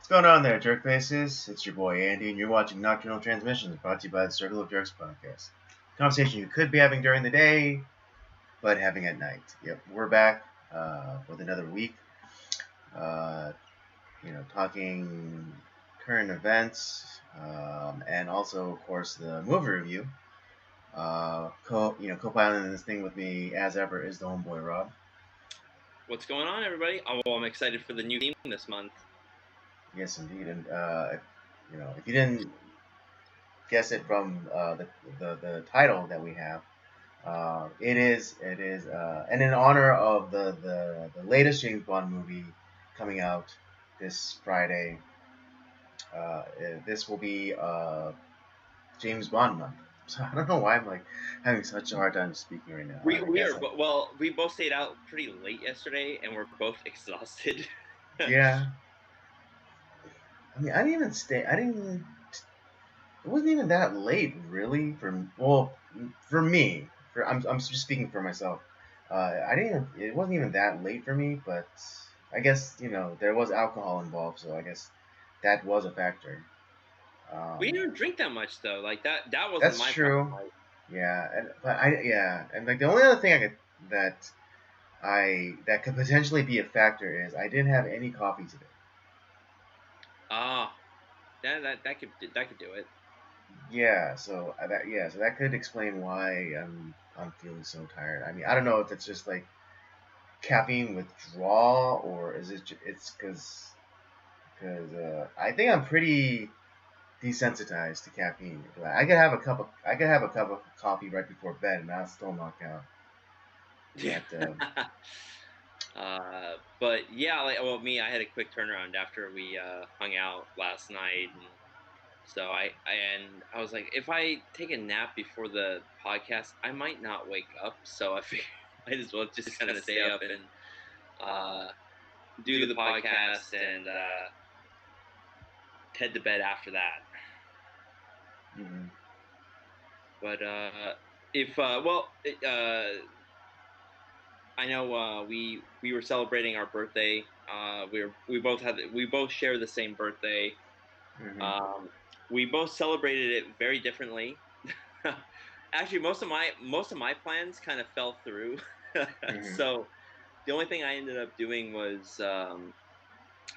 going on there, jerk faces? It's your boy Andy, and you're watching Nocturnal Transmissions, brought to you by the Circle of Jerks podcast. Conversation you could be having during the day, but having at night. Yep, we're back with another week. Talking current events, and also, of course, the movie review. Co-piloting this thing with me as ever is the homeboy Rob. What's going on, everybody? Oh, I'm excited for the new theme this month. Yes, indeed, and if you didn't guess it from the title that we have, it is, and in honor of the latest James Bond movie coming out this Friday. This will be James Bond month. So I don't know why I'm like having such a hard time speaking right now. We both stayed out pretty late yesterday, and we're both exhausted. Yeah. I mean, it wasn't even that late, really. For me, I'm just speaking for myself. It wasn't even that late for me, but I guess there was alcohol involved, so I guess that was a factor. We didn't drink that much though. Like that wasn't That's my true. problem. Yeah, and like the only other thing that could potentially be a factor is I didn't have any coffee today. That could do it. Yeah, so that could explain why I'm feeling so tired. I mean, I don't know if it's just like caffeine withdrawal or is it's because I think I'm pretty desensitized to caffeine. I could have a cup of coffee right before bed and I'll still knock out. But yeah, me, I had a quick turnaround after we hung out last night, and so I was like, if I take a nap before the podcast, I might not wake up. So I figured I might as well just kind of stay up and do the podcast and head to bed after that. Mm-hmm. But I know we were celebrating our birthday. We both share the same birthday. Mm-hmm. We both celebrated it very differently. Actually, most of my plans kind of fell through. Mm-hmm. So the only thing I ended up doing was I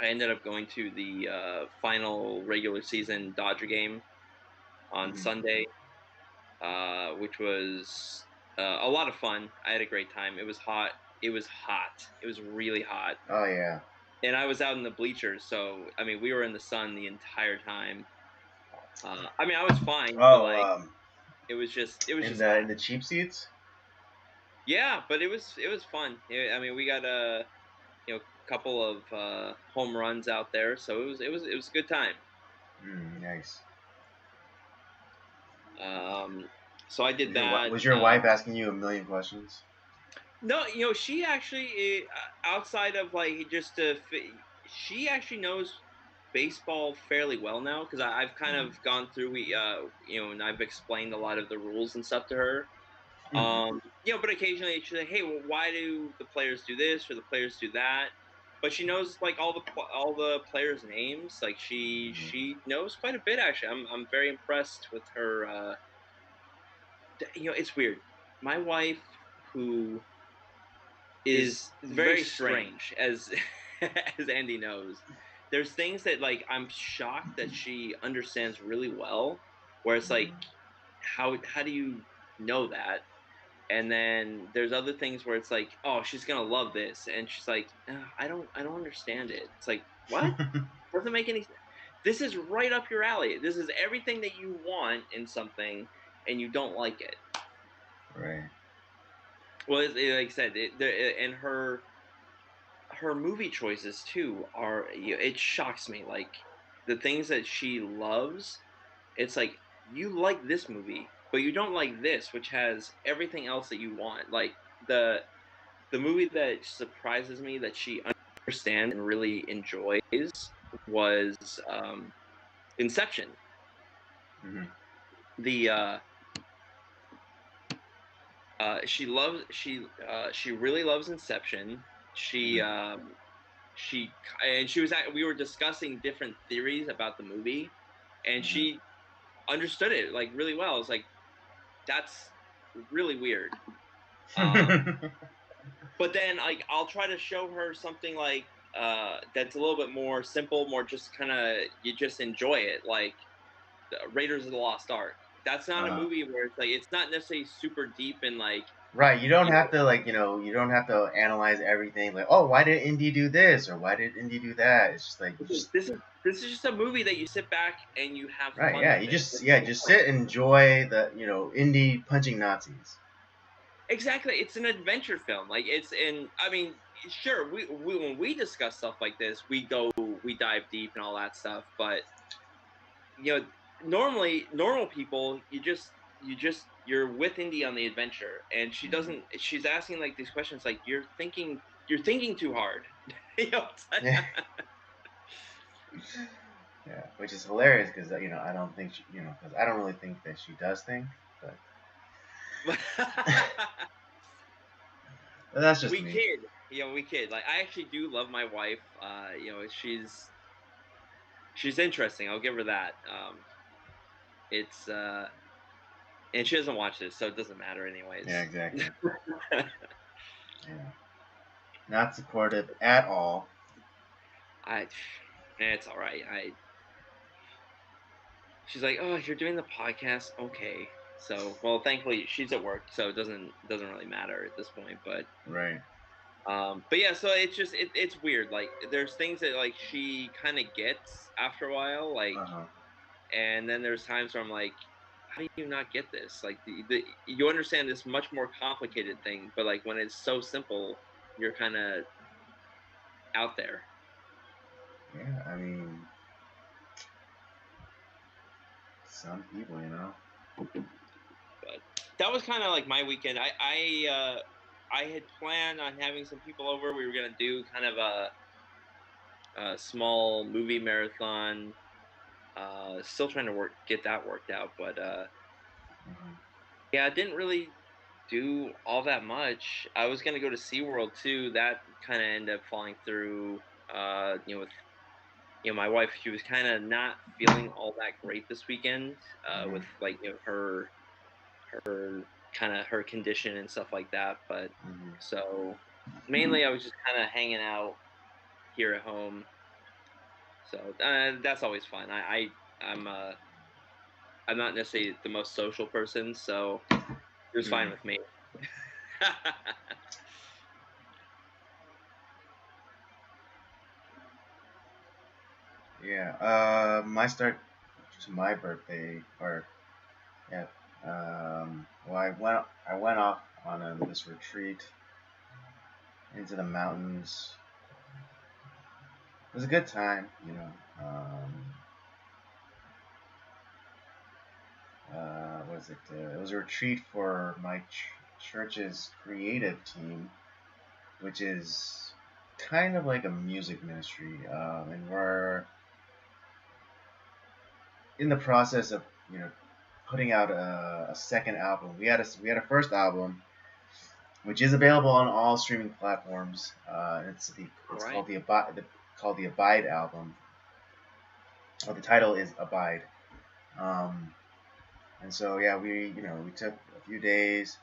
ended up going to the final regular season Dodger game on Mm-hmm. Sunday, which was a lot of fun. I had a great time. It was hot. It was really hot. Oh yeah. And I was out in the bleachers, so I mean, we were in the sun the entire time. I mean, I was fine, but it was just in the cheap seats. Yeah, but it was fun. I mean, we got a couple of home runs out there, so it was a good time. Nice. So I did that. Was your wife asking you a million questions? No, she actually, outside of like she actually knows baseball fairly well now because I've kind of gone through. And I've explained a lot of the rules and stuff to her. But occasionally she's like, "Hey, well, why do the players do this or the players do that?" But she knows like all the players' names. Like she knows quite a bit actually. I'm very impressed with her. It's weird. My wife, who is very strange, as as Andy knows. There's things that like I'm shocked that she understands really well. Where it's like, how do you know that? And then there's other things where it's like, oh, she's gonna love this, and she's like, I don't understand it. It's like, what? Doesn't make any sense. This is right up your alley. This is everything that you want in something, and you don't like it. Right. Well, like I said, and her movie choices too are. It shocks me. Like the things that she loves, it's like you like this movie, but you don't like this, which has everything else that you want. Like the movie that surprises me that she understands and really enjoys was Inception. Mm-hmm. She really loves Inception. She she was we were discussing different theories about the movie, and she understood it like really well. It's like, that's really weird. But then like I'll try to show her something like that's a little bit more simple, more just kind of you just enjoy it, like Raiders of the Lost Ark. That's not a movie where it's like, it's not necessarily super deep and like, Right, you don't you have know, to like, you don't have to analyze everything like, oh, why did Indy do this or why did Indy do that? It's just like, this is just a movie that you sit back and you have right, fun yeah, with you it. just just sit and enjoy the Indy punching Nazis. Exactly, it's an adventure film. Like, I mean, sure, we when we discuss stuff like this, we dive deep and all that stuff. But normally, normal people, you're with Indy on the adventure, and she doesn't. She's asking like these questions, like, you're thinking too hard. It's like, Yeah, yeah, which is hilarious because I don't think because I don't really think that she does think, but but that's just we me. kid, we kid. Like, I actually do love my wife. She's interesting. I'll give her that. It's and she doesn't watch this, so it doesn't matter Yeah, anyways. exactly. Yeah, not supportive at all. I, it's all right. She's like, oh, you're doing the podcast, okay. So, well, thankfully she's at work, so it doesn't really matter at this point. Right. But yeah, so it's just it's weird. Like, there's things that like she kind of gets after a while, like, Uh huh. and then there's times where I'm like, how do you not get this? Like, you understand this much more complicated thing, but like when it's so simple, you're kind of out there. Yeah, I mean, some people. But that was kind of like my weekend. I had planned on having some people over. We were gonna do kind of a small movie marathon. Still trying to get that worked out, but Mhm. yeah, I didn't really do all that much. I was gonna go to SeaWorld too. That kind of ended up falling through. With my wife, she was kind of not feeling all that great this weekend. Mhm. With like her kind of her condition and stuff like that. But Mhm. so mainly I was just kind of hanging out here at home. So that's always fun. I'm not necessarily the most social person, so it was fine Mhm. with me. Yeah. My start to my birthday, or yeah. Well, I went off on this retreat into the mountains. It was a good time. What is it? It was a retreat for my church's creative team, which is kind of like a music ministry, and we're in the process of putting out a second album. We had a first album, which is available on all streaming platforms. All It's right. called the Abide album. Well, the title is Abide. Um, and so yeah, we took a few days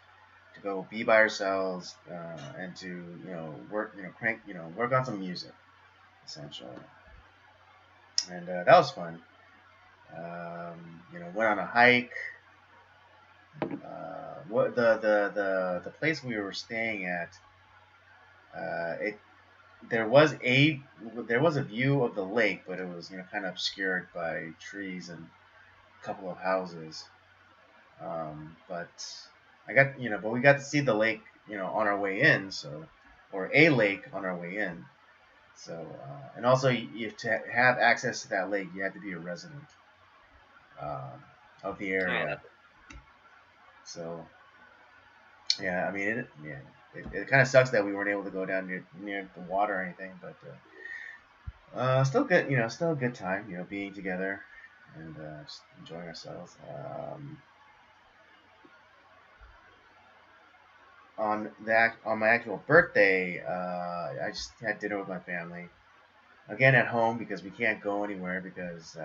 to go be by ourselves and to work work on some music essentially, and that was fun. Went on a hike. What the place we were staying at, it there was a view of the lake, but it was kind of obscured by trees and a couple of houses. But but we got to see the lake on our way in, or a lake on our way in. So and also to have access to that lake, you have to be a resident um, of the Oh, area. So yeah, I mean, it kind of sucks that we weren't able to go down near the water or anything, but still good, still a good time, being together and just enjoying ourselves. On my actual birthday, I just had dinner with my family. again at home because we can't go anywhere because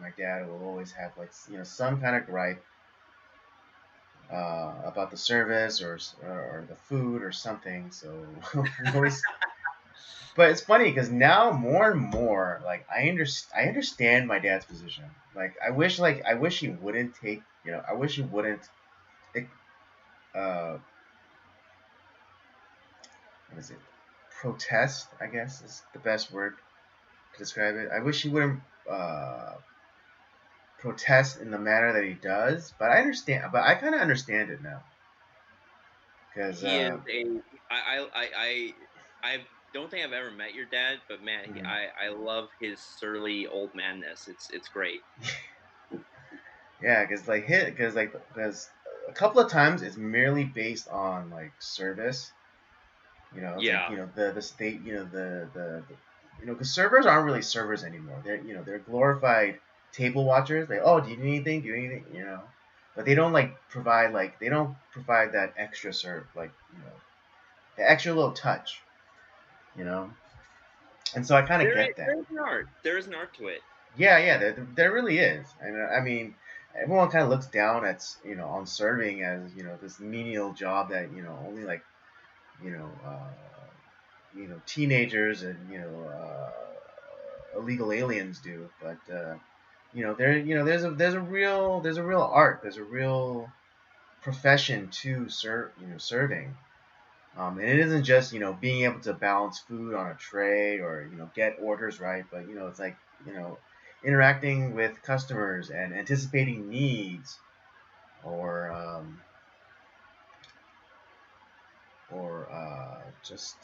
my dad will always have like some kind of gripe about the service or the food or something. So we always. But it's funny because now more and more like I understand my dad's position. I wish he wouldn't take I wish he wouldn't uh what is it protest, I guess is the best word to describe it. I wish he wouldn't uh protest in the manner that he does, but I kind of understand it now because He is a I don't think I've ever met your dad, but man, mhm. I love his surly old manness. It's great. Yeah, because a couple of times it's merely based on like service. It's like Yeah. the state, because servers aren't really servers anymore. They're glorified table watchers. Like, oh, do you need anything? Do you need anything? But they don't provide that extra serve, like the extra little touch. You know, and so I kind of get that. There's an art. There is an art to it. Yeah, there really is. And I mean, everyone kind of looks down at on serving as this menial job that only like you know. Teenagers and illegal aliens do, but there's a real art, there's a real profession to serving, and it isn't just being able to balance food on a tray or get orders right, but it's like you know interacting with customers and anticipating needs or just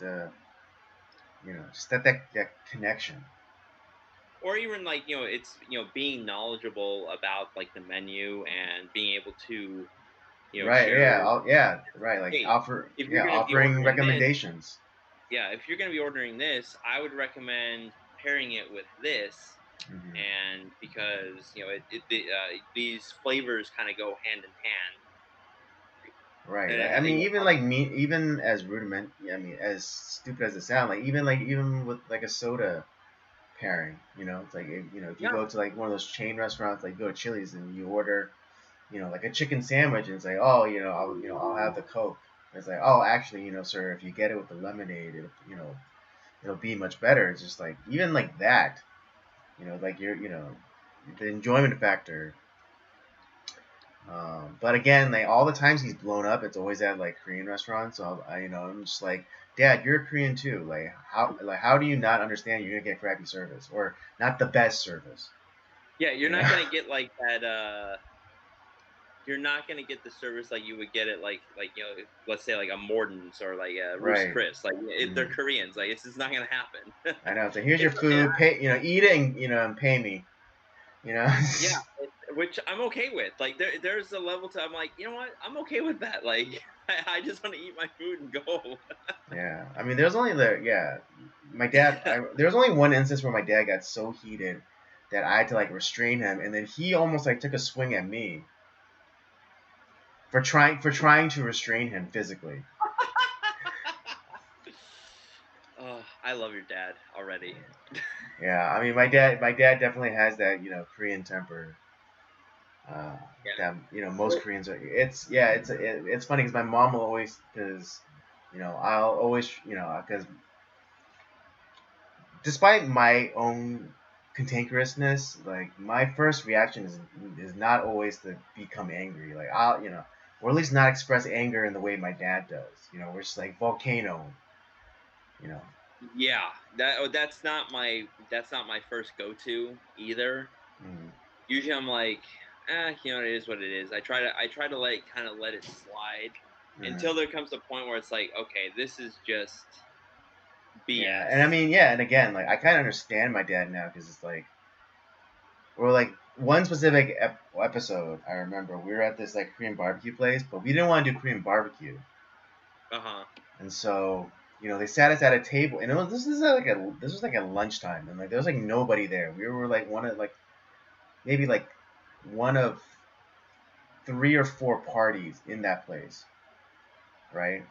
just that connection. Or even like it's being knowledgeable about like the menu and being able to Right. share. Yeah. Right. Like Hey, if you're going to be offering ordering this, recommendations. yeah, if you're going to be ordering this, I would recommend pairing it with this, Hmm. and because these flavors kind of go hand in hand. Right. Like, I And mean, even like me, even as rudiment. I mean, as stupid as it sounds, even with like a soda pairing. It's like if you yeah, go to like one of those chain restaurants, like go to Chili's and you order, like a chicken sandwich, and it's like, oh, I'll have the Coke. It's like, oh, actually, sir, if you get it with the lemonade, it'll be much better. It's just like even like that, like the enjoyment factor. But again, like all the times he's blown up, it's always at like Korean restaurants. So I'm just like, Dad, you're Korean too. How do you not understand you're gonna get crappy service or not the best service? yeah, you're You know? not going to get like that. You're not going to get the service like you would get it like let's say like a Morton's or like a Ruth's Right. Chris. Like they're Mm. Koreans. Like it's just not going to happen. I know. So here's your it's and food. Pay. Eat it and and pay me. You know. Yeah, which I'm okay with. Like there's a level to I'm like, you know what? I'm okay with that. Like I just want to eat my food and go. Yeah. I mean, there's only the yeah. My dad. There was only one instance where my dad got so heated that I had to like restrain him, and then he almost like took a swing at me for trying to restrain him physically. Oh, I love your dad already. Yeah, I mean, my dad definitely has that Korean temper. Uh, Yeah. that most Koreans are. It's funny because my mom will always because I'll always because despite my own cantankerousness, like my first reaction is not always to become angry. Like I'll or at least not express anger in the way my dad does. We're just like volcano. You know. Yeah, that's not my first go to either. Mm, Usually I'm like, it is what it is. I try to like kind of let it slide mm. until there comes a point where it's like, okay, this is just Yeah, and I BS. mean, yeah, and again, like I kind of understand my dad now because it's like, or like one specific episode I remember we were at this like Korean barbecue place, but we didn't want to do Korean barbecue, Uh huh. and so they sat us at a table, and this was like at lunchtime, and like there was like nobody there. We were like one of like maybe like one of three or four parties in that place, right?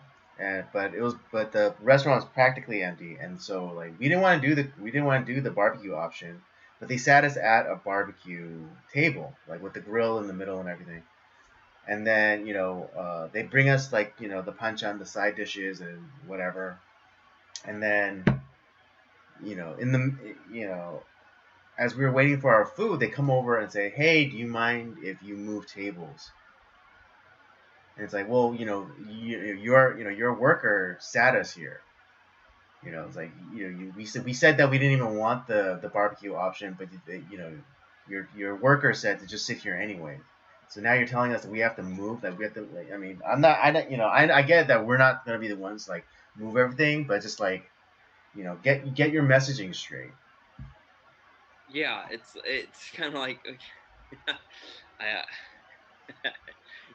but the restaurant was practically empty, and so like we didn't want to do the barbecue option, but they sat us at a barbecue table, like with the grill in the middle and everything. And then they bring us like the punch on the side dishes and whatever, and then in the as we were waiting for our food, they come over and say, "Hey, do you mind if you move tables?" And it's like, well, your worker sat us here. It's like we said that we didn't even want the barbecue option, but your worker said to just sit here anyway. So now you're telling us that we have to move, that we have to. Like, I mean, I get that we're not gonna be the ones like move everything, but just like get your messaging straight. Yeah, it's kind of like, I,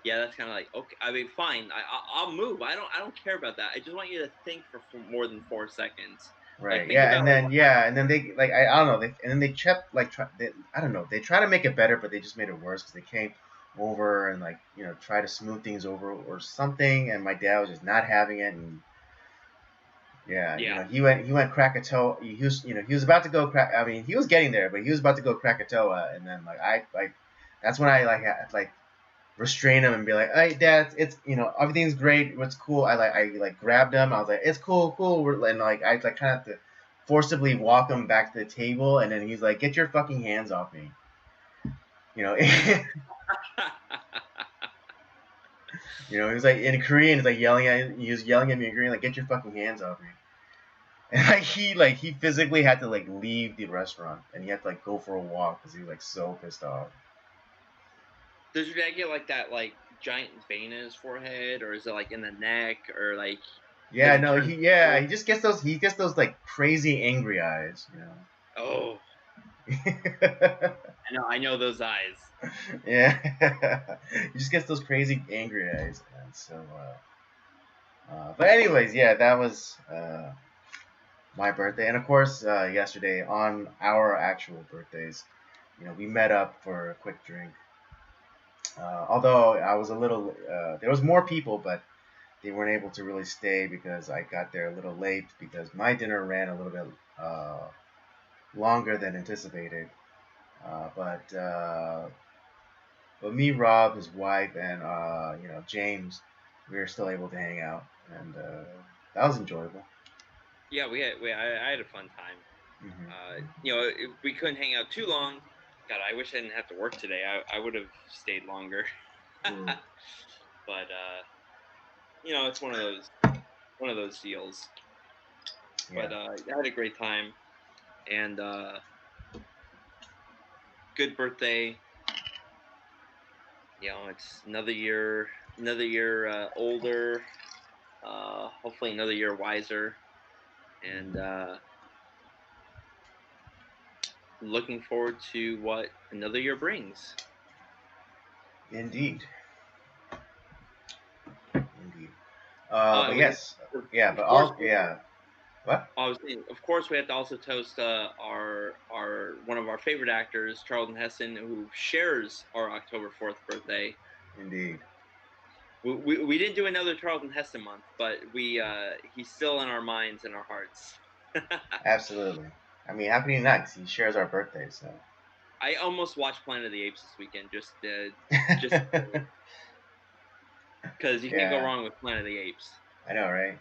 yeah, that's kind of like, okay. I mean, fine. I'll move. I don't care about that. I just want you to think for more than 4 seconds. Like, Right. think about like, And then they like I don't know. And then they kept like I don't know. They try to make it better, but they just made it worse because they came over and like try to smooth things over or something. And my dad was just not having it. And yeah, yeah. he went Krakatoa. He was about to go crack. I mean, he was getting there, but he was about to go Krakatoa. And then that's when I like restrain him and be like, "Hey, Dad, it's everything's great, what's cool." I grabbed him. I was like, "It's cool, cool." And like I like kind of have to forcibly walk him back to the table, and then he's like, "Get your fucking hands off me!" You know, he was like in Korean, he's like he was yelling at me in Korean, like, "Get your fucking hands off me!" And he physically had to like leave the restaurant, and he had to like go for a walk because he was like so pissed off. Does your dad get like that like giant vein in his forehead, or is it like in the neck, or like does Yeah, he no, turn? he just gets those like crazy angry eyes. Oh, I know those eyes. Yeah, he just gets those crazy angry eyes, and so. But anyways, yeah, that was my birthday, and of course, yesterday on our actual birthdays, we met up for a quick drink. Although I was a little, there was more people, but they weren't able to really stay because I got there a little late because my dinner ran a little bit longer than anticipated. But me, Rob, his wife, and James, we were still able to hang out, and that was enjoyable. Yeah, I had a fun time. Hmm. If we couldn't hang out too long. God, I wish I didn't have to work today. I would have stayed longer. Mm. But it's one of those deals. Yeah, But I had a great time, and good birthday. It's another year older. Hopefully another year wiser, and looking forward to what another year brings. indeed, indeed. Oh, But and we, yes, of yeah, of but course, all, yeah. What? I was saying, of course, we have to also toast our one of our favorite actors, Charlton Heston, who shares our October 4th birthday. Indeed, We didn't do another Charlton Heston month, but he's still in our minds and our hearts. absolutely. I mean, how can you not? 'Cause he shares our birthday, so. I almost watched Planet of the Apes this weekend, just because you can't go Yeah, wrong with Planet of the Apes. I know, right?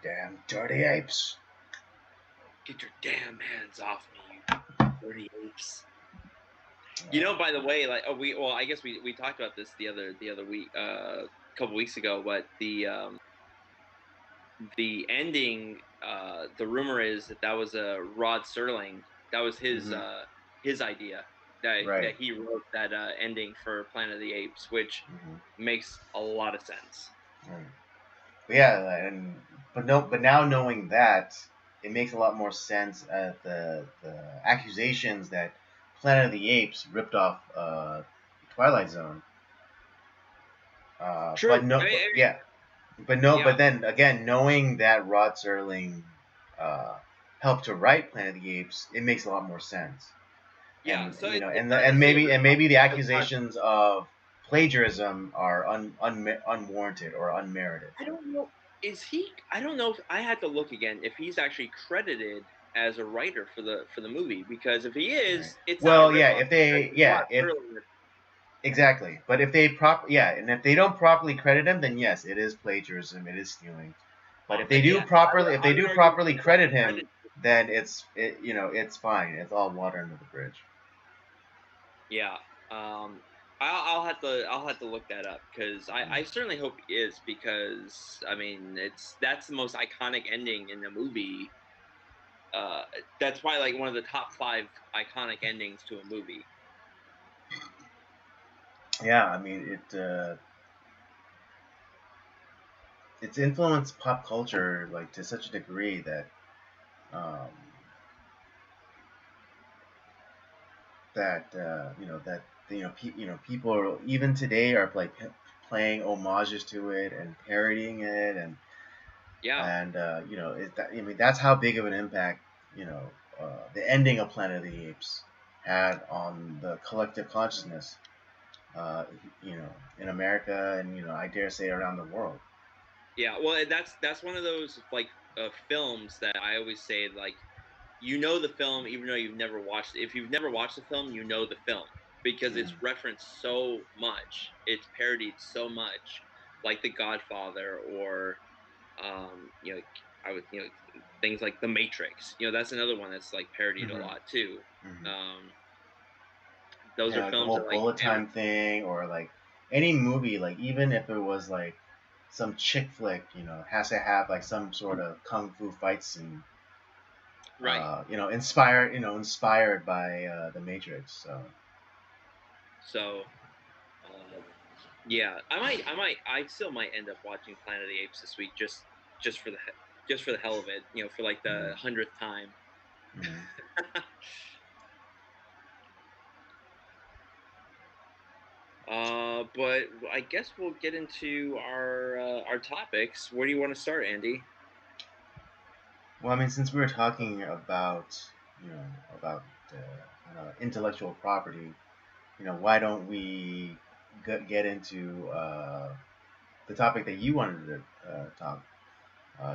Damn dirty apes. Get your damn hands off me, you dirty apes! By the way, like, I guess we talked about this the other week, a couple weeks ago, but the ending, the rumor is that was a Rod Serling. That was Hmm. his idea, that Right. he wrote that ending for Planet of the Apes, which Hmm. makes a lot of sense. Right. But yeah, but now knowing that, it makes a lot more sense at the accusations that Planet of the Apes ripped off Twilight Zone. But True. no, but yeah, but no, Yeah, but then again, knowing that Rod Serling uh, helped to write Planet of the Apes, it makes a lot more sense. yeah. And So you know, it's and not and necessarily a maybe rip and off maybe the because accusations of plagiarism are unwarranted or unmerited. I don't know. Is he? I don't know if I had to look again if he's actually credited as a writer for the movie, because if he Right. is, it's not a Well, yeah, ripoff. if they, It's a yeah, lot if earlier. exactly, but if they yeah, and if they don't properly credit him, then yes, it is plagiarism, it is stealing. But Yeah, if I they would do argue if properly they don't credit him, credit. then it's fine. It's all water under the bridge. Yeah. I'll have to look that up, because I certainly hope he is, because I mean that's the most iconic ending in the movie. That's probably like one of the top 5 iconic endings to a movie. Yeah, I mean it's influenced pop culture like to such a degree that um, people are, even today are like playing homages to it and parodying it Yeah. and I mean that's how big of an impact the ending of Planet of the Apes had on the collective consciousness uh, in America and I dare say around the world. Yeah, well, that's one of those like films that I always say, like, the film even though you've never watched it. If you've never watched the film, you know the film because Mm. it's referenced so much, it's parodied so much, like The Godfather, or you know, I would things like The Matrix. That's another one that's like parodied a Mm-hmm. lot too. Mm-hmm. Um, those are Yeah, like the films whole that like bullet time thing, or like any movie, like even if it was like some chick flick, has to have like some sort of kung fu fight scene, right. inspired by the Matrix. So So yeah, I still might end up watching Planet of the Apes this week, just for the just for the hell of it, for like the mm, 100th time. mm. But I guess we'll get into our topics. Where do you want to start, Andy? Well, I mean, since we were talking about about intellectual property, why don't we get into the topic that you wanted to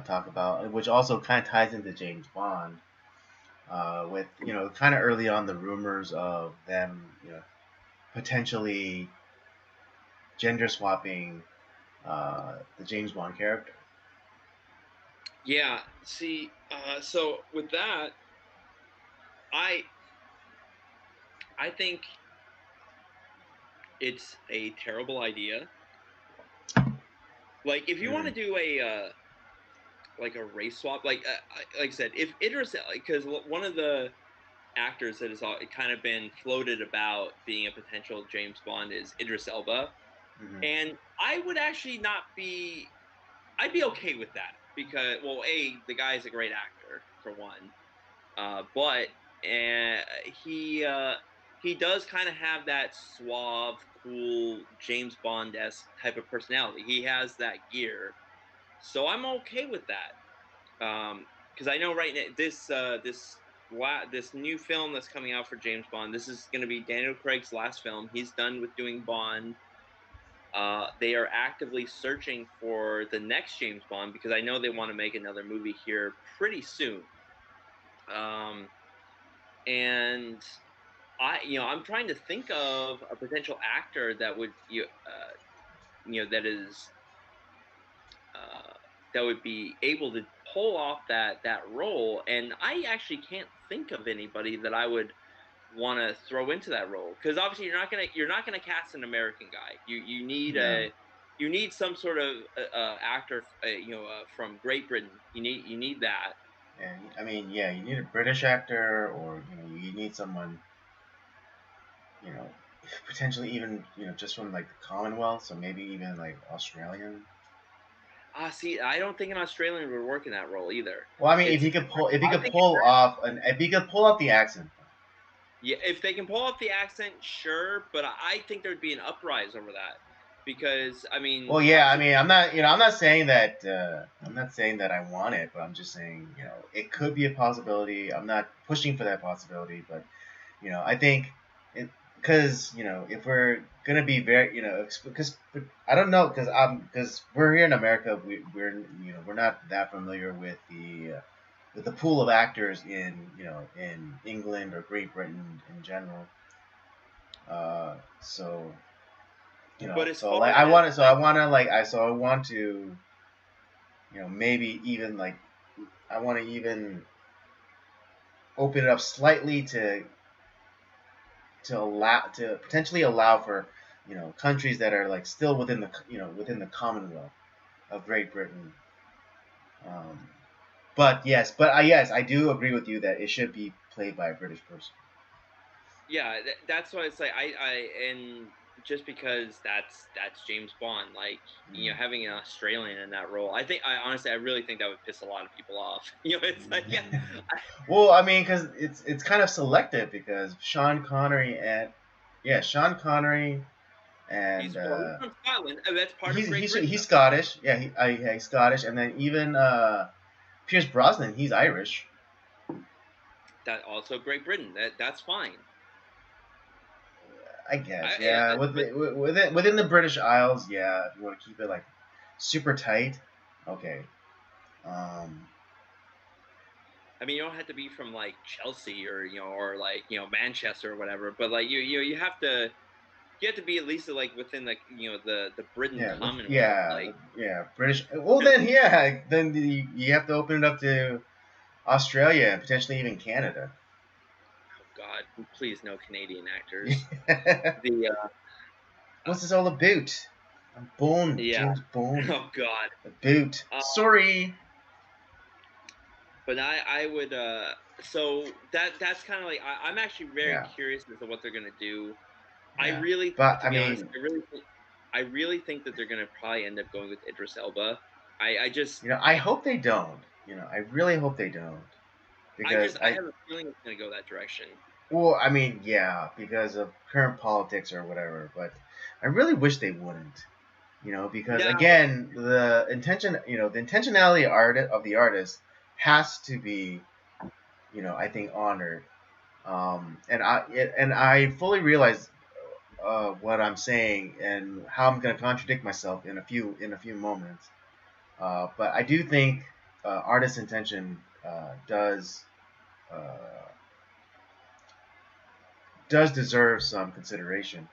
talk about, which also kind of ties into James Bond, with kind of early on the rumors of them, potentially gender swapping the James Bond character. Yeah. See, so with that, I I think it's a terrible idea. Like, if you want to Mm, do a like a race swap, like I said, if Idris, because one of the actors that has kind of been floated about being a potential James Bond is Idris Elba, mm-hmm, and I would actually not be. I'd be okay with that because, well, the guy is a great actor for one, but he does kind of have that suave, cool James Bond esque type of personality. He has that gear, so I'm okay with that. Because I know right now this new film that's coming out for James Bond. This is going to be Daniel Craig's last film. He's done with doing Bond. They are actively searching for the next James Bond because I know they want to make another movie here pretty soon. Um, and I'm trying to think of a potential actor that would that is uh, that would be able to pull off that role. And I actually can't think of anybody that I would want to throw into that role, because obviously you're not gonna cast an American guy. no, You need some sort of actor, from Great Britain. You need that. and I mean, yeah, you need a British actor, or you need someone, you know, potentially even just from like the Commonwealth, so maybe even like Australian. See, I don't think an Australian would work in that role either. Well, I mean, It's if he I could think pull off if he could pull off the accent. Yeah, if they can pull off the accent, sure, but I think there'd be an uprise over that, because I mean, Well, yeah, I obviously, mean, I'm not saying that I want it, but I'm just saying, it could be a possibility. I'm not pushing for that possibility, but I think because if we're gonna be very because I don't know because we're here in America, we're not that familiar with the pool of actors in England or Great Britain in general. So But as so far like as like, I want to maybe even like I want to even open it up slightly to potentially allow for countries that are like still within the Commonwealth of Great Britain. Um, but yes, I do agree with you that it should be played by a British person. yeah, that's why it's like and just because that's James Bond, like Mm. having an Australian in that role, I honestly I really think that would piss a lot of people off. It's like yeah, Well, I mean, because it's kind of selective because Sean Connery and he's from Scotland. And that's part of he's Great he's Britain, he's though. Scottish. Yeah, he's Scottish, and then even Pierce Brosnan, he's Irish. That also Great Britain. That's fine. I guess, Yeah, yeah. Within the British Isles, yeah. If you want to keep it like super tight, okay. Um, I mean, you don't have to be from like Chelsea or like Manchester or whatever, but like you have to be at least like within like the Britain Commonwealth, like British. Well, then, yeah, then you have to open it up to Australia and potentially even Canada. oh God, please no Canadian actors. The What's this all about? I'm Bond, yeah, James Bond. oh God. About. Sorry. But I would so that's kind of like I'm actually very Yeah, curious as to what they're gonna do. I yeah. really, But to I be honest, mean, I really think that they're gonna probably end up going with Idris Elba. I just I hope they don't. I really hope they don't because I have a feeling it's gonna go that direction. well, I mean, yeah, because of current politics or whatever. But I really wish they wouldn't. Because Now, again, the intentionality of the artist has to be, I think honored. And I fully realize what I'm saying and how I'm going to contradict myself in a few moments. But I do think artist intention uh, does deserve some consideration.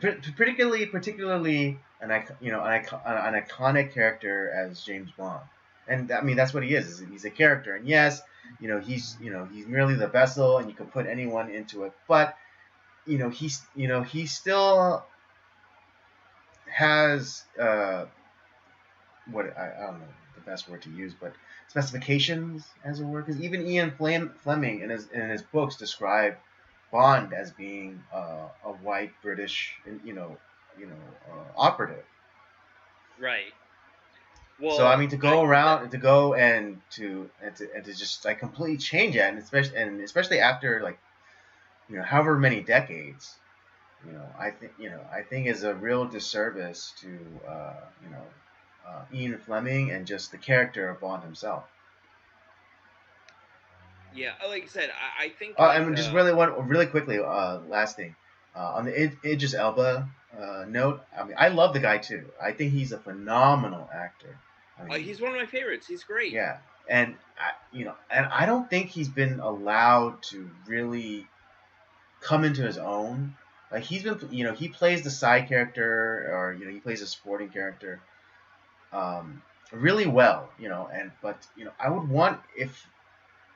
Particularly an iconic character as James Bond, and I mean that's what he is. He's a character, and yes, he's merely the vessel, and you can put anyone into it, but he still has what I don't know the best word to use, but specifications as it were. Because even Ian Fleming in his books describe Bond as being a white British, operative. right? So I Well, mean, to go around and to go and to just like completely change it, and especially after like however many decades, I think is a real disservice to Ian Fleming and just the character of Bond himself. yeah, like I said, I think And just really quickly, last thing, on the Idris Elba note. I mean, I love the guy too. I think he's a phenomenal actor. I mean, he's one of my favorites. He's great. yeah, and I don't think he's been allowed to really come into his own. Like he's been, he plays the side character, or he plays a supporting character, really well. And but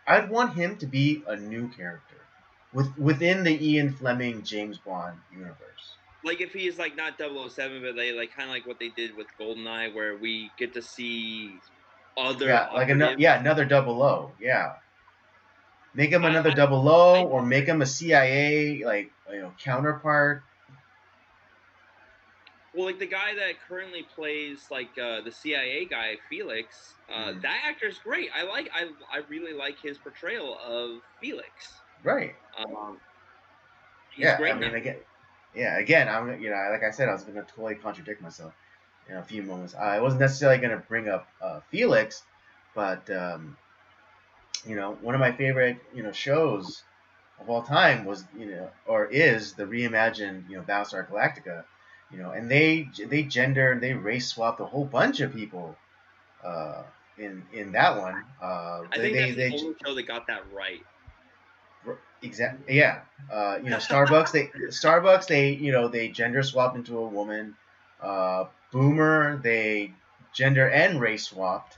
I'd want him to be a new character within the Ian Fleming James Bond universe. Like if he is like not 007, but they like kind of like what they did with GoldenEye, where we get to see other Yeah, like operatives. another double O. Yeah, make him I another I, double I O, or make him a CIA like counterpart. well, like the guy that currently plays like the CIA guy, Felix. Mm, That actor's great. I really like his portrayal of Felix. right. Um, he's Yeah, great I in mean that again. role. Yeah, again, like I said, I was gonna totally contradict myself in a few moments. I wasn't necessarily gonna bring up Felix, but one of my favorite shows of all time was, or is the reimagined, Battlestar Galactica, and they gender and they race swapped a whole bunch of people uh, in that one. I think that's the only show that got that right. Exactly, yeah. Starbucks they gender swapped into a woman. Boomer they gender and race swapped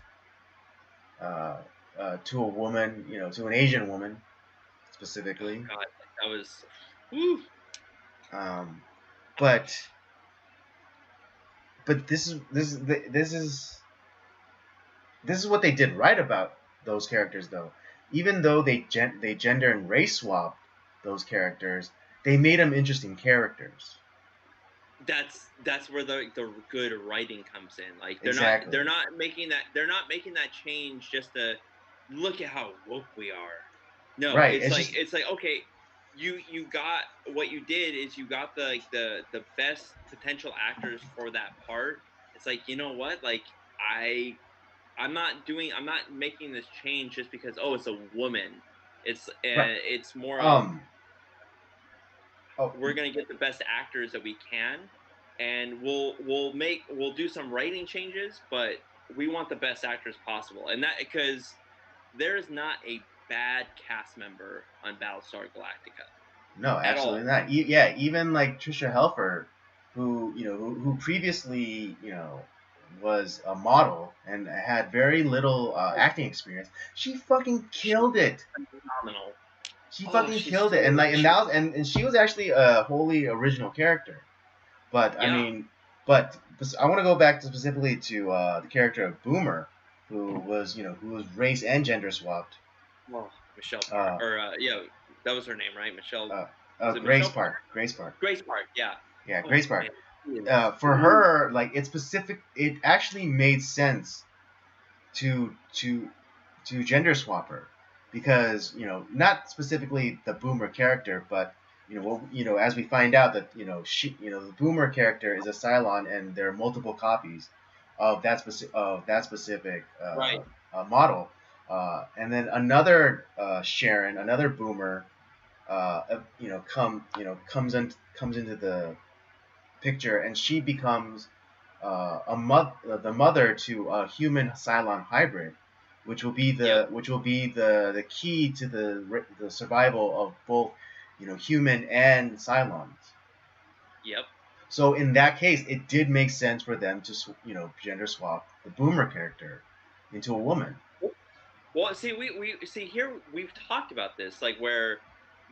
uh, to a woman, to an Asian woman Oh specifically. God, that was. Whew. Um, but this is what they did right about those characters, though. Even though they gender and race swapped those characters, they made them interesting characters. That's where the good writing comes in. Like Exactly. they're not making that change just to look at how woke we are. No, Right. It's just it's like okay, you got what you did is you got the best potential actors for that part. It's like you know what, like I'm not making this change just because oh it's a woman. right. It's more of Um. Oh. we're gonna get the best actors that we can, and we'll do some writing changes, but we want the best actors possible, and that because there is not a bad cast member on Battlestar Galactica No, at all. absolutely not. Yeah, even like Trisha Helfer, who who previously was a model and had very little acting experience, she fucking killed it. Phenomenal. She Oh, fucking she's killed it, so and like and that was and she was actually a wholly original character. But I yeah. mean, but I want to go back to specifically to the character of Boomer, who was race and gender swapped. Oh, Michelle Park Uh, or yeah, that was her name, right? Michelle. uh, Was it Grace Michelle Park. Park? Grace Park. Grace Park. Yeah. Yeah, Oh Grace Park. man. She is- For Ooh. her, like it's specific. It actually made sense to gender swap her because not specifically the Boomer character, but as we find out that the Boomer character is a Cylon and there are multiple copies of that specific Right. model, and then another Sharon, another Boomer, comes into the picture, and she becomes the mother to a human Cylon hybrid, Yep. which will be the key to the survival of both human and Cylons. Yep. So in that case, it did make sense for them to gender swap the Boomer character into a woman. Well, see, we see here we've talked about this, like where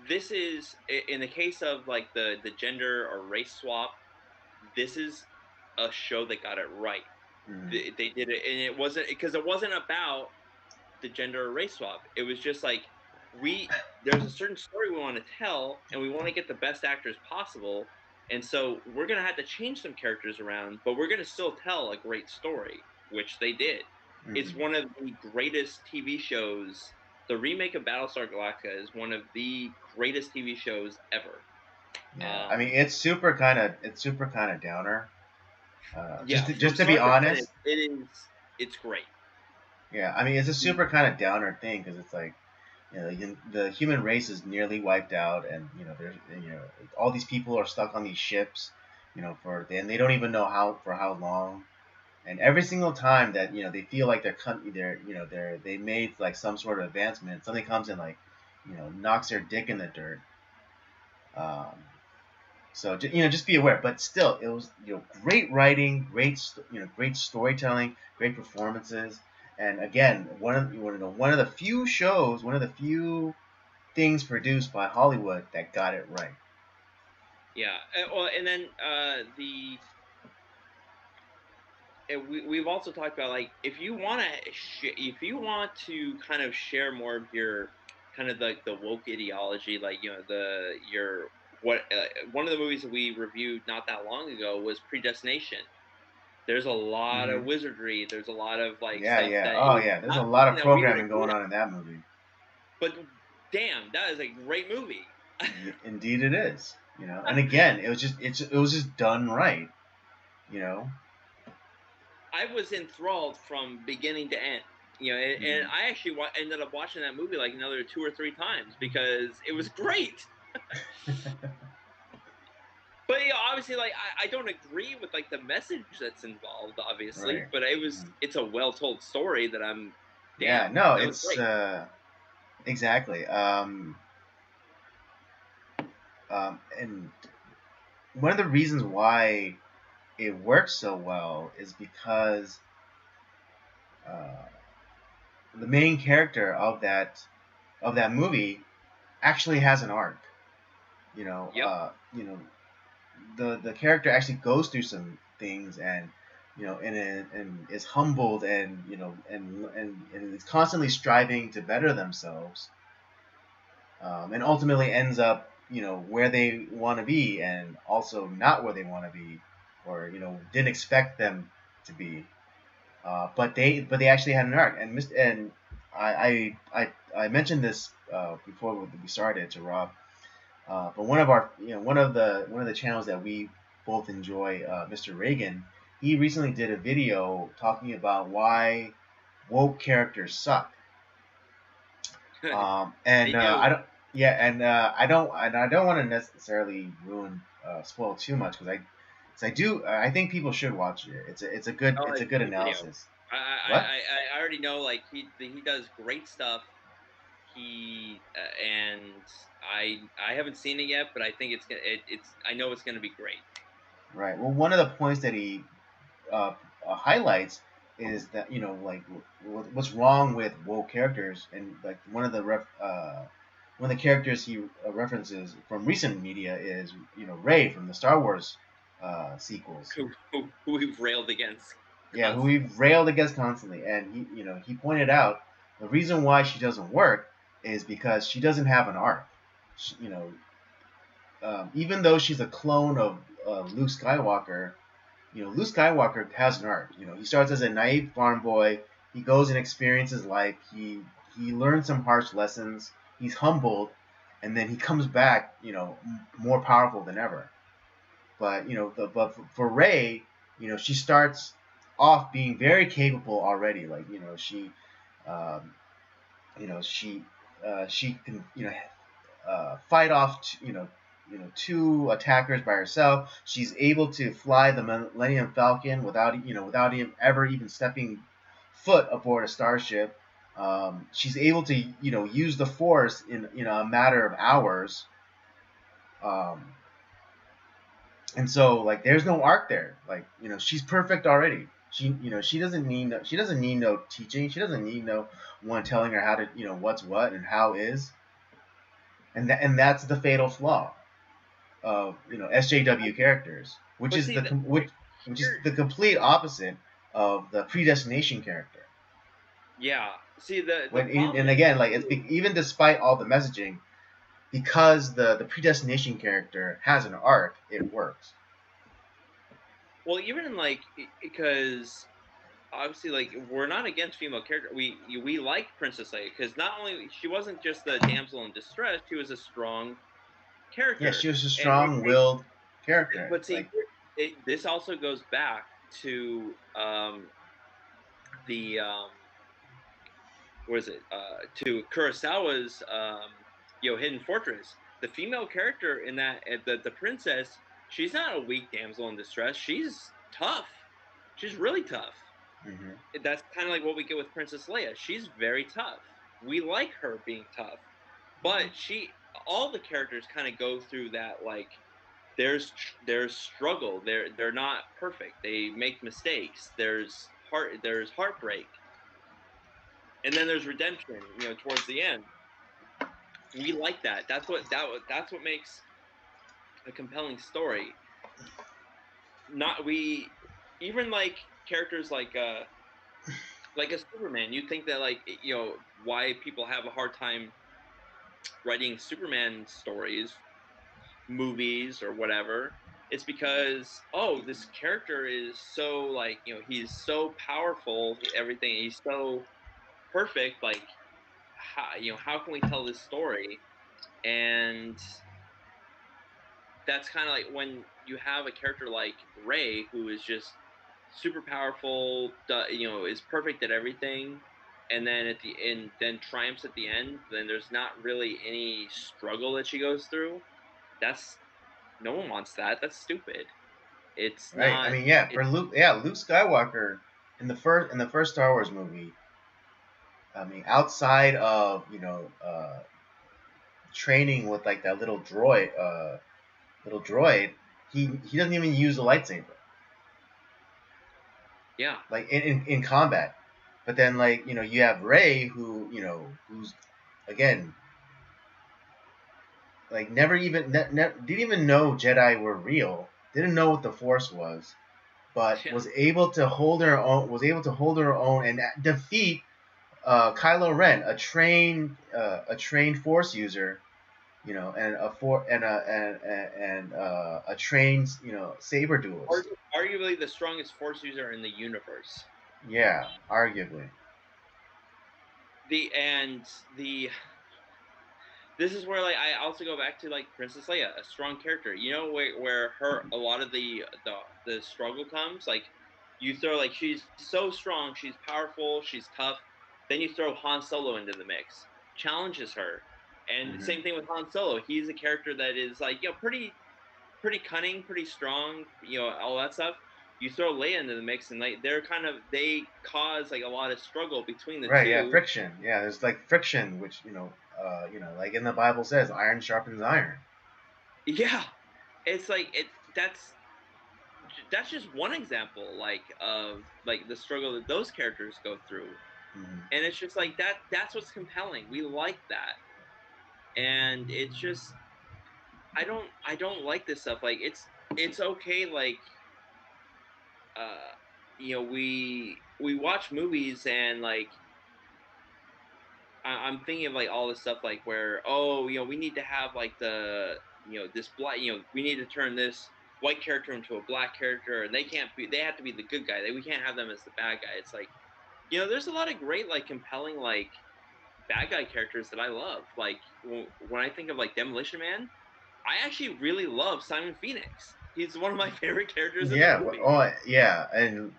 this is in the case of like the gender or race swap. This is a show that got it right. Mm-hmm. They did it, and it wasn't because it wasn't about the gender or race swap. It was just like there's a certain story we want to tell, and we want to get the best actors possible. And so we're gonna have to change some characters around, but we're gonna still tell a great story, which they did. It's Mm-hmm. one of the greatest TV shows. The remake of Battlestar Galactica is one of the greatest TV shows ever. Yeah, I mean Um, it's super kind of downer. yeah, from Just to be start to finish, honest, it's great. yeah, I mean it's a super kind of downer thing because it's like the human race is nearly wiped out, and there's all these people are stuck on these ships, and they don't even know how long. And every single time that they feel like they made like some sort of advancement, something comes in like knocks their dick in the dirt. Um, so just be aware. But still, it was great writing, great storytelling, great performances, and again one of the few shows, one of the few things produced by Hollywood that got it right. Yeah. Well, and then we've also talked about like if you want to kind of share more of your kind of the woke ideology, like you know the your what one of the movies that we reviewed not that long ago was Predestination. There's a lot Mm-hmm. of wizardry. There's a lot of like Yeah, stuff yeah. that Oh, is yeah. There's a not lot something of that we would programming agree going on. on in that movie. But damn, that is a great movie. Indeed, it is. And again, it was just done right. You know. I was enthralled from beginning to end. And I actually ended up watching that movie like another 2 or 3 times because it was great. But obviously, like I don't agree with like the message that's involved, obviously. Right. But it's a well told story that I'm Yeah. damn No, that was it's great. exactly. And one of the reasons why it works so well is because the main character of that movie actually has an arc. Yep. The character actually goes through some things, and and is humbled, and and is constantly striving to better themselves, and ultimately ends up where they want to be, and also not where they want to be, or didn't expect them to be. But they actually had an arc, and I mentioned this before we started to Rob. But one of the channels that we both enjoy, Mr. Reagan, he recently did a video talking about why woke characters suck. They And do. I don't, yeah, and I don't want to necessarily spoil too much, I think people should watch it. Oh, It's I've a good seen the video. analysis. I, I, What? I already know like he does great stuff. And I haven't seen it yet, but I think it's I know it's gonna be great. Right. Well, one of the points that he uh, highlights is that like what's wrong with woke characters, and like one of the characters he references from recent media is Rey from the Star Wars sequels. Who we've railed against Yeah, who constantly. we've railed against constantly, and he pointed out the reason why she doesn't work is because she doesn't have an arc. Even though she's a clone of Luke Skywalker, Luke Skywalker has an arc. He starts as a naive farm boy. He goes and experiences life. He learns some harsh lessons. He's humbled, and then he comes back, more powerful than ever. But for Rey, she starts off being very capable already. Like um, she can fight off two attackers by herself. She's able to fly the Millennium Falcon without ever even stepping foot aboard a starship. She's able to use the Force in a matter of hours. Um, and so like there's no arc there. Like she's perfect already. She doesn't need no teaching. She doesn't need no one telling her how to what's what and how is. And that's the fatal flaw of SJW characters, which But is see, which is here, the complete opposite of the predestination character. yeah. See, the When problem and is again, like too. even despite all the messaging, because the predestination character has an arc, it works. Well, even in like because obviously like we're not against female character. We like Princess Leia because not only she wasn't just the damsel in distress, she was a strong Yeah, character. she was a And strong-willed character. but see, Like, this also goes back to the what is it? To Kurosawa's Hidden Fortress. The female character in that the princess, she's not a weak damsel in distress. She's tough. She's really tough. mm-hmm. That's kind of like what we get with Princess Leia. She's very tough. We like her being tough, but all the characters kind of go through that like there's struggle. They're not perfect. They make mistakes. There's heartbreak, and then there's redemption. Towards the end, we like that. That's what makes a compelling story. Not we even like characters like a Superman. You think that like why people have a hard time writing Superman stories, movies, or whatever. It's because this character is so like he's so powerful, everything he's so perfect. Like how can we tell this story? And that's kind of like when you have a character like Ray, who is just super powerful, is perfect at everything. and then at the end, then triumphs at the end. Then there's not really any struggle that she goes through. That's no one wants that. That's stupid. It's Right. I not. mean, yeah, It, for Luke Skywalker in the first Star Wars movie. I mean, outside of training with like that little droid, he doesn't even use a lightsaber yeah, like in combat. But then like you have Rey who's again like never even didn't even know Jedi were real, didn't know what the Force was, but yeah. was able to hold her own, and defeat Kylo Ren, a trained Force user, and a trained saber duelist. Arguably the strongest Force user in the universe. Yeah, arguably. The and the This is where like I also go back to like Princess Leia, a strong character. You know where her a lot of the struggle comes. Like you throw like she's so strong, she's powerful, she's tough. Then you throw Han Solo into the mix, challenges her, and Hmm. same thing with Han Solo. He's a character that is like pretty cunning, pretty strong. All that stuff. You throw Leia into the mix, and like they cause like a lot of struggle between the Right. Yeah. two. Friction. Yeah. There's like friction, which like in the Bible says, iron sharpens iron. Yeah, it's like that's just one example like of like the struggle that those characters go through, Hmm. and it's just like that's what's compelling. We like that, and it's just I don't like this stuff. Like it's okay, like uh we watch movies, and like I'm thinking of like all this stuff like where, oh, we need to have like this black, we need to turn this white character into a black character, and they have to be the good guy. We can't have them as the bad guy. It's like, there's a lot of great like compelling like bad guy characters that I love. Like when I think of like Demolition Man, I actually really love Simon Phoenix. He's one of my favorite characters in the Yeah. movie. Oh, yeah. And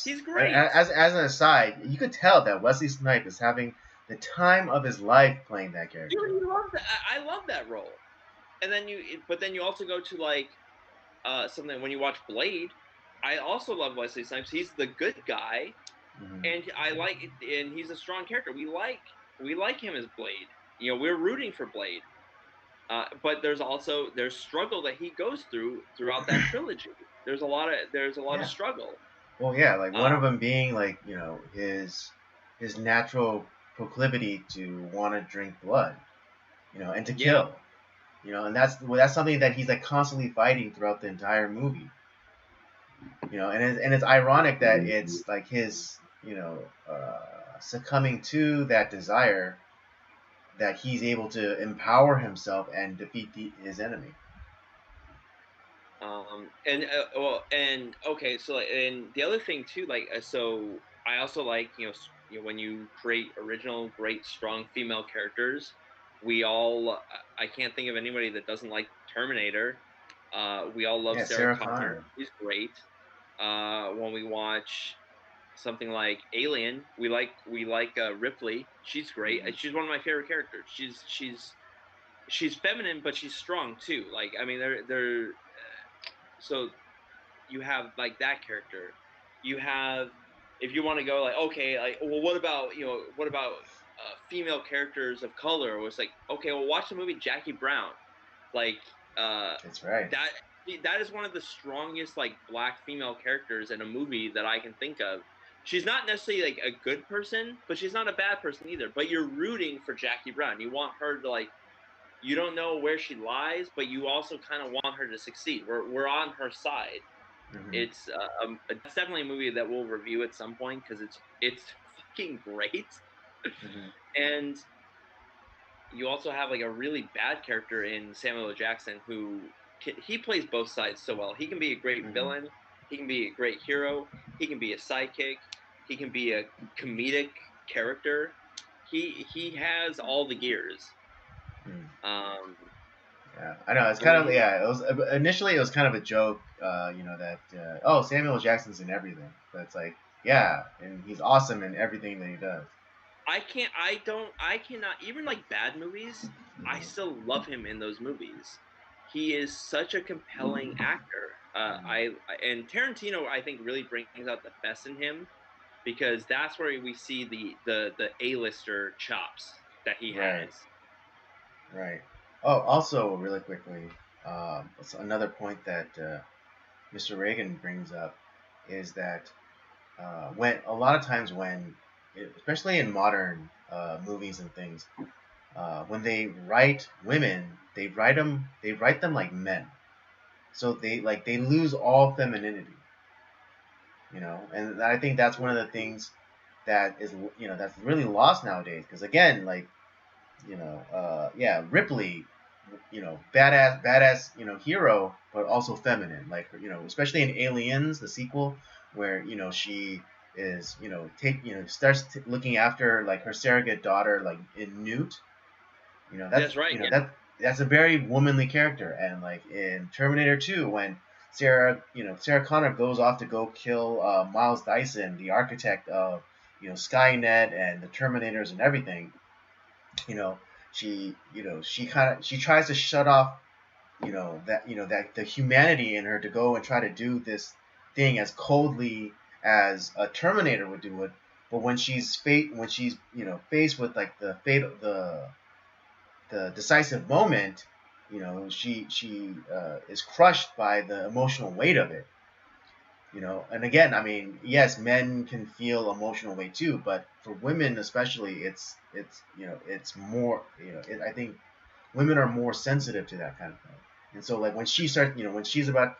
He's great. as an aside, you could tell that Wesley Snipes is having the time of his life playing that Dude, character. he loves that. I love that role. And then but then you also go to like something when you watch Blade. I also love Wesley Snipes. He's the good guy, Hmm. and I like it, and he's a strong character. We like him as Blade. We're rooting for Blade. But there's struggle that he goes throughout that trilogy. There's a lot of Yeah. struggle. Well, yeah. Like Uh, one of them being like his natural proclivity to want to drink blood, and to yeah, kill. And that's something that he's like constantly fighting throughout the entire movie. And it's ironic that it's like his succumbing to that desire that he's able to empower himself and defeat his enemy. and okay, so like, and the other thing too, like, so I also like, when you create original, great, strong female characters. I can't think of anybody that doesn't like Terminator. We all love Yeah, Sarah Sarah Connor. Connor. She's great. When we watch something like Alien, we like Ripley. She's great. Hmm. She's one of my favorite characters. She's feminine, but she's strong too. Like, I mean, they're so you have like that character. You have, if you want to go like, okay, like, well, what about female characters of color? It was like, okay, well, watch the movie Jackie Brown. Like That's right. that that is one of the strongest like black female characters in a movie that I can think of. She's not necessarily like a good person, but she's not a bad person either. But you're rooting for Jackie Brown. You want her to like, you don't know where she lies, but you also kind of want her to succeed. We're on her side. Hmm. It's definitely a movie that we'll review at some point because it's fucking great. Hmm. And you also have like a really bad character in Samuel L. Jackson who he plays both sides so well. He can be a great Hmm. villain, he can be a great hero, he can be a sidekick, he can be a comedic character. He has all the gears. Hmm. Um, Yeah, I know. It's and kind then of yeah. It was initially it was kind of a joke, that oh Samuel L. Jackson's in everything, but it's like yeah, and he's awesome in everything that he does. I can't. I don't. I cannot. Even like bad movies, I still love him in those movies. He is such a compelling actor. And Tarantino, I think, really brings out the best in him because that's where we see the A-lister chops that he Right, has. right. Oh, also, really quickly, so another point that Mr. Reagan brings up is that when a lot of times when, especially in modern movies and things, when they write women, they write them like men, so they lose all femininity, and I think that's one of the things that is that's really lost nowadays. Because again, like yeah, Ripley, badass, hero, but also feminine. Like, especially in Aliens, the sequel, where she is, starts looking after like her surrogate daughter, like in Newt. That's That's right. Yeah. that's a very womanly character. And like in Terminator 2, when Sarah Connor goes off to go kill Miles Dyson, the architect of Skynet and the Terminators and everything. you know she tries to shut off that the humanity in her to go and try to do this thing as coldly as a Terminator would do it. But when she's faced with like the decisive moment, she is crushed by the emotional weight of it. And again, I mean, yes, men can feel emotional weight too, but for women especially, it's more, I think women are more sensitive to that kind of thing. And so like when she starts, when she's about,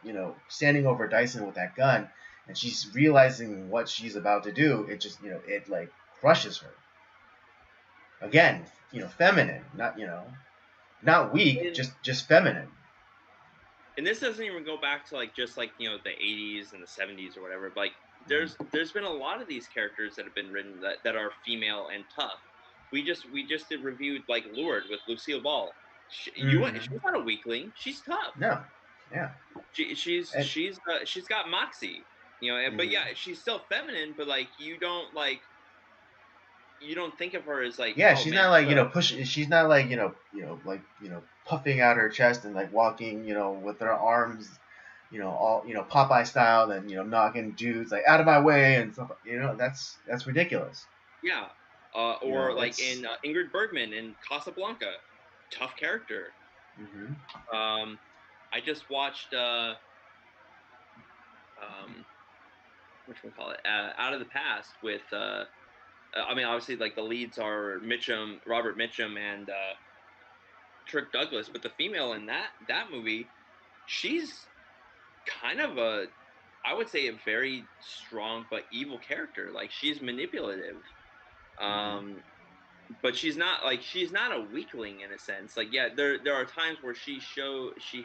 standing over Dyson with that gun, and she's realizing what she's about to do, it just, it like crushes her. Again, feminine, not weak, And just feminine. and this doesn't even go back to like just like the 80s and the 70s or whatever. But like Mm-hmm. there's been a lot of these characters that have been written that are female and tough. We just did reviewed like Lured with Lucille Ball. Mm-hmm. She's not a weakling. She's tough. No, yeah, and She's got moxie. But mm-hmm. yeah, she's still feminine. But like you don't think of her as like, Yeah, oh she's man, not like push. She's not like like puffing out her chest and like walking with her arms, all Popeye style, and knocking dudes like out of my way and stuff. That's ridiculous. yeah. Or like It's in Ingrid Bergman in Casablanca, tough character. hmm Um, I just watched um, what we call it, Out of the Past with I mean, obviously, like the leads are Robert Mitchum, and Kirk Douglas, but the female in that movie, she's kind of I would say, a very strong but evil character. Like she's manipulative, hmm um, but she's not a weakling in a sense. Like yeah, there are times where she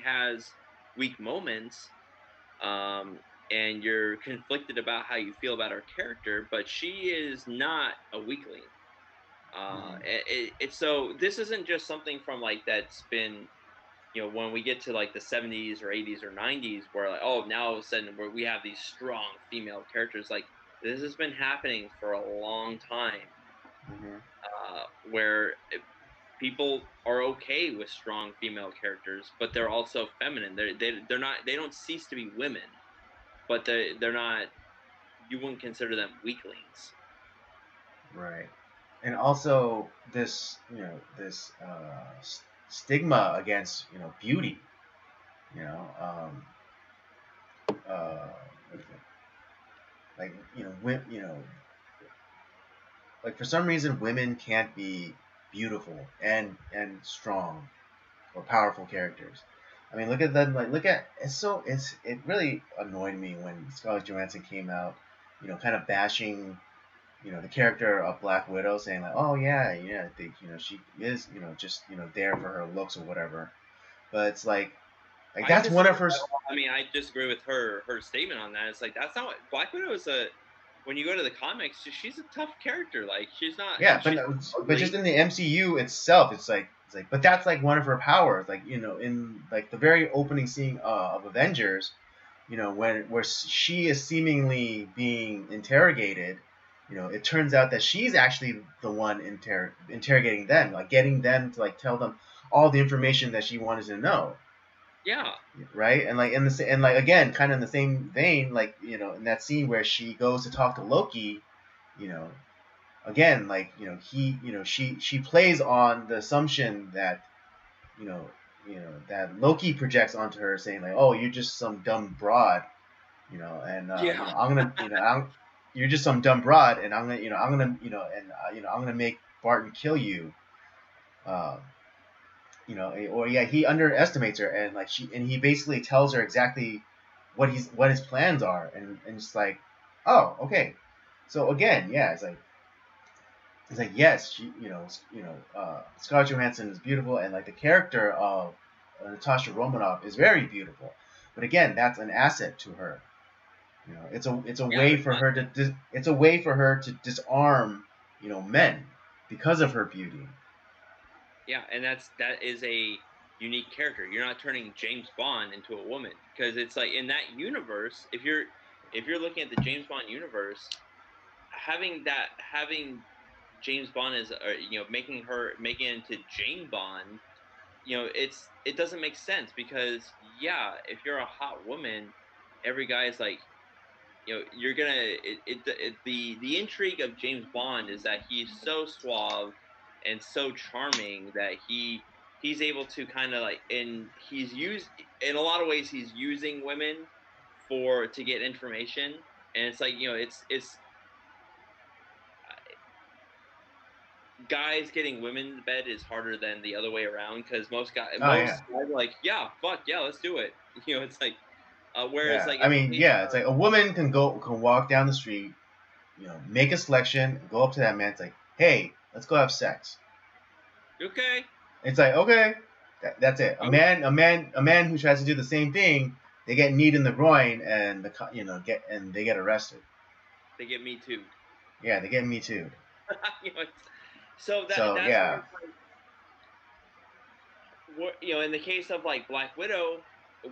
has weak moments, um, and you're conflicted about how you feel about her character, but she is not a weakling. It's so this isn't just something from like that's been when we get to like the 70s or 80s or 90s where like oh now all of a sudden where we have these strong female characters like this has been happening for a long time hmm where people are okay with strong female characters but they're also feminine they're not they don't cease to be women but they're not you wouldn't consider them weaklings. right. And also this stigma against beauty. You know, what is it? Like like for some reason women can't be beautiful and strong or powerful characters. I mean, look at them. Like, look at it really annoyed me when Scarlett Johansson came out, kind of bashing, the character of Black Widow, saying like, oh yeah, I think she is, just there for her looks or whatever. But it's like I that's one disagree. of her. I mean, I disagree with her statement on that. It's like that's not what Black Widow is a. When you go to the comics, she's a tough character. Like Yeah, she's but just ugly. in the MCU itself, it's like, but that's like one of her powers. Like in like the very opening scene of Avengers, when where she is seemingly being interrogated, it turns out that she's actually the one interrogating them, like getting them to like tell them all the information that she wanted to know, Yeah. right? And like and like again, kind of in the same vein, like in that scene where she goes to talk to Loki, you know, again, like she plays on the assumption that you know that Loki projects onto her, saying like, oh, you're just some dumb broad, and Yeah. I'm gonna, you're just some dumb broad, and I'm gonna, and I'm gonna make Barton kill you, uh, or yeah, he underestimates her, and like he basically tells her exactly what his plans are, and it's like, oh, okay, so again, yeah, it's like yes, Scarlett Johansson is beautiful, and like the character of Natasha Romanoff is very beautiful, but again, that's an asset to her. It's a Yeah. way There's for not. her to it's a way for her to disarm men because of her beauty. Yeah, and that is a unique character. You're not turning James Bond into a woman because it's like in that universe, if you're looking at the James Bond universe, having James Bond as making it into Jane Bond, it doesn't make sense because yeah, if you're a hot woman, every guy is like, you're gonna the intrigue of James Bond is that he's so suave and so charming that he's able to kind of like, and he's used in a lot of ways, he's using women for to get information, and it's like, it's guys getting women in bed is harder than the other way around because Oh yeah, most guys are like, yeah, fuck yeah, let's do it. It's like, whereas yeah. like I in the mean, case yeah. It's of, like a woman can walk down the street, make a selection, go up to that man. It's like, hey, let's go have sex. okay, It's like, okay, that's it. A man who tries to do the same thing, they get kneed in the groin, and they get arrested. they get me too. Yeah, they get me too. So So that's where yeah, it's like, in the case of like Black Widow,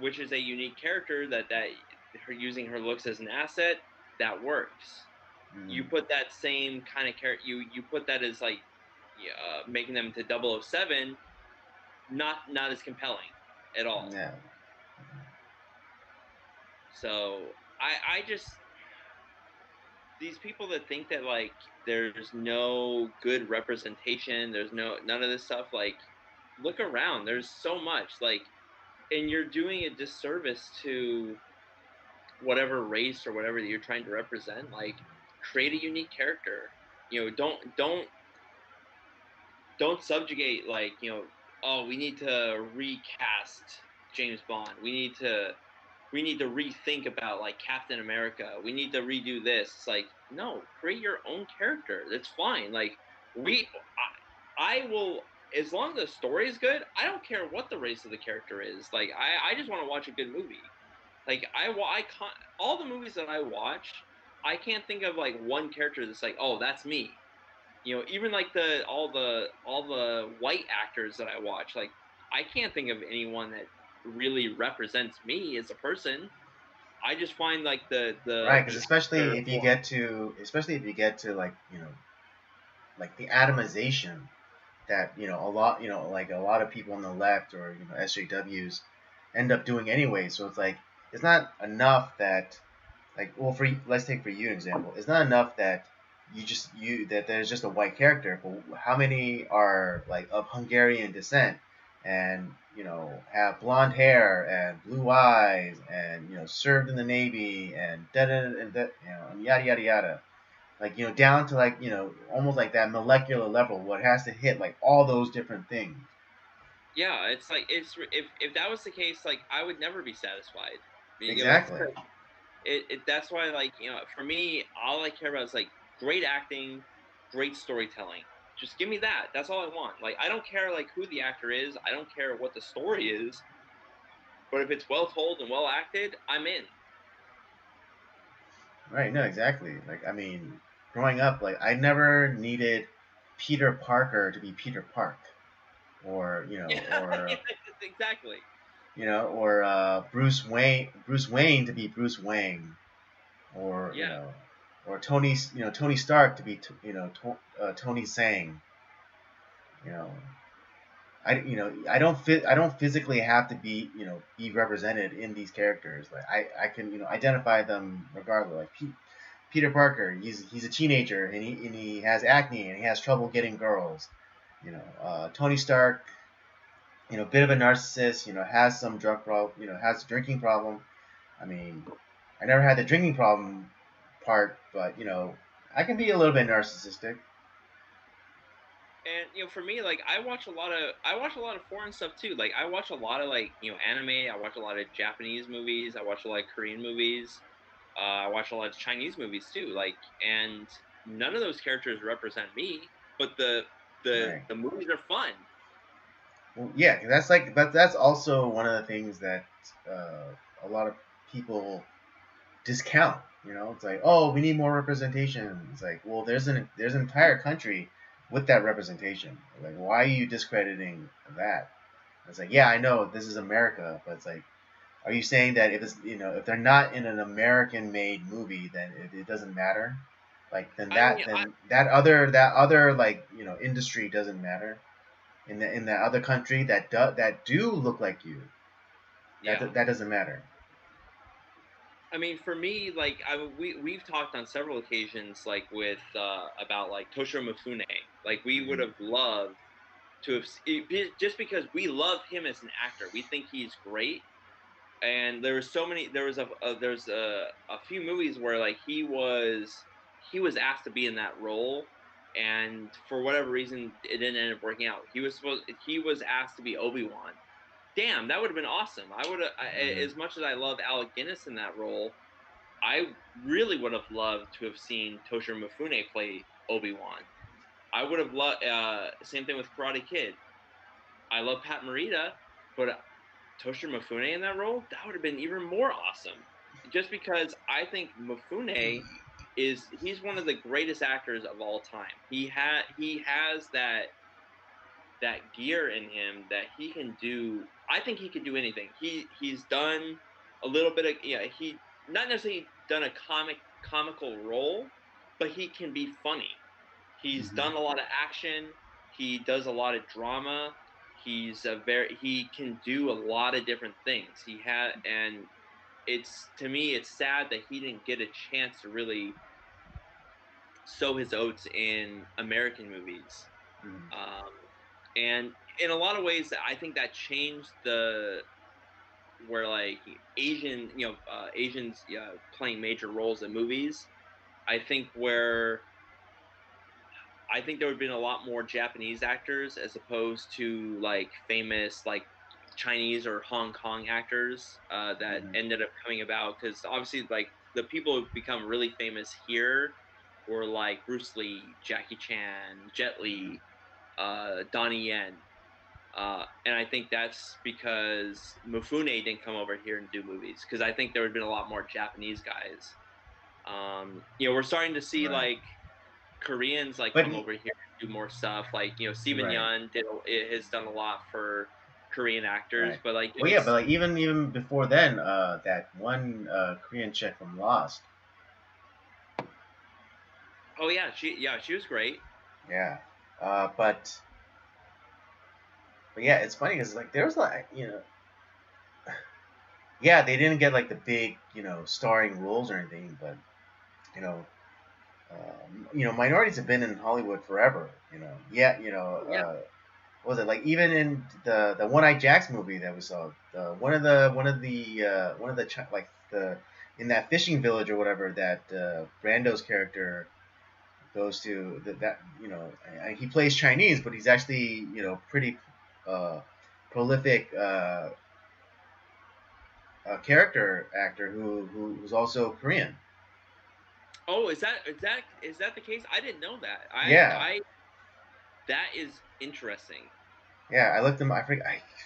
which is a unique character that her using her looks as an asset, that works. mm, You put that same kind of character, you put that as like, making them to 007, not as compelling at all. yeah, So I just, these people that think that like there's no good representation, there's none of this stuff, like, look around, there's so much, like, and you're doing a disservice to whatever race or whatever that you're trying to represent. Like, create a unique character. Don't subjugate, like, oh, we need to recast James Bond, we need to rethink about like Captain America. We need to redo this. It's like, no, create your own character. That's fine. Like, we, I will, as long as the story is good. I don't care what the race of the character is. Like, I just want to watch a good movie. Like, I can't, all the movies that I watch, I can't think of like one character that's like, oh, that's me. Even like all the white actors that I watch, like, I can't think of anyone that really represents me as a person. I just find like the right. the Because the especially actor if you more. get to like like the atomization that like a lot of people on the left or SJWs end up doing anyway. So it's like it's not enough that like well for let's take for you an example. It's not enough that that there's just a white character, but how many are like of Hungarian descent and have blonde hair and blue eyes and served in the navy and da da and that and yada yada yada, like down to like almost like that molecular level where it has to hit like all those different things. Yeah, it's like, if that was the case, like, I would never be satisfied. It's Exactly. that's why, like, for me, all I care about is like great acting, great storytelling. Just give me that. That's all I want. Like, I don't care like who the actor is. I don't care what the story is. But if it's well told and well acted, I'm in. Right. No, exactly. Like I mean, growing up, like I never needed Peter Parker to be Peter Park, or Yeah, yeah, exactly. or Bruce Wayne to be Bruce Wayne, or Yeah, or Tony Stark to be Tony Sang. You know, I don't physically have to be represented in these characters. Like I can identify them regardless. Like Peter Parker, he's a teenager and he has acne and he has trouble getting girls. Tony Stark, bit of a narcissist. Has some drug problem. Has a drinking problem. I mean, I never had the drinking problem part, but I can be a little bit narcissistic. And for me, like I watch a lot of foreign stuff too. Like I watch a lot of like anime. I watch a lot of Japanese movies. I watch a lot of Korean movies. I watch a lot of Chinese movies too. Like, and none of those characters represent me, but Right. the movies are fun. Well, yeah, but that's also one of the things that a lot of people discount. It's like, oh, we need more representation. It's like, well, there's an entire country with that representation. Like, why are you discrediting that? It's like, yeah, I know this is America, but it's like, are you saying that if they're not in an American-made movie, then it doesn't matter? Like, I mean, then that other like industry doesn't matter in that other country that do look like you. yeah. That doesn't matter. I mean, for me, like we've talked on several occasions, like with about like Toshiro Mifune. Like we would Mm-hmm. have loved to have just because we love him as an actor. We think he's great, and there was so many. There's a few movies where like he was asked to be in that role, and for whatever reason, it didn't end up working out. He was asked to be Obi-Wan. Damn, that would have been awesome. I would have, Mm-hmm. as much as I love Alec Guinness in that role, I really would have loved to have seen Toshiro Mifune play Obi-Wan. I would have loved. Same thing with Karate Kid. I love Pat Morita, but Toshiro Mifune in that role, that would have been even more awesome. Just because I think Mifune he's one of the greatest actors of all time. He has that gear in him that he can do. I think he could do anything. He's done a little bit of he not necessarily done a comical role, but he can be funny. He's Mm-hmm. done a lot of action. He does a lot of drama. He can do a lot of different things. And it's to me it's sad that he didn't get a chance to really sow his oats in American movies. Mm-hmm. Um, and in a lot of ways, I think that changed the where like Asians playing major roles in movies. I think where I think there would have been a lot more Japanese actors as opposed to like famous like Chinese or Hong Kong actors that Mm-hmm. ended up coming about because obviously like the people who become really famous here were like Bruce Lee, Jackie Chan, Jet Mm-hmm. Li, Donnie Yen. And I think that's because Mifune didn't come over here and do movies because I think there would have been a lot more Japanese guys. We're starting to see Right. like Koreans like But come over here and do more stuff. Like Steven right. Yeun has done a lot for Korean actors, Right. but like Well, yeah, but it's like even before then, that one Korean chick from Lost. oh yeah she was great. Yeah. But yeah, it's funny because like there was like yeah, they didn't get like the big starring roles or anything, but you know minorities have been in Hollywood forever. Yeah, Oh yeah, what was it like even in the One Eye Jacks movie that we saw, like the in that fishing village or whatever that Brando's character goes to, that he plays Chinese, but he's actually pretty uh, prolific character actor who's also Korean. oh is that the case? I didn't know that. Yeah, I That is interesting. yeah. I looked him.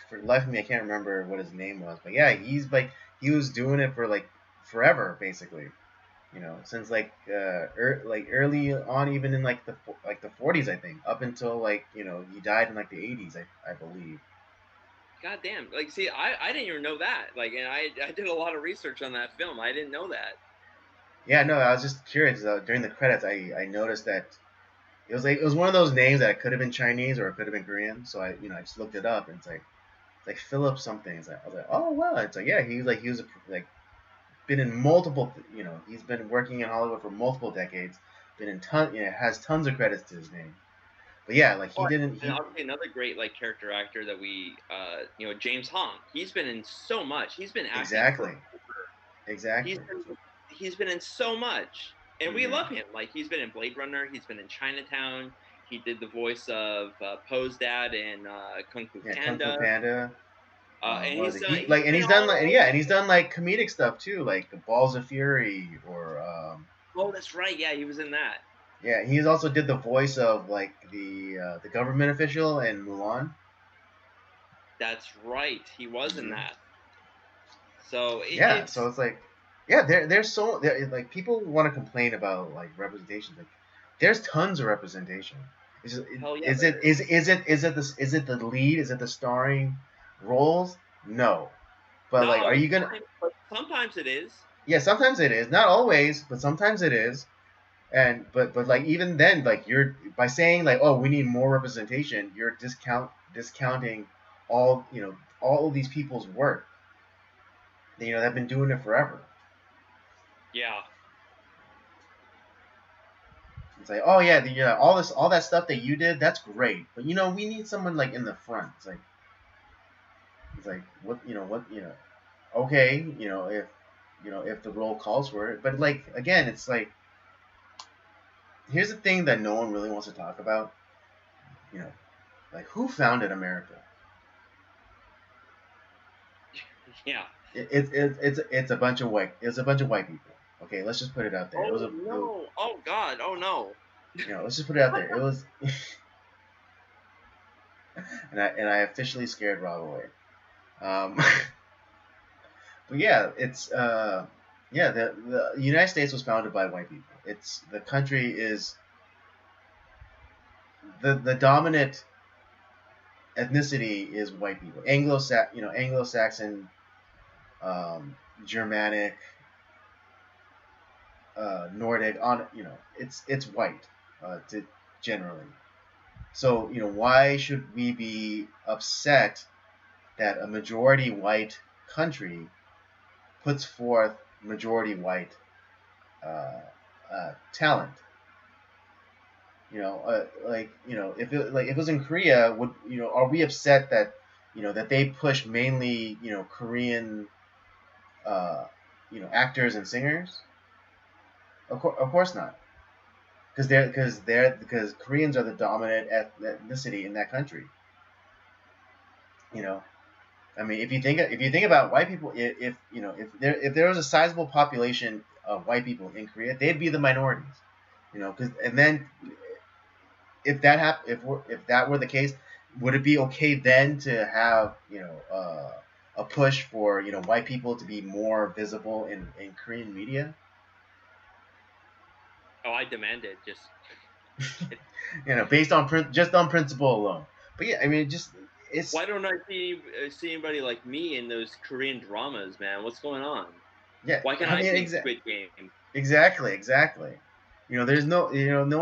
For the life of me, I can't remember what his name was, but yeah, he's like he was doing it for like forever, basically. Since like early on, even in like the 40s, I think, up until like he died in like the 80s, I believe. God damn. Like, see, I didn't even know that. Like, and I did a lot of research on that film. I didn't know that. Yeah, no, I was just curious. During the credits, I noticed that it was one of those names that could have been Chinese or it could have been Korean. So I just looked it up and it's like Philip something. I was like, oh wow. It's like, yeah, he was like been in multiple, he's been working in Hollywood for multiple decades. Been in has tons of credits to his name. But yeah, like he Or, didn't and he obviously another great like character actor that we, James Hong. He's been in so much. He's been acting for. exactly He's exactly. been he's been in so much, and we Hmm. love him. Like he's been in Blade Runner. He's been in Chinatown. He did the voice of Poe's dad in Kung Fu Yeah, Kung Fu Panda. Panda. And What was he's it? done He he's like and been he's done like all yeah, and he's done like comedic stuff too, like Balls of Fury or oh that's right, yeah, he was in that. yeah, he's also did the voice of like the government official in Mulan. That's right, he was in Hmm. that. So Yeah, so it's it's like yeah, there's so like people want to complain about like representation. Like there's tons of representation. hell yeah Is there it is. is it the lead? Is it the starring roles? No, but Not like, all are the you gonna? time, but sometimes it is. Yeah, sometimes it is. Not always, but sometimes it is. And but like even then, like you're by saying like, oh, we need more representation, you're discounting all of these people's work. They've been doing it forever. Yeah. It's like, oh yeah, all that stuff that you did, that's great. But we need someone like in the front. It's like what. Okay, if the role calls for it. But like again, it's like here's the thing that no one really wants to talk about. You know, like who founded America? Yeah. It's a bunch of white people. Okay, let's just put it out there. Oh no. Oh God. Oh no. Let's just put it out there. It was, and I officially scared Rob away. Um, but yeah, it's yeah, the United States was founded by white people. It's the country is the dominant ethnicity is white people. Anglo-Saxon, Germanic, Nordic. It's white, generally. So why should we be upset that a majority white country puts forth majority white talent? If it was in Korea, are we upset that that they push mainly Korean actors and singers? Of course not, because Koreans are the dominant ethnicity in that country. You know, I mean, if you think about white people, if there was a sizable population of white people in Korea, they'd be the minorities. Because and then if that were the case, would it be okay then to have a push for white people to be more visible in Korean media? Oh, I demand it. Just Based on just on principle alone. But yeah, I mean, it's why don't I see anybody like me in those Korean dramas, man? What's going on? yeah. Why can't I I mean, be in Squid Game? exactly. There's no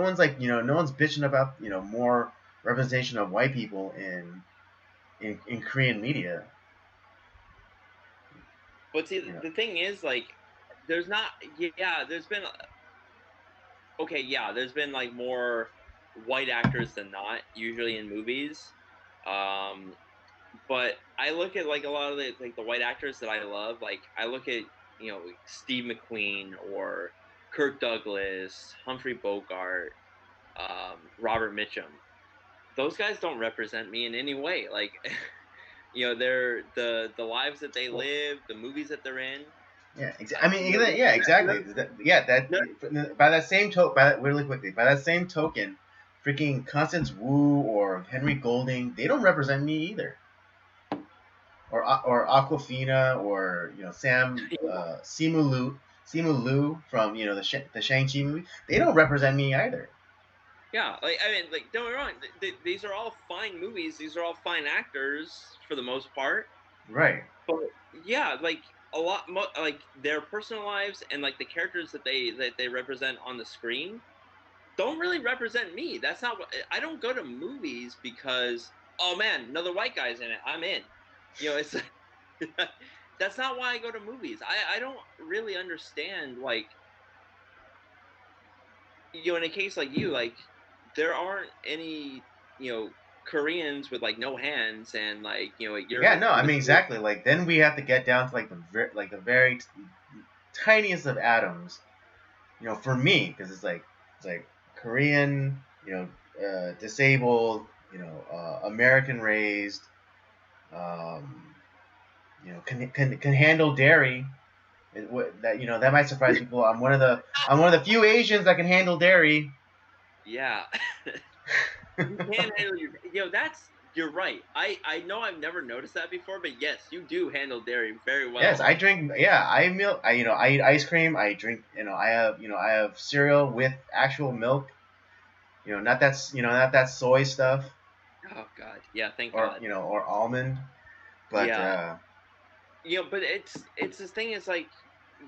one's like no one's bitching about more representation of white people in Korean media. But see, You know, the thing is, like, there's not. Yeah, there's been okay. Yeah, there's been like more white actors than not, usually in movies. Um, but I look at like a lot of the white actors that I love. Like I look at Steve McQueen or Kirk Douglas, Humphrey Bogart, Robert Mitchum. Those guys don't represent me in any way. Like they're the lives that they well, live, the movies that they're in. I mean, yeah, exactly. Yeah, No, by that same token, really quickly, by that same token, freaking Constance Wu or Henry Golding, they don't represent me either. Or Aquafina or Simu Liu from the Shang-Chi movie, they don't represent me either. yeah, like I mean, like don't get me wrong. These are all fine movies. These are all fine actors for the most part. Right. But yeah, like a lot like their personal lives and like the characters that they represent on the screen don't really represent me. That's not what I don't go to movies because oh man, another white guy's in it. I'm in. It's that's not why I go to movies. I don't really understand like in a case like you like there aren't any Koreans with like no hands and like Yeah, you're no, I mean Mr. exactly. Like then we have to get down to like the very tiniest of atoms. For me, because it's like Korean, disabled, American raised, um, can handle dairy. That might surprise people. I'm one of the few Asians that can handle dairy. Yeah. You can handle that's you're right. I know I've never noticed that before, but yes, you do handle dairy very Yes, well. I drink. Yeah, I milk. I eat ice cream. I drink. I have cereal with actual milk. Not that soy stuff Oh god. Yeah, thank or God. or almond. But Yeah. But it's this thing is like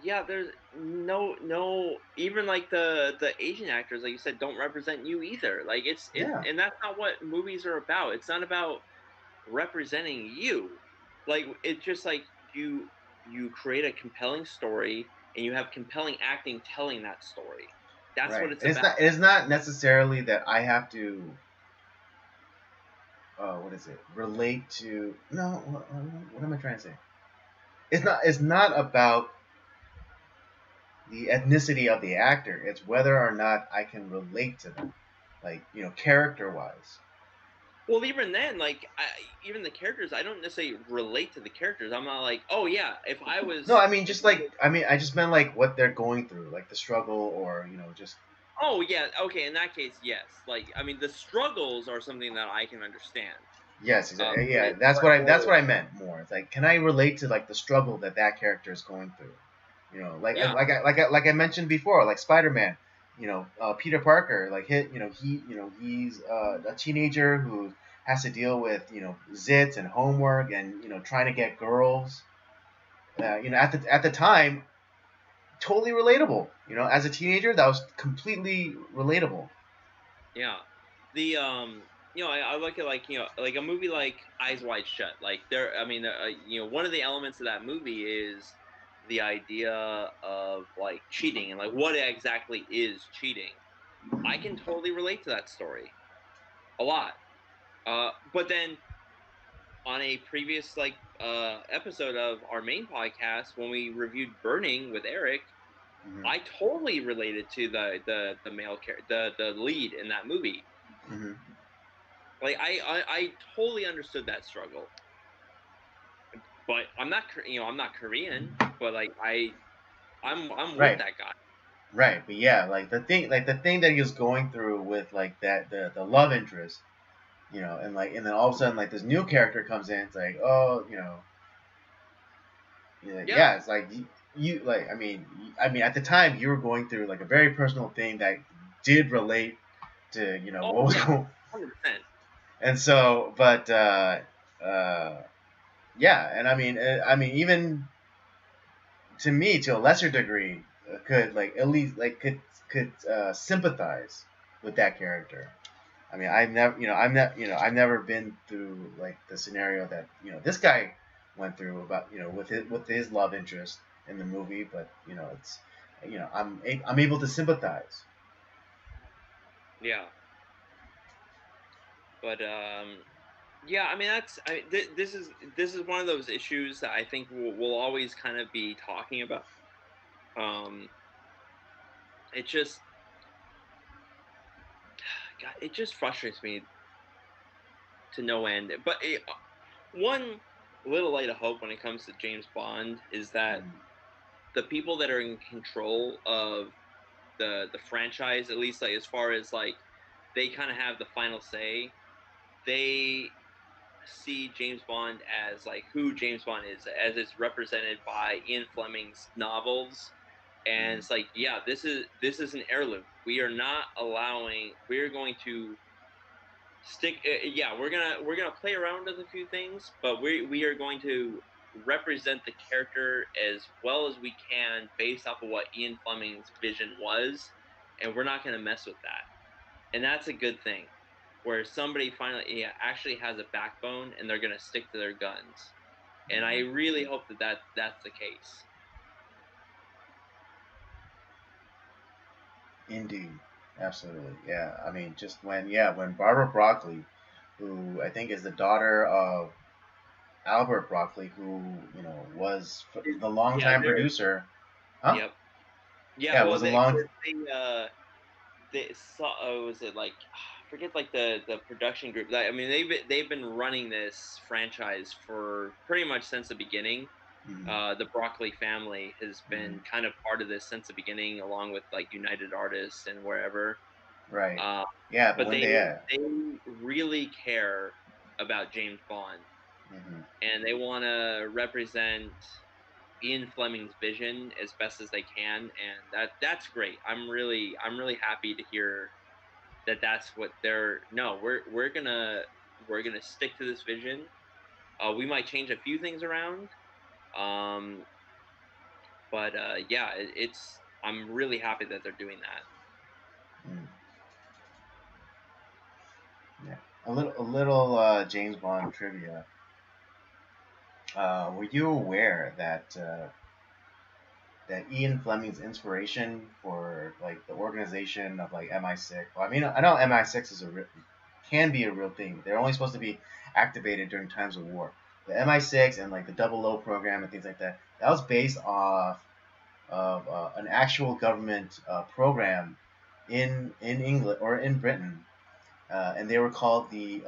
yeah, there's no even like the Asian actors like you said don't represent you either. Like it yeah, and that's not what movies are about. It's not about representing you. Like it's just like you create a compelling story and you have compelling acting telling that story. That's what right. it's And it's about. not. It's not necessarily that I have to. What is it? Relate to? No. What am I trying to say? It's not. It's not about the ethnicity of the actor. It's whether or not I can relate to them, like character wise. Well, even then, like even the characters, I don't necessarily relate to the characters. I'm not like, oh yeah, No, I mean just like I just meant like what they're going through, like the struggle, or just oh yeah, okay. In that case, yes. Like I mean, the struggles are something that I can understand. yes, But yeah. it's That's what what I more. that's what I meant more. It's like, can I relate to like the struggle that character is going through? Like Yeah, like I mentioned before, like Spider Man. Peter Parker, like he's a teenager who has to deal with zits and homework and trying to get girls. At the time, totally relatable. As a teenager, that was completely relatable. yeah. The I look at like like a movie like Eyes Wide Shut. Like there, I mean, one of the elements of that movie is the idea of like cheating and like what exactly is cheating. I can totally relate to that story a lot. But then on a previous like episode of our main podcast when we reviewed Burning with Eric, Hmm. I totally related to the male the lead in that movie. Hmm. Like I totally understood that struggle. But I'm not Korean, but like I'm with Right, that guy. right. But yeah, like the thing that he was going through with like that the love interest, and then all of a sudden like this new character comes in. It's like, oh, Yeah. yeah. It's like you like I mean at the time you were going through like a very personal thing that did relate to what Oh was yeah. going. 100%. And so, but uh, yeah, and I mean even to me, to a lesser degree, could like at least like could sympathize with that character. I mean, I've never been through like the scenario that this guy went through about with his love interest in the movie, but it's I'm able to sympathize. Yeah. But yeah, I mean this is one of those issues that I think we'll always kind of be talking about. Um it just God, it just frustrates me to no end. But one little light of hope when it comes to James Bond is that Mm. the people that are in control of the franchise, at least like as far as like they kind of have the final say, they see James Bond as like who James Bond is, as it's represented by Ian Fleming's novels. And Mm. it's like, yeah, this is an heirloom. We are not allowing. We're going to yeah, we're gonna play around with a few things, but we are going to represent the character as well as we can based off of what Ian Fleming's vision was, and we're not going to mess with that. And that's a good thing, where somebody finally actually has a backbone and they're going to stick to their guns. And I really hope that's the case. Indeed, absolutely, yeah. I mean, just when Barbara Broccoli, who I think is the daughter of Albert Broccoli, who was the Yeah, longtime they're producer, huh? yep. Yeah, Yeah, well was a long. they saw was it like I forget like the production group. I mean they've been running this franchise for pretty much since the beginning. The Broccoli family has been kind of part of this since the beginning, along with like United Artists and wherever. Right. Uh, Yeah, but but when they really care about James Bond, mm-hmm. and they want to represent Ian Fleming's vision as best as they can, and that's great. I'm really happy to hear that that's what they're. No, we're gonna stick to this vision. We might change a few things around, um, but yeah, it's. I'm really happy that they're doing that. Mm. Yeah, a little James Bond trivia. Were you aware that Ian Fleming's inspiration for like the organization of like MI6? Well, I mean, I know MI6 can be a real thing. They're only supposed to be activated during times of war. The MI6 and like the Double O program and things like that. That was based off of an actual government program in England or in Britain, and they were called the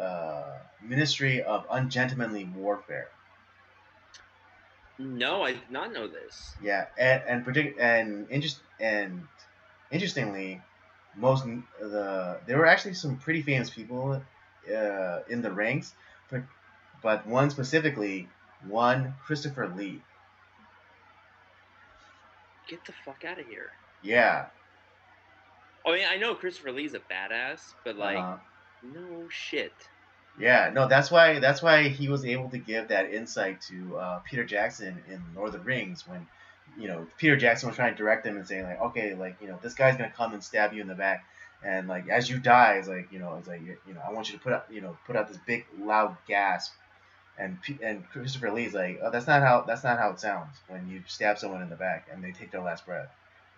Ministry of Ungentlemanly Warfare. No, I did not know this. Yeah, and interestingly, there were actually some pretty famous people in the ranks, but one specifically, one Christopher Lee. Get the fuck out of here. Yeah. I mean, I know Christopher Lee's a badass, but like, Uh-huh. no shit. Yeah, no, that's why he was able to give that insight to Peter Jackson in Lord of the Rings when, Peter Jackson was trying to direct him and saying like, okay, like, this guy's gonna come and stab you in the back, and like as you die, it's like, I want you to put out this big loud gasp, and Christopher Lee's like, oh, that's not how it sounds when you stab someone in the back and they take their last breath.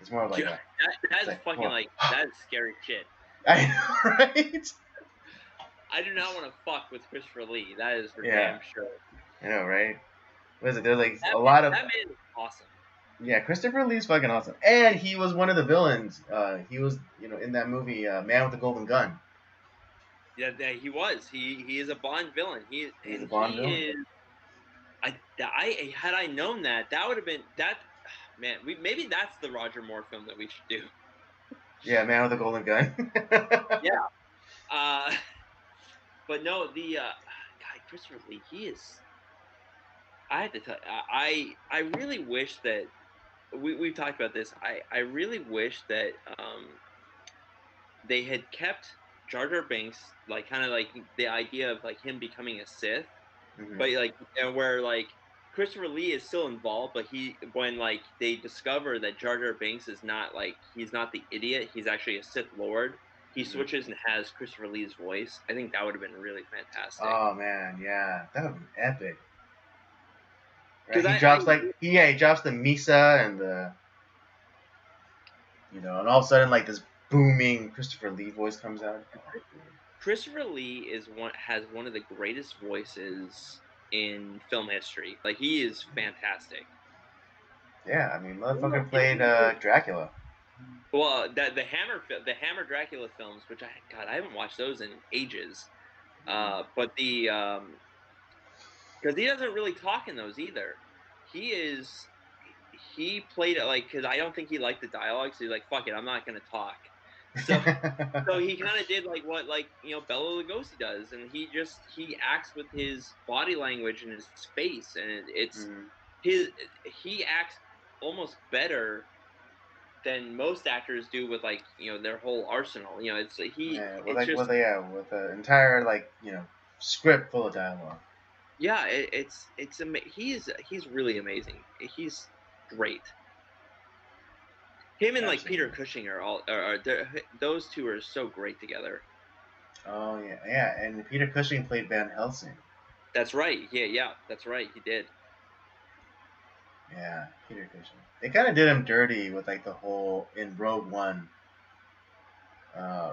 It's more of like Yeah, a, that's it's like, fucking well, like that's scary shit. I know, right? I do not want to fuck with Christopher Lee. That is for Yeah, damn sure. I know, right? What is it? There's like That a man, lot of that man is awesome. Yeah, Christopher Lee's fucking awesome, and he was one of the villains. He was, in that movie, Man with the Golden Gun. Yeah, he was. He is a Bond villain. He's a Bond He villain. is. I had I known that, that would have been that. Man, maybe that's the Roger Moore film that we should do. Yeah, Man with the Golden Gun. Yeah. Uh, but no, the guy Christopher Lee. He is. I had to tell. I really wish that we've talked about this. I really wish that they had kept Jar Jar Binks, like kind of like the idea of like him becoming a Sith, Mm-hmm. but like and where like Christopher Lee is still involved, but when like they discover that Jar Jar Binks is not like he's not the idiot, he's actually a Sith Lord. He Mm-hmm. switches and has Christopher Lee's voice. I think that would have been really fantastic. Oh man, yeah, that would be epic. Right? Because He drops the Misa and and all of a sudden like this booming Christopher Lee voice comes out. Oh, Christopher Lee has one of the greatest voices in film history. Like he is fantastic. yeah, I mean, I don't know motherfucker if played you Dracula. well, the Hammer Dracula films, which I haven't watched those in ages. But the because he doesn't really talk in those either. He is he played it like because I don't think he liked the dialogue, so he's like, "Fuck it, I'm not gonna talk." So so he kind of did like what like Bela Lugosi does, and he acts with his body language and his face, and it's Mhm. his he acts almost better than most actors do with like their whole arsenal. It's Yeah, it's just with the entire like script full of dialogue. Yeah, he's really amazing. He's great. Him and like Peter Absolutely. Cushing those two are so great together. Oh yeah, yeah. And Peter Cushing played Van Helsing. That's right. Yeah, that's right. He did. Yeah, Peter Cushing. They kind of did him dirty with like the whole in Rogue One,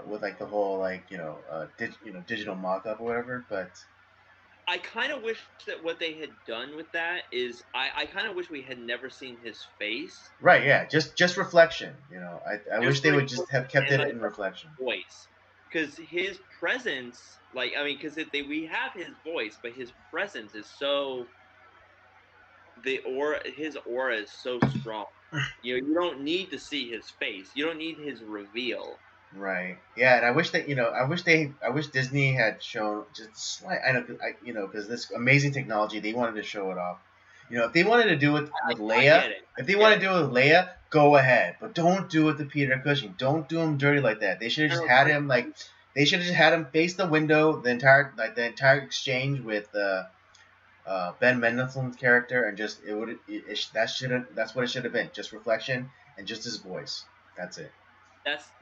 with like the whole like digital mock-up or whatever. But I kind of wish that what they had done with that is I kind of wish we had never seen his face. right, yeah, just reflection. I wish Just they would just have reflection kept and it like in the reflection. voice, because his presence, like I mean, because we have his voice, but his presence is so his aura is so strong. You don't need to see his face. You don't need his reveal. Right. Yeah, and I wish that I wish Disney had shown just slight. I know, because this amazing technology, they wanted to show it off. If they wanted to do it with I Leia, get it. if I they get want to it. do it with Leia, go ahead, but don't do it to Peter Cushing. Don't do him dirty like that. They should have just had him like, they should have just had him face the window the entire exchange with Ben Mendelsohn's character, and just that's what it should have been, just reflection and just his voice. That's it.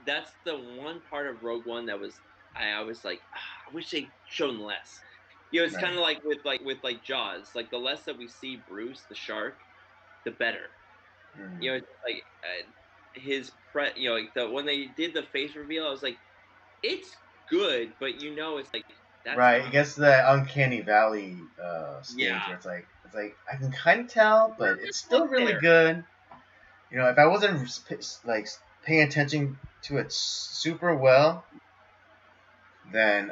That's the one part of Rogue One that was I was like, I wish they'd shown less. It's Right. kind of like with like Jaws. Like the less that we see Bruce the shark, the better. Mm. It's like his like when they did the face reveal, I was like, it's good, but it's like that's Right, it not. gets to that uncanny valley stage where Yeah, it's like I can kind of tell, but it's right still really there. good. If I wasn't like paying attention to it super well, then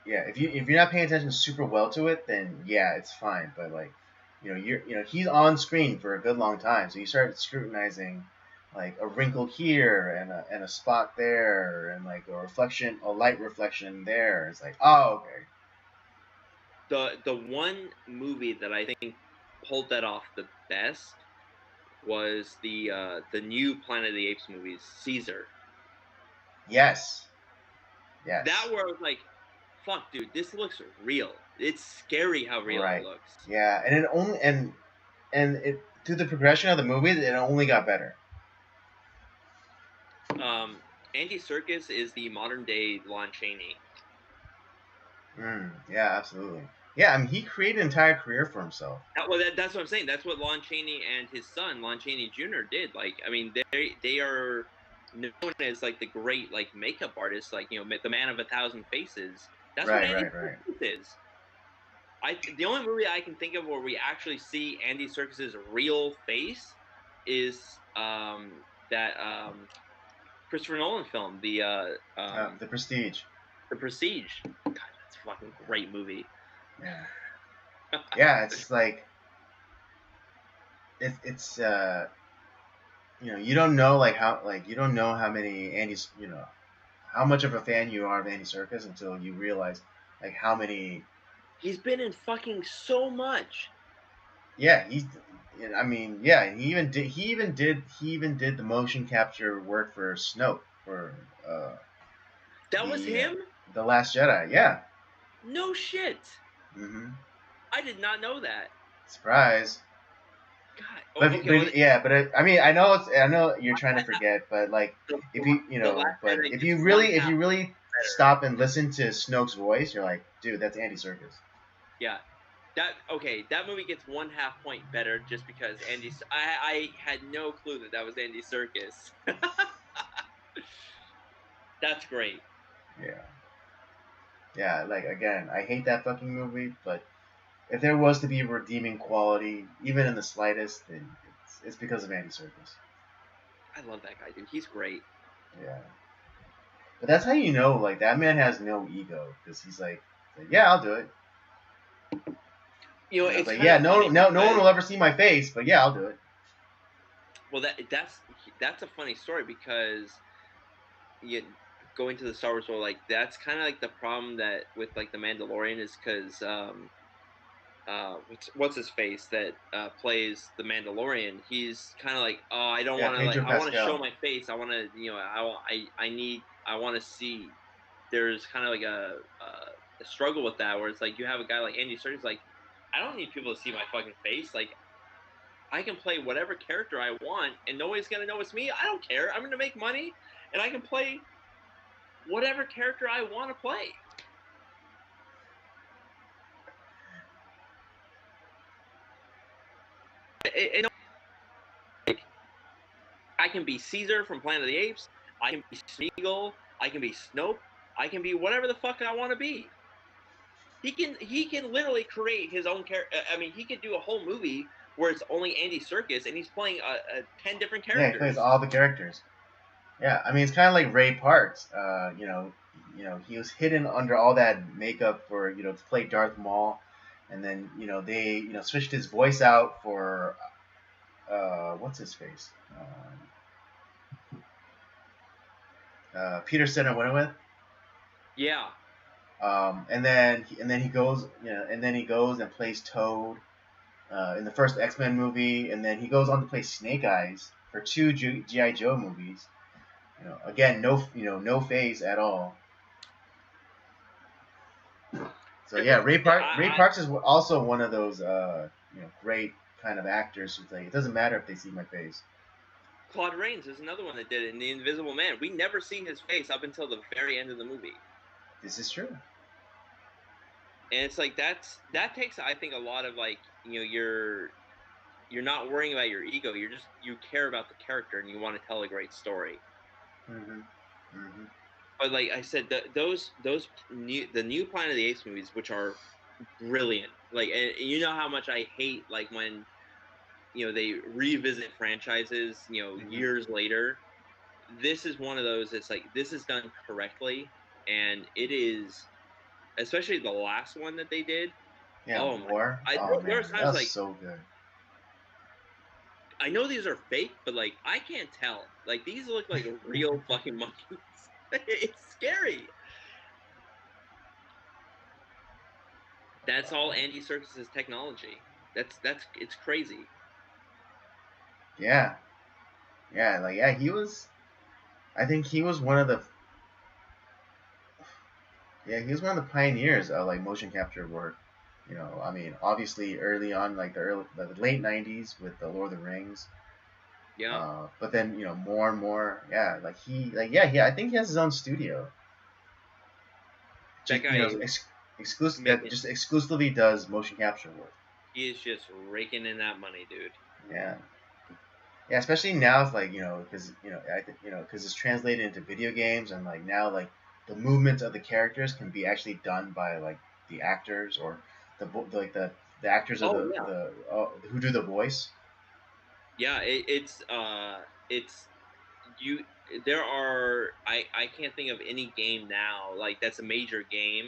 yeah, if you're not paying attention super well to it, then yeah, it's fine. But like, he's on screen for a good long time, so you start scrutinizing like a wrinkle here and a spot there and like a light reflection there. It's like, oh, okay. The one movie that I think pulled that off the best was the new Planet of the Apes movies, Caesar. Yes. That Yes. where I was like, fuck, dude, this looks real. It's scary how real it Right. looks. Yeah, and it only and it through the progression of the movies, it only got better. Um, Andy Serkis is the modern day Lon Chaney. Yeah, absolutely. Yeah, I mean, he created an entire career for himself. That's what I'm saying. That's what Lon Chaney and his son, Lon Chaney Jr., did. Like, I mean, they are known as like the great like makeup artists, like the man of a thousand faces. That's what Right, Andy right, right. Serkis is. The only movie I can think of where we actually see Andy Serkis's real face is that Christopher Nolan film, The Prestige. the Prestige. God, that's a fucking great movie. Yeah. Yeah, it's like it's you don't know how many Andy's how much of a fan you are of Andy Serkis until you realize like how many. He's been in fucking so much. Yeah, I mean, yeah, he even did the motion capture work for Snoke for That was the uh, him? the Last Jedi. Yeah. No shit. Mm-hmm. I did not know that. Surprise. God. But, Okay, well, yeah, but I mean, I know you're trying to forget, but like the, if you the Last but Jedi if gets you one really if half you really better. stop and listen to Snoke's voice, you're like, dude, that's Andy Serkis. Yeah. That movie gets 1/2 point better just because I had no clue that was Andy Serkis. That's great. Yeah. Yeah, like again, I hate that fucking movie, but if there was to be a redeeming quality, even in the slightest, then it's because of Andy Serkis. I love that guy, dude. He's great. Yeah. But that's how you know, like, that man has no ego, because he's like, yeah, I'll do it. It's It's like, kind yeah, of no, funny no, no one because will ever see my face, but yeah, I'll do it. well, that's a funny story because you going to the Star Wars world, like that's kind of like the problem that with like the Mandalorian is because what's his face that plays the Mandalorian, he's kind of like, oh, I don't Yeah, want to, like, Pedro I want to show Pascal. my face, I want to, I want to see, there's kind of like struggle with that, where it's like you have a guy like Andy Serkis, like, I don't need people to see my fucking face. Like, I can play whatever character I want, and nobody's gonna know it's me. I don't care. I'm gonna make money, and I can play whatever character I want to play. I can be Caesar from Planet of the Apes. I can be Smeagol. I can be Snoke. I can be whatever the fuck I want to be. He can literally create his own character. I mean, he could do a whole movie where it's only Andy Serkis and he's playing 10 different Yeah, he plays characters. all the characters. Yeah, I mean it's kind of like Ray Parks. He was hidden under all that makeup for to play Darth Maul, and then they switched his voice out for what's his face, Peter Serafinowicz. Yeah. And then he goes and plays Toad in the first X-Men movie, and then he goes on to play Snake Eyes for two GI Joe movies. Again, no phase at all. So yeah, Ray Parks is also one of those great kind of actors who's like, it doesn't matter if they see my face. Claude Rains is another one that did it in The Invisible Man. We never see his face up until the very end of the movie. This is true. And it's like that takes, I think, a lot of like, you're not worrying about your ego. You care about the character and you want to tell a great story. Mm-hmm. Mm-hmm. But like I said, the new Planet of the Apes movies, which are brilliant. Like, and you know how much I hate like when they revisit franchises Mm-hmm. years later. This is one of those. It's like this is done correctly, and it is, especially the last one that they did. Yeah, Oh my! War. Oh There man, was that times was like, so good. I know these are fake, but like I can't tell. Like these look like real fucking monkeys. It's scary. That's all Andy Serkis's technology. That's it's crazy. Yeah, yeah, he was. I think he was one of the. Yeah, he was one of the pioneers of like motion capture work. I mean, obviously early on, like the late '90s with the Lord of the Rings. Yeah, But then more and more, yeah, I think he has his own studio. that Just guy exclusive that making just exclusively does motion capture work. he is just raking in that money, dude. Yeah, yeah, especially now it's like because because it's translated into video games, and like now like the movements of the characters can be actually done by like the actors or the actors of Oh yeah, the who do the voice. yeah. It's you. There are I can't think of any game now like that's a major game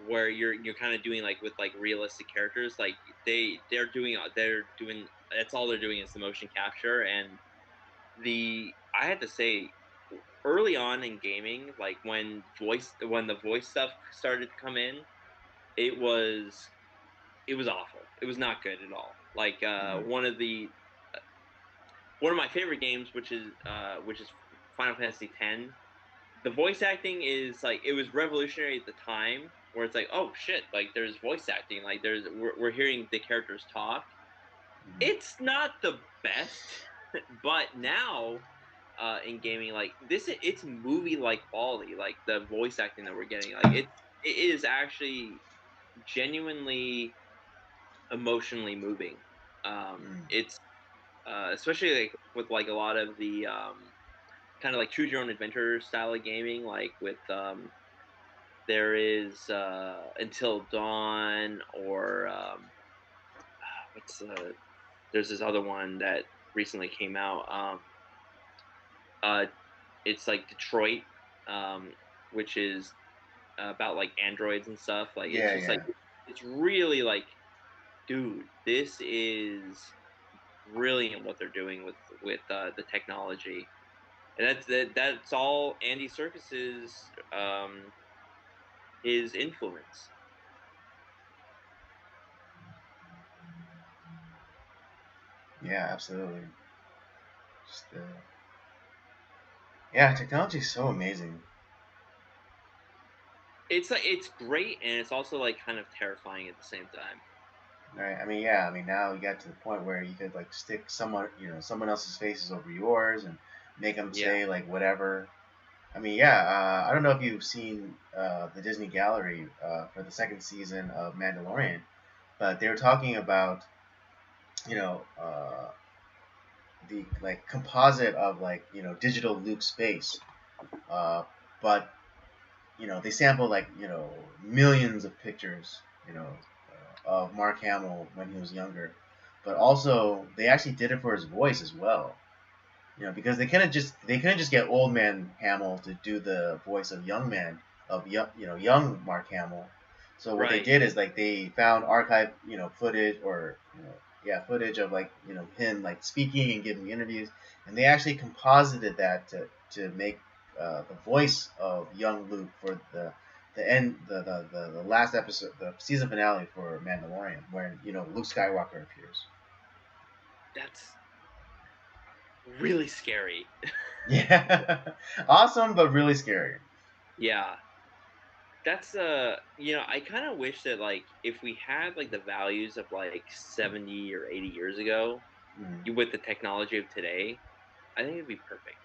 where you're kind of doing like with like realistic characters. Like they're doing that's all they're doing is the motion capture. And the I had to say, early on in gaming, like when the voice stuff started to come in, it was it was awful. It was not good at all. Like Mm-hmm. one of my favorite games, which is Final Fantasy X. The voice acting is like it was revolutionary at the time, where it's like, oh shit, like there's voice acting, like we're hearing the characters talk. Mm-hmm. It's not the best, but now in gaming, like it's movie like quality, like the voice acting that we're getting, like it is actually genuinely emotionally moving. Mm-hmm. It's especially like with like a lot of the kind of like choose your own adventure style of gaming, like with there is Until Dawn, or what's there's this other one that recently came out. Uh, it's like Detroit, um, which is about like androids and stuff. Like it's Yeah, just like yeah. it's really like, dude, this is brilliant what they're doing with the technology, and that's all Andy Serkis's his influence. Yeah, absolutely. Just yeah, technology is so amazing. It's like it's great, and it's also like kind of terrifying at the same time. Right. I mean, yeah. I mean, now you got to the point where you could like stick someone else's faces over yours and make them Yeah. say like whatever. I mean, yeah. I don't know if you've seen the Disney Gallery for the second season of Mandalorian, but they were talking about you know the like composite of like digital Luke's face, uh, but they sampled like millions of pictures, of Mark Hamill when he was younger, but also they actually did it for his voice as well. Because they couldn't just get old man Hamill to do the voice of young man of young Mark Hamill. So what they Right. did is like they found archive footage or footage of like him like speaking and giving interviews, and they actually composited that to make the voice of young Luke for the end the last episode, the season finale for Mandalorian, where Luke Skywalker appears. That's really scary. Yeah, awesome, but really scary. Yeah. That's I kind of wish that like if we had like the values of like 70 or 80 years ago Mm, with the technology of today, I think it'd be perfect.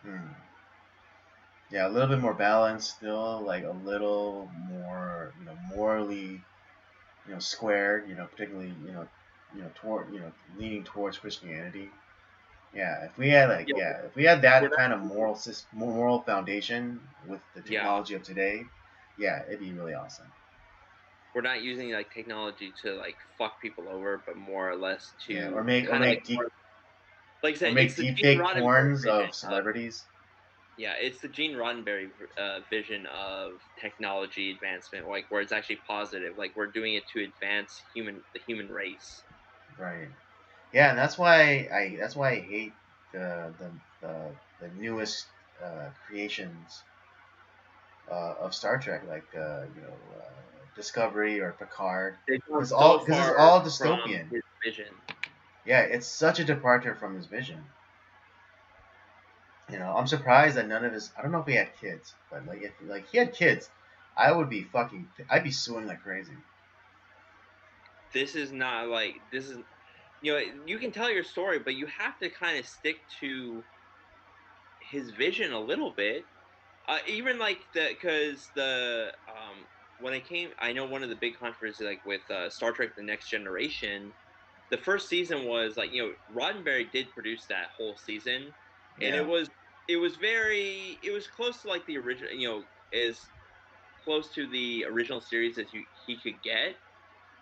mm. Yeah, a little bit more balanced, still like a little more, morally, squared, particularly, toward, leaning towards Christianity. Yeah, if we had like, Yeah, yeah, if we had we're that not kind of moral foundation with the yeah, technology of today, yeah, it'd be really awesome. we're not using like technology to like fuck people over, but more or less Yeah, to kind of like I or said, make it's the deep Gene fake Roddenberry porns vision of of celebrities. yeah, it's the Gene Roddenberry vision of technology advancement, like where it's actually positive, like we're doing it to advance the human race. Right. Yeah, and that's why I hate the newest creations of Star Trek, like Discovery or Picard, They've gone because so this is far all from dystopian. his vision. Yeah, it's such a departure from his vision. I'm surprised that none of his. I don't know if he had kids, but like if like he had kids, I'd be suing like crazy. This is not like this is you can tell your story, but you have to kind of stick to his vision a little bit. Even like the because the when I came, I know one of the big controversies like with Star Trek: The Next Generation. The first season was like Roddenberry did produce that whole season, and Yeah. it was close to like the original, as close to the original series as he could get.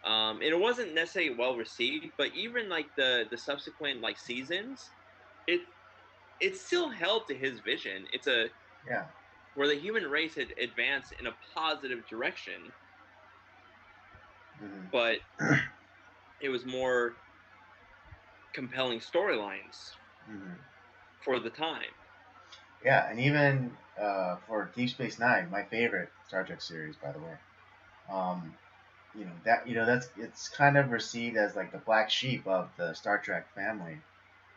And it wasn't necessarily well received, but even like the subsequent like seasons, it it still held to his vision. It's a Yeah. where the human race had advanced in a positive direction, Hmm. but it was more compelling storylines Hmm. for the time. Yeah, and even for Deep Space Nine, my favorite Star Trek series, by the way. Um, that's it's kind of received as like the black sheep of the Star Trek family.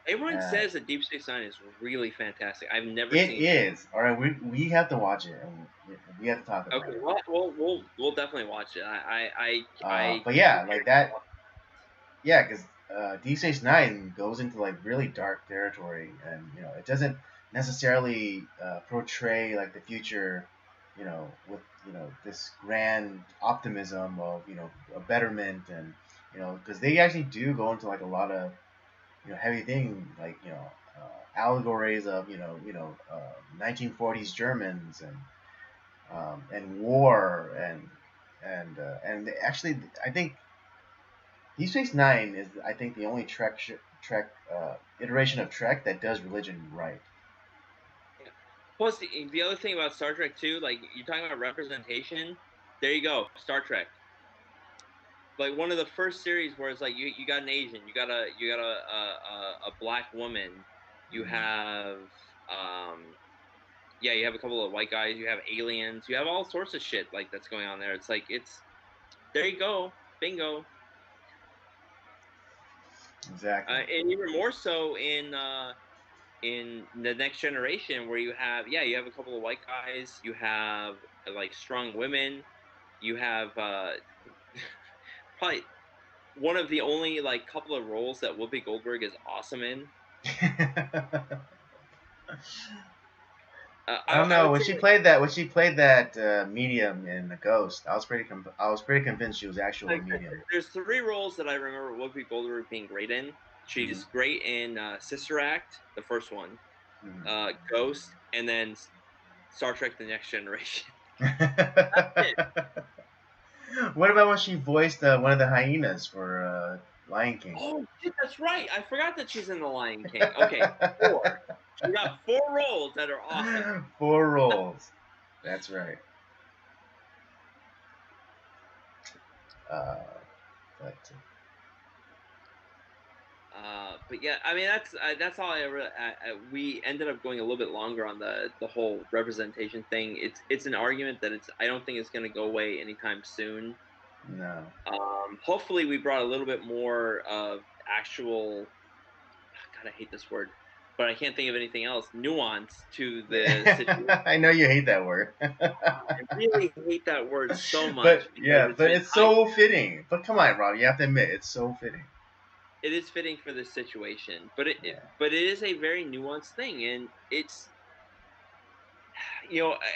Everyone Uh, says that Deep Space Nine is really fantastic. I've never it seen it. is. All right, we have to watch it, and we have to talk Okay, about it. well, we'll definitely watch it. I But can't yeah, wait like to that. watch Yeah, because Deep Space Nine goes into like really dark territory, and it doesn't necessarily portray like the future, with this grand optimism of a betterment, and because they actually do go into like a lot of heavy thing, like allegories of 1940s Germans and war and actually I think Deep Space Nine is, I think, the only Trek iteration of Trek that does religion right. it. Plus, the other thing about Star Trek too, like you're talking about representation. There you go, Star Trek. Like one of the first series where it's like you got an Asian, you got a black woman, you Mm. have yeah, you have a couple of white guys, you have aliens, you have all sorts of shit like that's going on there. It's like it's there you go, bingo. Exactly. And even more so in the next generation where you have yeah you have a couple of white guys, you have like strong women. You have probably one of the only like couple of roles that Whoopi Goldberg is awesome in. I don't I know would when say she like, played that medium in The Ghost. I was pretty convinced she was actually a like medium. there's three roles that I remember Whoopi Goldberg being great in. Mm-hmm. She's great in Sister Act, the first one, Ghost, and then Star Trek: The Next Generation. That's it. What about when she voiced one of the hyenas for Lion King? Oh shit, that's right. I forgot that she's in The Lion King. Okay, four. She got four roles that are awesome. 4 roles. That's right. Uh, but But yeah, I mean that's all we ended up going a little bit longer on the whole representation thing. It's an argument that I don't think it's going to go away anytime soon. no. Hopefully we brought a little bit more of actual. God, I hate this word, but I can't think of anything else. Nuance to the situation. I know you hate that word. I really hate that word so much But because yeah, it's but been it's so fitting. But come on, Rob, you have to admit it's so fitting. it is fitting for this situation, Yeah. but it is a very nuanced thing, and it's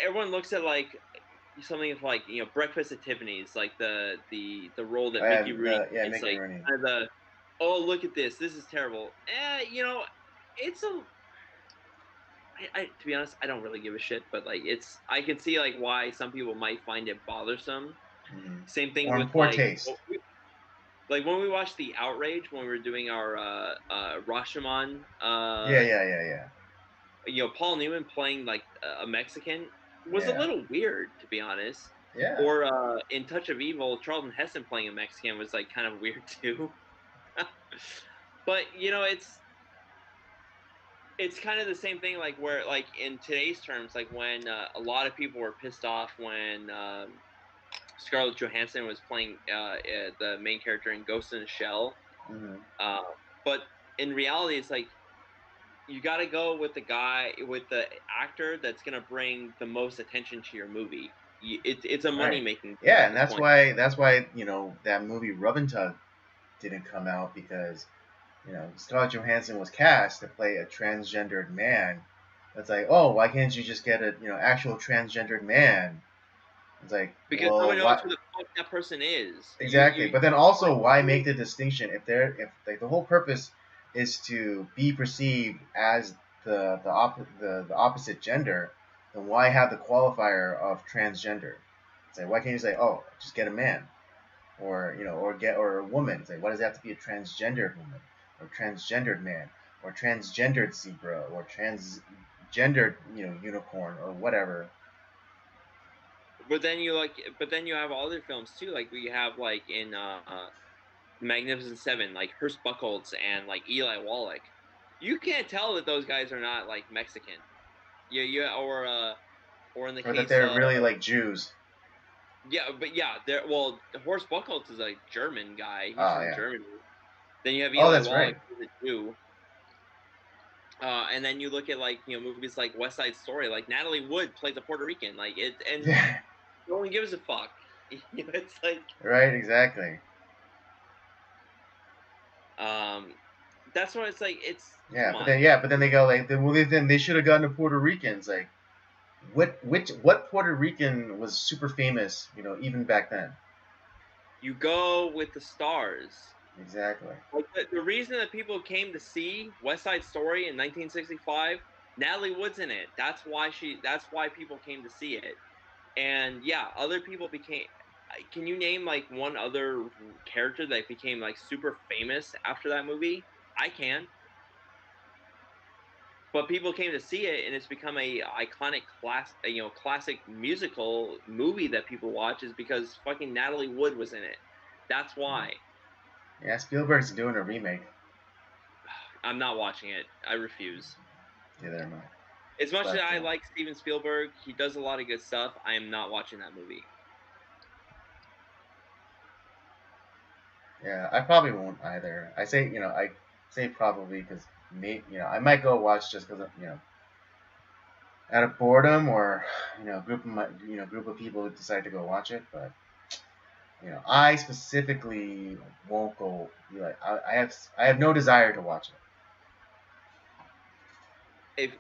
everyone looks at like something of like Breakfast at Tiffany's, like the role that Mickey Rooney gets, Mickey like Rooney. kind of the oh look at this is terrible. It's a to be honest, I don't really give a shit, but like I can see like why some people might find it bothersome. Mm-hmm. Same thing Or in with poor taste. like when we watched The Outrage when we were doing our Rashomon, Yeah. Paul Newman playing like a Mexican was a Yeah. little weird, to be honest. Yeah. Or in Touch of Evil, Charlton Heston playing a Mexican was like kind of weird too. But it's kind of the same thing, like where like in today's terms, like when a lot of people were pissed off when Scarlett Johansson was playing the main character in Ghost in the Shell. Mm-hmm. Uh, but in reality, it's like you got to go with the actor that's going to bring the most attention to your movie. It's a money Right. making thing Yeah, at and this point. that's why that movie Rub and Tug didn't come out because Scarlett Johansson was cast to play a transgendered man. It's like, oh, why can't you just get a actual transgendered man? It's like, Because well, nobody knows what who the fuck that person is. exactly? But then also, why make the distinction if like the whole purpose is to be perceived as the opposite gender, then why have the qualifier of transgender? It's like, why can't you say, oh, just get a man? Or a woman. It's like, why does it have to be a transgendered woman, or transgendered man, or transgendered zebra, or transgendered unicorn, or whatever? But then you have other films too, like we have like in Magnificent Seven, like Hearst Buchholz and like Eli Wallach. You can't tell that those guys are not like Mexican. Yeah, or in the Or that case they're of really like Jews. yeah, but yeah, there. Well, Horst Buchholz is a German guy. He's Oh from yeah. Germany. Then you have Oh, Eli that's Wallach, right. who's a Jew. And then you look at like movies like West Side Story, like Natalie Wood plays a Puerto Rican, like it, and Yeah. no one gives a fuck. It's like Right. Exactly. um, that's why it's like it's Yeah. come on. But then they go like, then they should have gotten the Puerto Ricans. Like, what Puerto Rican was super famous? Even back then. You go with the stars. Exactly. Like the reason that people came to see West Side Story in 1965, Natalie Wood's in it. That's why people came to see it. And yeah, other people became. Can you name like one other character that became like super famous after that movie? I can. But people came to see it, and it's become a iconic classic musical movie that people watch is because fucking Natalie Wood was in it. That's why. Yeah. Spielberg's doing a remake. I'm not watching it. I refuse. Neither am I. As much as But I like Steven Spielberg, he does a lot of good stuff. I am not watching that movie. yeah, I probably won't either. I say probably because I might go watch just because out of boredom or group of group of people who decide to go watch it. But I specifically won't go. Be like, I have no desire to watch it.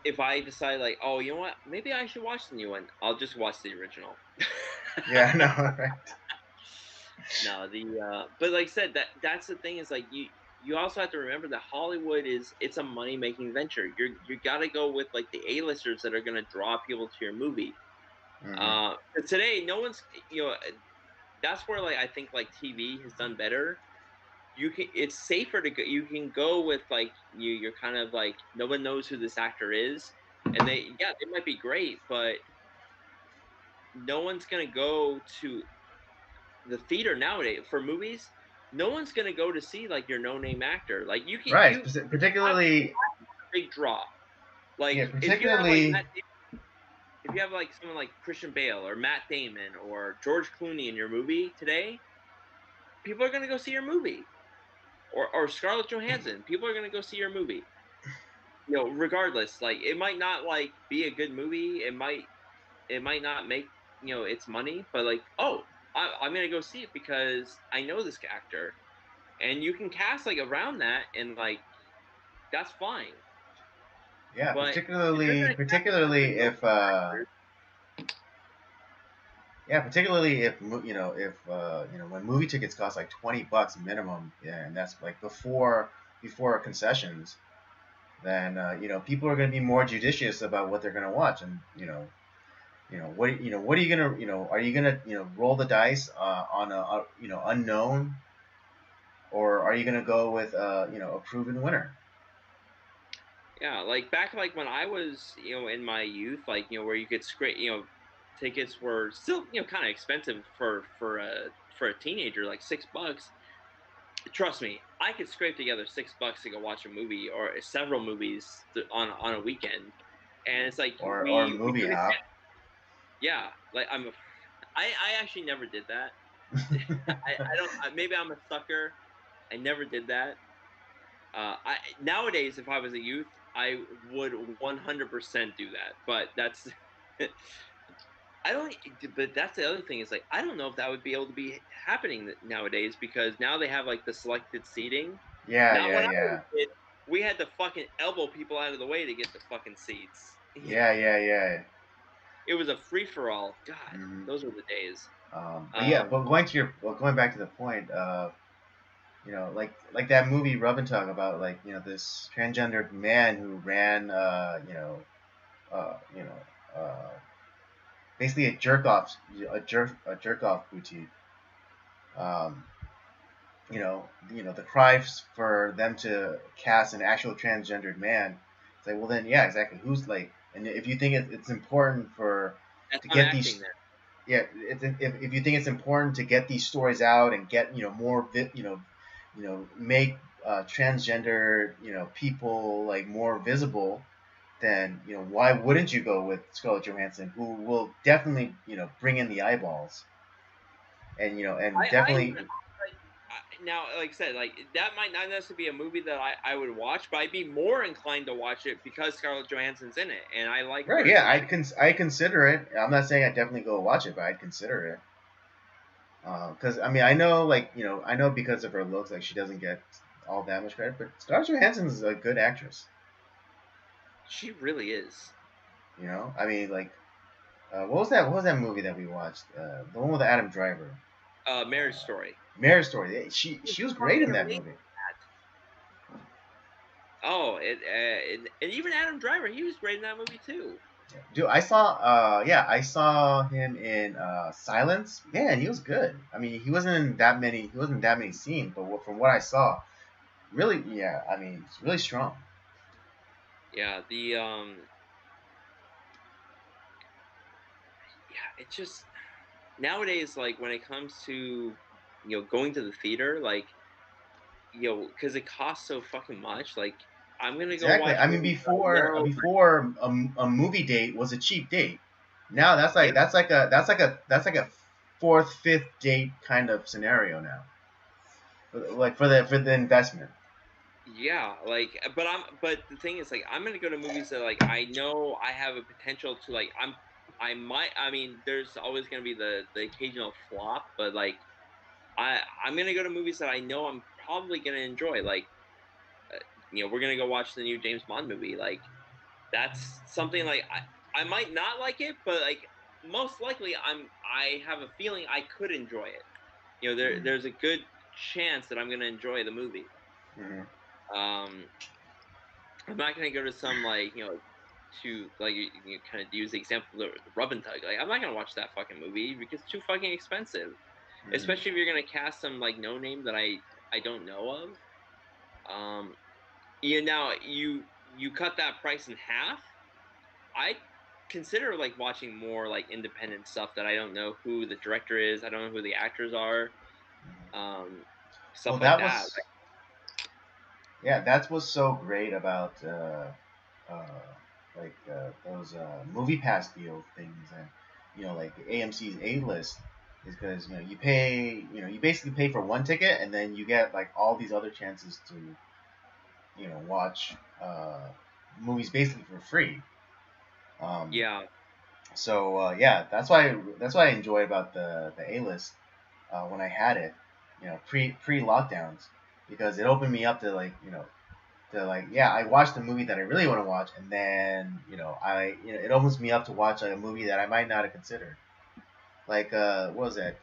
If I decide like, oh, you know what, maybe I should watch the new one, I'll just watch the original. Yeah, no, right. No, but like I said, that's the thing is like you also have to remember that Hollywood it's a money making venture. You got to go with like the A-listers that are going to draw people to your movie. Mm-hmm. Today, no one's that's where like I think like TV has done better. It's safer to go. You can go with like you're kind of like no one knows who this actor is, and they might be great, but no one's gonna go to the theater nowadays for movies. No one's gonna go to see like your no name actor. Like Right, you particularly. have a big draw. Like Yeah, particularly. if you have like someone like Christian Bale or Matt Damon or George Clooney in your movie today, people are gonna go see your movie. Or Scarlett Johansson, people are gonna go see your movie. Regardless, like it might not like be a good movie. It might not make its money, but like, oh, I'm gonna go see it because I know this actor, and you can cast like around that, and like that's fine. Yeah, But if you're gonna cast a bunch of no actors, particularly if when movie tickets cost like $20 minimum, yeah, and that's like before concessions, then people are going to be more judicious about what they're going to watch, and what are you going to are you going to roll the dice on a unknown, or are you going to go with a proven winner? yeah, like back like when I was in my youth, like where you could scrape tickets were still kind of expensive for a teenager, like $6. Trust me, I could scrape together $6 to go watch a movie or several movies on a weekend, and it's like Or we movie took it. hop. Yeah, like I actually never did that. I don't. Maybe I'm a sucker. I never did that. Nowadays, if I was a youth, I would 100% do that. But that's I don't. But that's the other thing is like I don't know if that would be able to be happening nowadays because now they have like the selected seating. Yeah, Not yeah, when I was yeah, a kid. We had to fucking elbow people out of the way to get the fucking seats. yeah, yeah, yeah. It was a free for all. God, Mm-hmm. those were the days. But yeah, Um, but going back to the point, like that movie Rub and Tug about like this transgendered man who ran uh, you know basically a jerk off boutique. Um, the cry for them to cast an actual transgendered man. It's like, well, then, yeah, exactly. Who's like, and if you think it's important that's to not get acting these, there. yeah, if you think it's important to get these stories out and get more make transgender people like more visible, then why wouldn't you go with Scarlett Johansson, who will definitely bring in the eyeballs, and I definitely. even now, like I said, like that might not necessarily be a movie that I would watch, but I'd be more inclined to watch it because Scarlett Johansson's in it, and I like Right, her. yeah, So she, I consider it. I'm not saying I'd definitely go watch it, but I'd consider it. Because I mean, I know, like, I know because of her looks, like, she doesn't get all that much credit, but Scarlett Johansson's a good actress. she really is. I mean, like, what was that movie that we watched? The one with Adam Driver, Marriage Story. Marriage Story. She was great Fucking in that amazing. movie. Oh, and even Adam Driver, he was great in that movie too. Dude, I saw him in Silence. Man, he was good. I mean, he wasn't in that many scenes, but from what I saw, really, yeah, I mean, it's really strong. Yeah, yeah, it's just nowadays, like when it comes to going to the theater, like because it costs so fucking much. Like I'm gonna go Exactly. watch I mean, movies that I know. before a movie date was a cheap date. Now Yeah, that's like a fourth, fifth date kind of scenario now. Like for the investment. Yeah, like, but the thing is, like, I'm gonna go to movies that, like, I know I have a potential to, like, I mean, there's always gonna be the occasional flop, but, like, I'm gonna go to movies that I know I'm probably gonna enjoy, like, uh, we're gonna go watch the new James Bond movie, like, that's something, like, I might not like it, but, like, most likely, I have a feeling I could enjoy it. Mm-hmm. There's a good chance that I'm gonna enjoy the movie. Mm-hmm. Um I'm not gonna go to some, like, to, like, you kind of use the example of the Rub and Tug. Like, I'm not gonna watch that fucking movie because it's too fucking expensive. Mm-hmm. Especially if you're gonna cast some, like, no name that I don't know of. Um, now you cut that price in half. I consider, like, watching more, like, independent stuff that I don't know who the director is. I don't know who the actors are. Um, Well, Stuff like that that. was yeah, that's what's so great about uh, those movie pass deal things, and like AMC's A list is because you basically pay for one ticket and then you get like all these other chances to watch movies basically for free. Um, Yeah, so yeah, that's what I enjoy about the A list when I had it, pre lockdowns, because it opened me up to like yeah, I watched the movie that I really want to watch, and then it opens me up to watch like a movie that I might not have considered. Like what was it?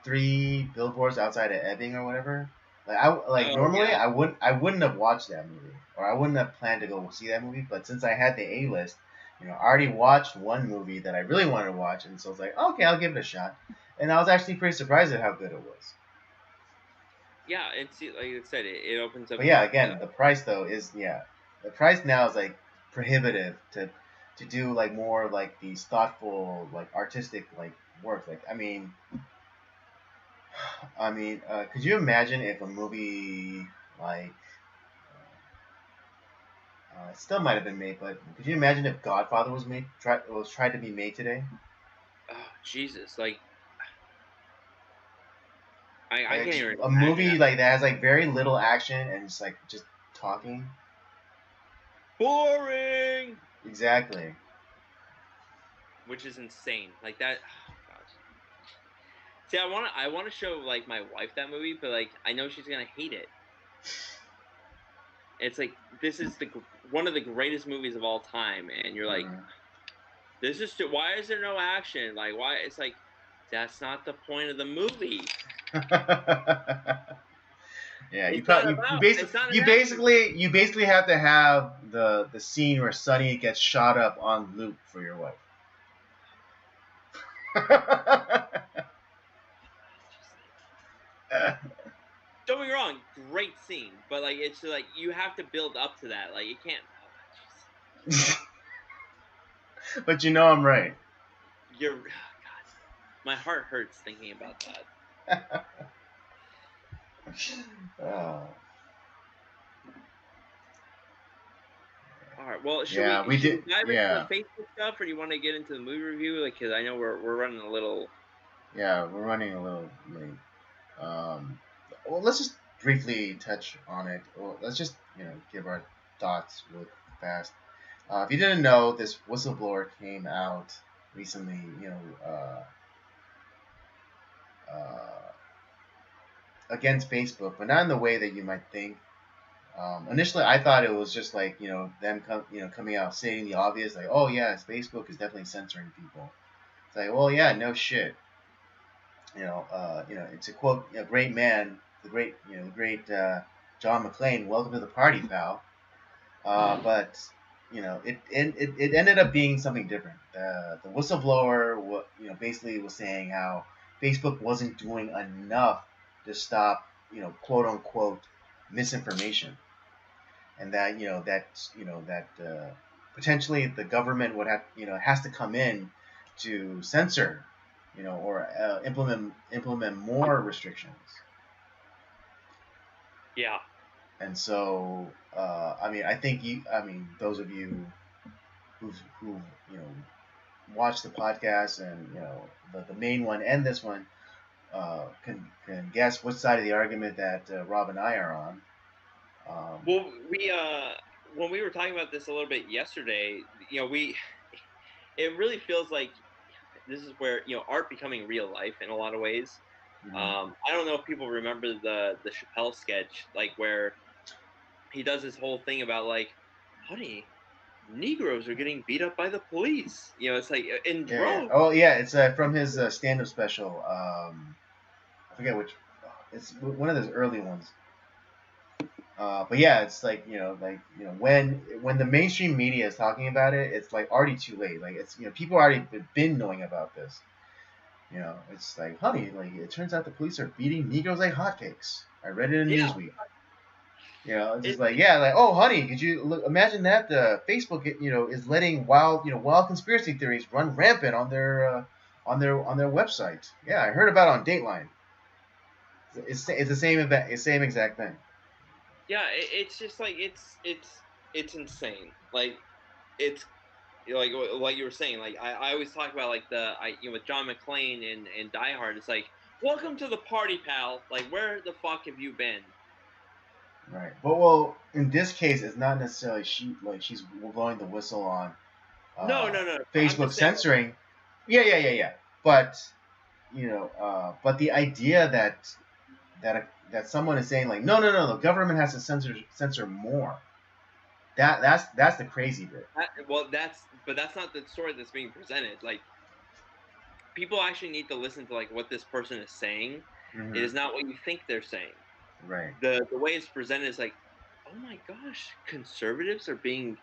Three Billboards Outside of Ebbing or whatever. Like oh normally yeah, I wouldn't have watched that movie, or I wouldn't have planned to go see that movie. But since I had the A list, I already watched one movie that I really wanted to watch, and so I was like, okay, I'll give it a shot. And I was actually pretty surprised at how good it was. yeah. It's like I said, it opens up. But yeah, again, the price though is the price now is like prohibitive to do like more like these thoughtful like artistic like work. Like could you imagine if a movie like it still might have been made, but could you imagine if Godfather was tried to be made today? Oh Jesus, like I Like can't just even a imagine movie that. like that has like very little action and just talking. Boring, Exactly. which is insane. Like that. Oh God. See, I want to show, like, my wife that movie, but, like, I know she's gonna hate it. It's like, this is one of the greatest movies of all time, and you're like, Mhm. why is there no action? Like, why? It's like, that's not the point of the movie. Yeah, you It's probably not you, you about. basically It's not an you action. basically you basically have to have the scene where Sonny gets shot up on loop for your wife. Just like, don't be wrong, great scene, but, like, it's just, like, you have to build up to that. Like, you can't. Oh, jeez. But I'm right. You're. Oh, God, my heart hurts thinking about that. Oh, All right. Well, should yeah, we we should did. we dive into the Yeah, Facebook stuff, or do you want to get into the movie review? Like, because I know we're running a little. yeah, we're running a little late. Um, well, let's just briefly touch on it. Well, let's just give our thoughts really fast. If you didn't know, this whistleblower came out recently. Uh, against Facebook, but not in the way that you might think. Initially, I thought it was just like them coming out saying the obvious, like, oh yes, Facebook is definitely censoring people. It's like, well, yeah, no shit. It's a quote, great man, the great John McClane. Welcome to the party, pal. But it ended up being something different. The whistleblower, basically was saying how Facebook wasn't doing enough to stop, quote unquote, misinformation, and that potentially the government would have, has to come in to censor, or implement more restrictions. Yeah. And so, I think those of you who watch the podcast, and the main one and this one, can guess which side of the argument that Rob and I are on. Well, we when we were talking about this a little bit yesterday, we it really feels like this is where art becoming real life in a lot of ways. Mhm. I don't know if people remember the Chappelle sketch, like where he does this whole thing about like, honey, Negroes are getting beat up by the police. It's like in Yeah, yeah. droves. Oh, yeah. It's from his stand-up special. I forget which. It's one of those early ones. But yeah, it's like when the mainstream media is talking about it, it's like already too late. Like it's people already been knowing about this. It's like, honey, like it turns out the police are beating Negroes like hotcakes. I read it in Yeah, Newsweek. It's just it, like, yeah, like, oh, honey, could you look, imagine that Facebook, is letting wild conspiracy theories run rampant on their website. Yeah, I heard about it on Dateline. It's the same event, it's the same exact thing. yeah. It's just like it's insane. Like it's like you were saying. Like I always talk about like with John McClane and Die Hard. It's like, welcome to the party, pal. Like, where the fuck have you been? Right. But well, in this case, it's not necessarily she's blowing the whistle on No, no, no. I'm Facebook just saying. censoring. Yeah, yeah, yeah, yeah. But but the idea that someone is saying like, no, no, no, the government has to censor more. That's the crazy bit. Well, that's not the story that's being presented. Like, people actually need to listen to like what this person is saying. It Hmm. is not what you think they're saying. Right. The way it's presented is like, oh my gosh, conservatives are being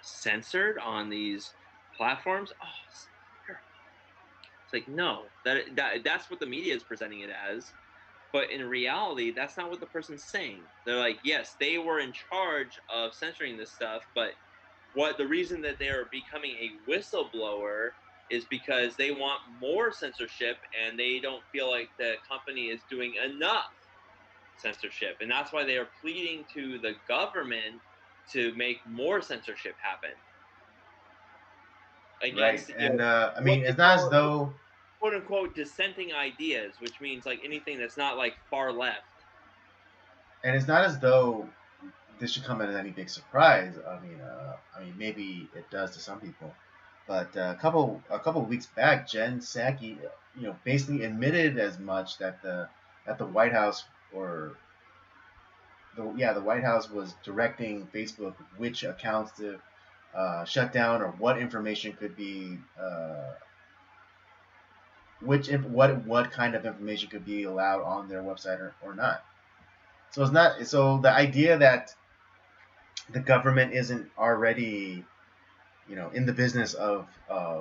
censored on these platforms. Oh, it's terrible. It's like, no, that's what the media is presenting it as. But in reality, that's not what the person's saying. They're like, yes, they were in charge of censoring this stuff, but what the reason that they are becoming a whistleblower is because they want more censorship and they don't feel like the company is doing enough censorship. And that's why they are pleading to the government to make more censorship happen Right. against And I what mean, they it's not as call though, quote unquote dissenting ideas, which means like anything that's not like far left. and it's not as though this should come as any big surprise. I mean, maybe it does to some people, but a couple of weeks back, Jen Psaki, basically admitted as much that the White House or the White House was directing Facebook which accounts to shut down or what information could be what kind of information could be allowed on their website or not. So it's not so the idea that the government isn't already in the business of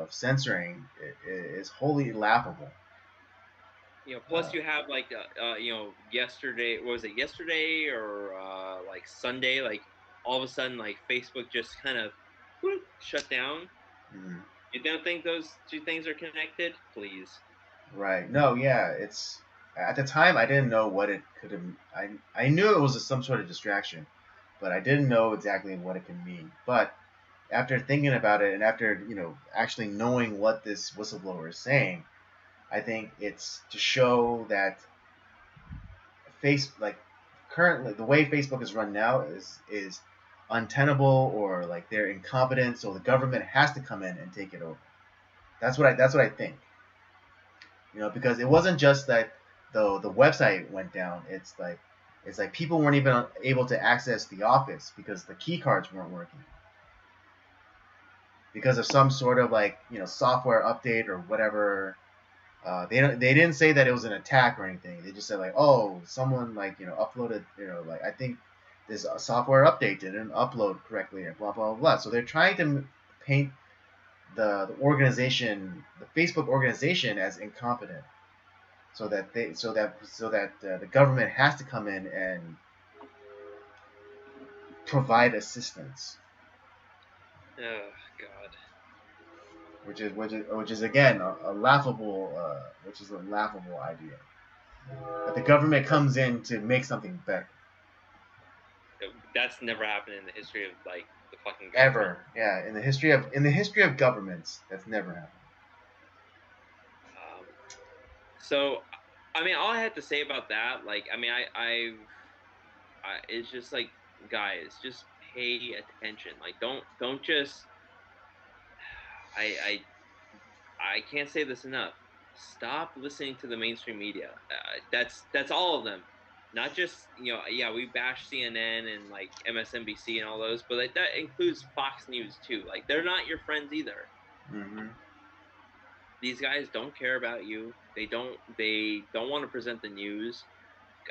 censoring is wholly laughable. Plus you have like yesterday, what was it, yesterday or like Sunday, like all of a sudden like Facebook just kind of whoop, shut down. Mhm. You don't think those two things are connected? Please. Right. No, yeah, it's at the time I didn't know what it could have. I knew it was some sort of distraction, but I didn't know exactly what it could mean. But after thinking about it and after actually knowing what this whistleblower is saying, I think it's to show that like currently the way Facebook is run now is untenable or like they're incompetent, so the government has to come in and take it over. That's what I think. Because it wasn't just that the website went down. It's like people weren't even able to access the office because the key cards weren't working because of some sort of like software update or whatever. They didn't say that it was an attack or anything. They just said like, oh, someone like uploaded like I think this software update didn't upload correctly and blah blah blah blah. So they're trying to paint the organization, the Facebook organization, as incompetent, so that the government has to come in and provide assistance, Oh God. which is again a laughable idea that the government comes in to make something better. That's never happened in the history of like the fucking government. Ever, yeah, in the history of governments, that's never happened. Um, so, I mean, all I had to say about that, like, I mean, it's just like, guys, just pay attention. Like, don't just. I I can't say this enough. Stop listening to the mainstream media. That's all of them. Not just, yeah, we bash CNN and like MSNBC and all those, but like, that includes Fox News too. Like, they're not your friends either. Mm-hmm. These guys don't care about you. They don't want to present the news.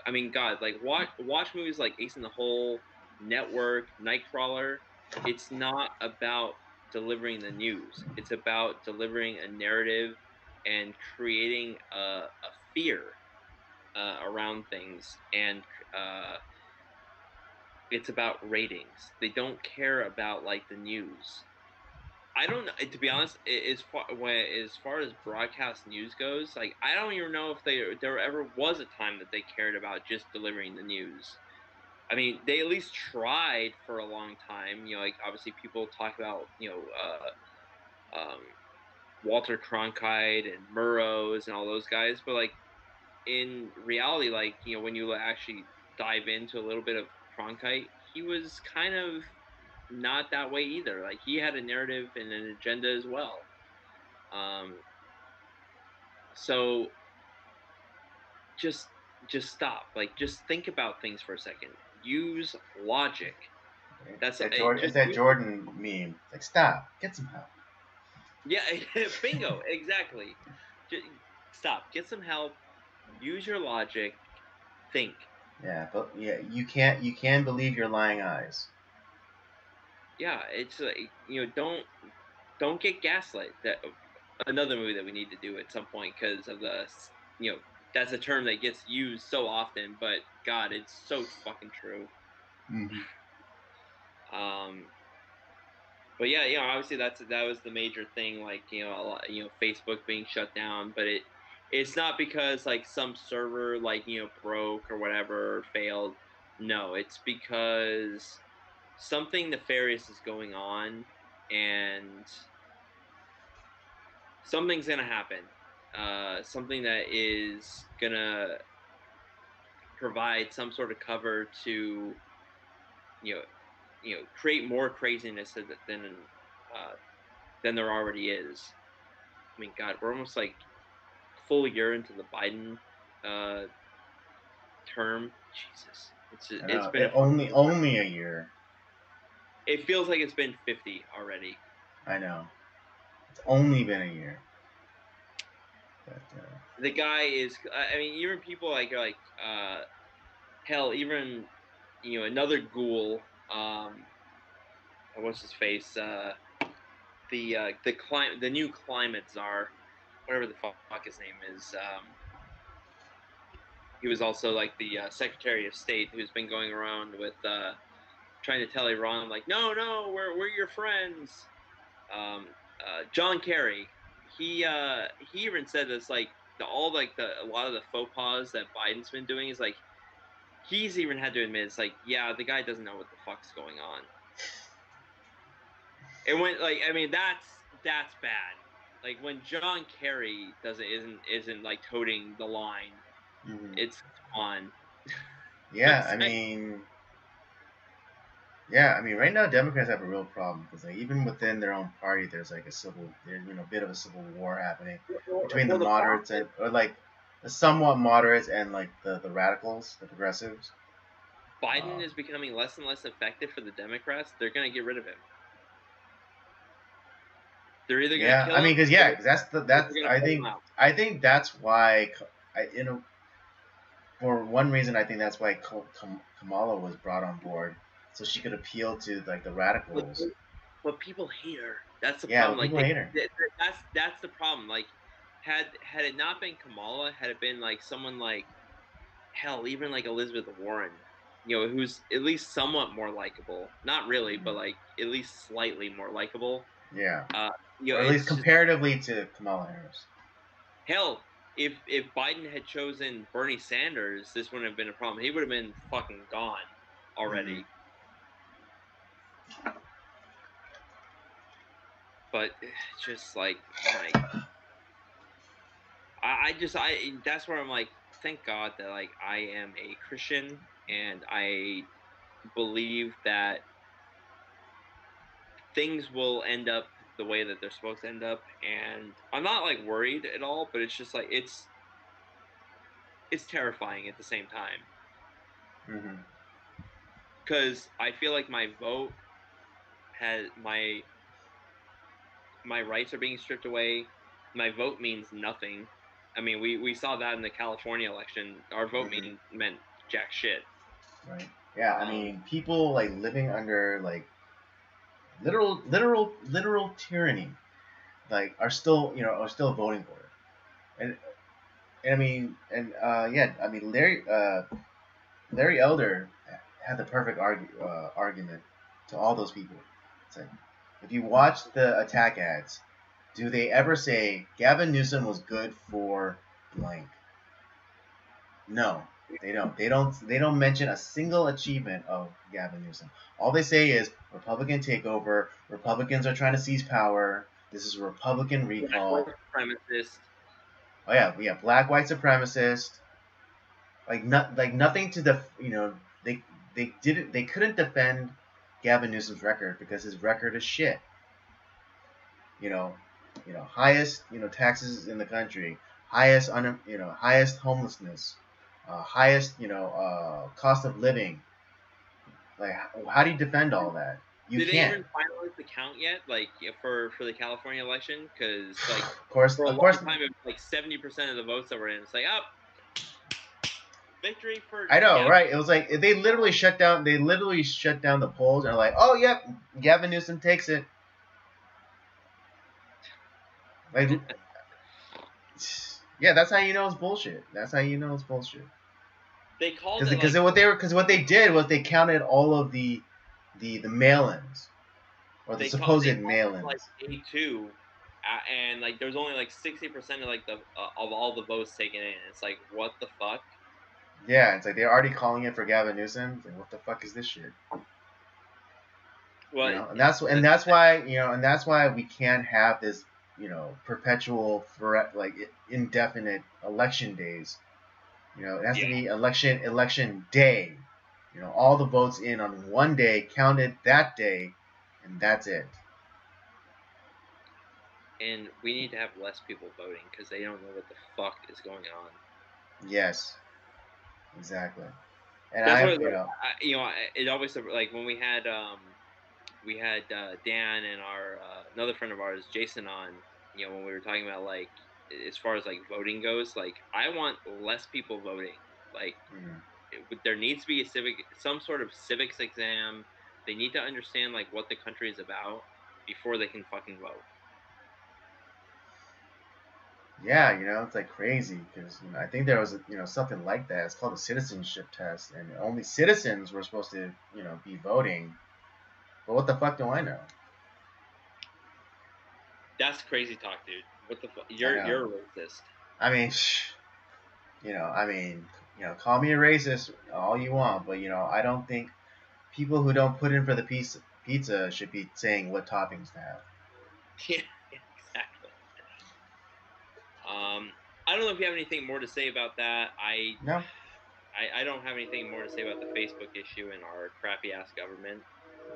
I mean, God, like, watch movies like Ace in the Hole, Network, Nightcrawler. It's not about delivering the news. It's about delivering a narrative and creating a fear around things, and it's about ratings. They don't care about like the news. I don't know. To be honest, as far as broadcast news goes, like, I don't even know if there ever was a time that they cared about just delivering the news. I mean, they at least tried for a long time. Like, obviously people talk about Walter Cronkite and Murrows and all those guys, but like, in reality, like, when you actually dive into a little bit of Cronkite, he was kind of not that way either. Like, he had a narrative and an agenda as well. So just stop. Like, just think about things for a second. Use logic. It's That's that it. Jordan. It's that Jordan meme. It's like, stop, get some help. Yeah, bingo, exactly. Just stop. Get some help. Use your logic. Think. Yeah, but yeah, you can believe your lying eyes. Yeah, it's like, don't get gaslit. That another movie that we need to do at some point, because of the that's a term that gets used so often, but God, it's so fucking true. Mm-hmm. Um, but yeah, obviously that was the major thing. Like, a lot, Facebook being shut down, but it's not because like some server like broke or whatever, or failed. No, it's because something nefarious is going on, and something's gonna happen. Something that is gonna provide some sort of cover to you know create more craziness uh, than there already is. I mean, God, we're almost like full year into the Biden uh, term. Jesus, I it's know. been a fucking. Only a year. It feels like it's been 50 already. I know. It's only been a year. But The guy is. I mean, even people like hell, even another ghoul. What's his face? The new climate czar, whatever the fuck his name is. He was also like the Secretary of State, who's been going around with trying to tell Iran like, no, we're your friends. John Kerry, he even said this, like, a lot of the faux pas that Biden's been doing is like, he's even had to admit, it's like, yeah, the guy doesn't know what the fuck's going on. It went like, I mean, that's bad. Like, when John Kerry isn't like toting the line, mm-hmm. it's on. Yeah, It's like, right now Democrats have a real problem because like even within their own party, there's like bit of a civil war happening between the well, the problem moderates or like the somewhat moderates and like the radicals, the progressives. Biden is becoming less and less effective for the Democrats. They're gonna get rid of him. They're either gonna Yeah, kill I him, mean, because or yeah, they're, cause or that's they're gonna pull him out. I think that's why for one reason I think that's why Kamala was brought on board so she could appeal to like the But, radicals. but people hate her. That's the Yeah, problem. but Like, people hate her. that's the problem. Like, had it not been Kamala, had it been like someone like, hell, even like Elizabeth Warren, who's at least somewhat more likable. Not really, but like at least slightly more likable. Yeah, Uh, or at least it's just, comparatively to Kamala Harris. hell. If Biden had chosen Bernie Sanders, this wouldn't have been a problem. He would have been fucking gone Mm-hmm. already. But it's just like, my, I that's where I'm like, thank God that like I am a Christian, and I believe that things will end up the way that they're supposed to end up, and I'm not like worried at all, but it's just like it's terrifying at the same time Mm-hmm. because I feel like my vote has my rights are being stripped away. My vote means nothing. I mean, we saw that in the California election. Our vote Mm-hmm. meant jack shit. Right. Yeah. I Um, mean, people like living under like literal tyranny, like are still voting for it. And I mean, and yeah, I mean, Larry Elder had the perfect argument to all those people. It's like, if you watch the attack ads, do they ever say Gavin Newsom was good for blank? No, they don't. They don't mention a single achievement of Gavin Newsom. All they say is Republican takeover. Republicans are trying to seize power. This is a Republican white recall. supremacist. Oh yeah, we have black white supremacist. Like nothing to they they couldn't defend Gavin Newsom's record because his record is shit. You know, highest taxes in the country, highest homelessness, highest cost of living. Like how do you defend all that? You Did they can't. even finalize the count yet? Like for the California election, because like for a Of long course, time it was like 70% of the votes that were in. It's like victory for I know, Gavin. right? It was like they literally shut down. They literally shut down the polls and are like, "Oh, yep, Gavin Newsom takes it." Like, yeah, that's how you know it's bullshit. That's how you know it's bullshit. They called it Because like what they did was they counted all of the mail-ins or the supposed they called it like mail-ins. A2, and like there was only like 60% of like the of all the votes taken in. It's like what the fuck? Yeah, it's like they're already calling it for Gavin Newsom. It's like, what the fuck is this shit? Well, That's why and that's why we can't have this perpetual like indefinite election days. It has yeah. to be election day. All the votes in on one day counted that day, and that's it. And we need to have less people voting because they don't know what the fuck is going on. Yes, exactly. And That's I, what like, it always like when we had Dan and our another friend of ours, Jason, on. When we were talking about like as far as like voting goes, like I want less people voting. Like mm, there needs to be some sort of civics exam. They need to understand like what the country is about before they can fucking vote. yeah, it's like crazy because I think there was something like that. It's called a citizenship test, and only citizens were supposed to be voting. But what the fuck do I know? That's crazy talk, dude. What the fuck? I know. You're a racist. I mean, I mean, call me a racist all you want, but I don't think people who don't put in for the pizza should be saying what toppings to have. Yeah, exactly. I don't know if you have anything more to say about that. No. I don't have anything more to say about the Facebook issue and our crappy ass government.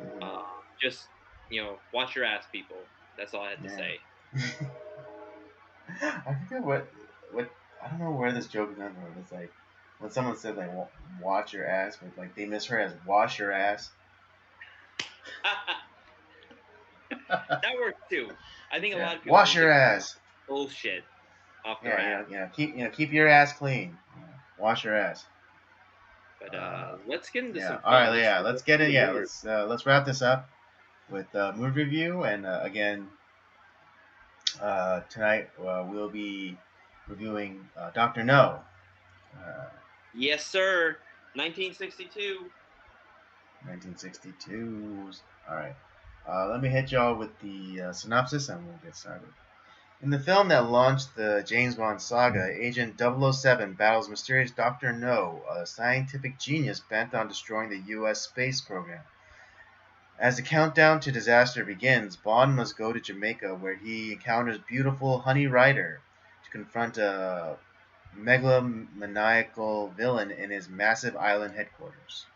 Mm-hmm. Just watch your ass, people. That's all I had to Yeah. say. I forget what I don't know where this joke is from. It's like when someone said like watch your ass, but like they misheard as wash your ass. That works too. I think a Yeah, lot of people wash need your to ass. bullshit off their Yeah, ass. keep your ass clean. Wash your ass. But let's get into Yeah. some All fun. right. Yeah. Let's get it. Do a Yeah. movie. Let's wrap this up with movie review. And again, tonight we'll be reviewing Doctor No. Uh, Yes, sir. 1962. 1962. All right. Let me hit y'all with the synopsis and we'll get started. In the film that launched the James Bond saga, Agent 007 battles mysterious Dr. No, a scientific genius bent on destroying the U.S. space program. As the countdown to disaster begins, Bond must go to Jamaica where he encounters beautiful Honey Rider to confront a megalomaniacal villain in his massive island headquarters.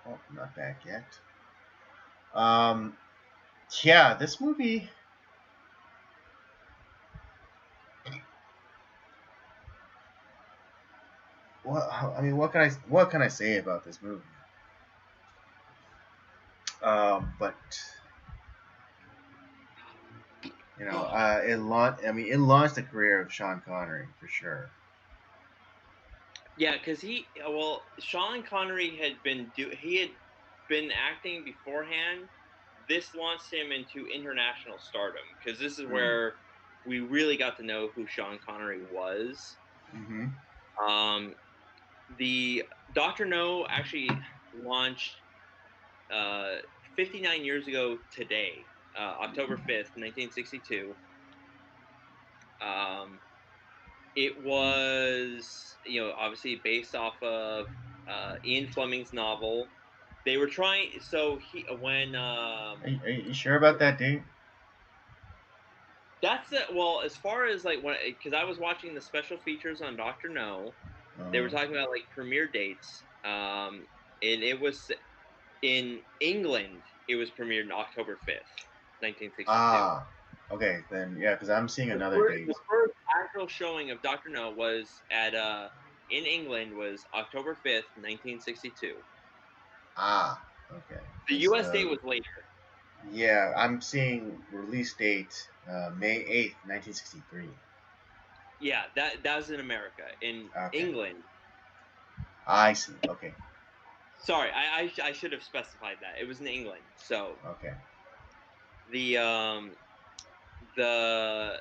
Oh, not back yet. Um, yeah, this movie. What can I say about this movie? But it launched the career of Sean Connery for sure. Yeah, because Sean Connery he had been acting beforehand. This launched him into international stardom because this is Mm. where we really got to know who Sean Connery was. Mm-hmm. The Doctor No actually launched 59 years ago today, October 5th, 1962. It was, obviously based off of Ian Fleming's novel. They were trying, so he when Are you sure about that date? that's it. Well, as far as like when, because I was watching the special features on Doctor No, they were Uh, talking about like premiere dates. And it was in England. It was premiered on October 5th, 1962. ah, okay, then yeah, because I'm seeing another The date. first actual showing of Doctor No was at in England was October 5th, 1962. Ah, okay. The 'Cause, U.S. date was later. yeah, I'm seeing release date May 8th, 1963. Yeah, that was in America. In Okay, England, I see. Okay, sorry, I should have specified that it was in England. So okay. the the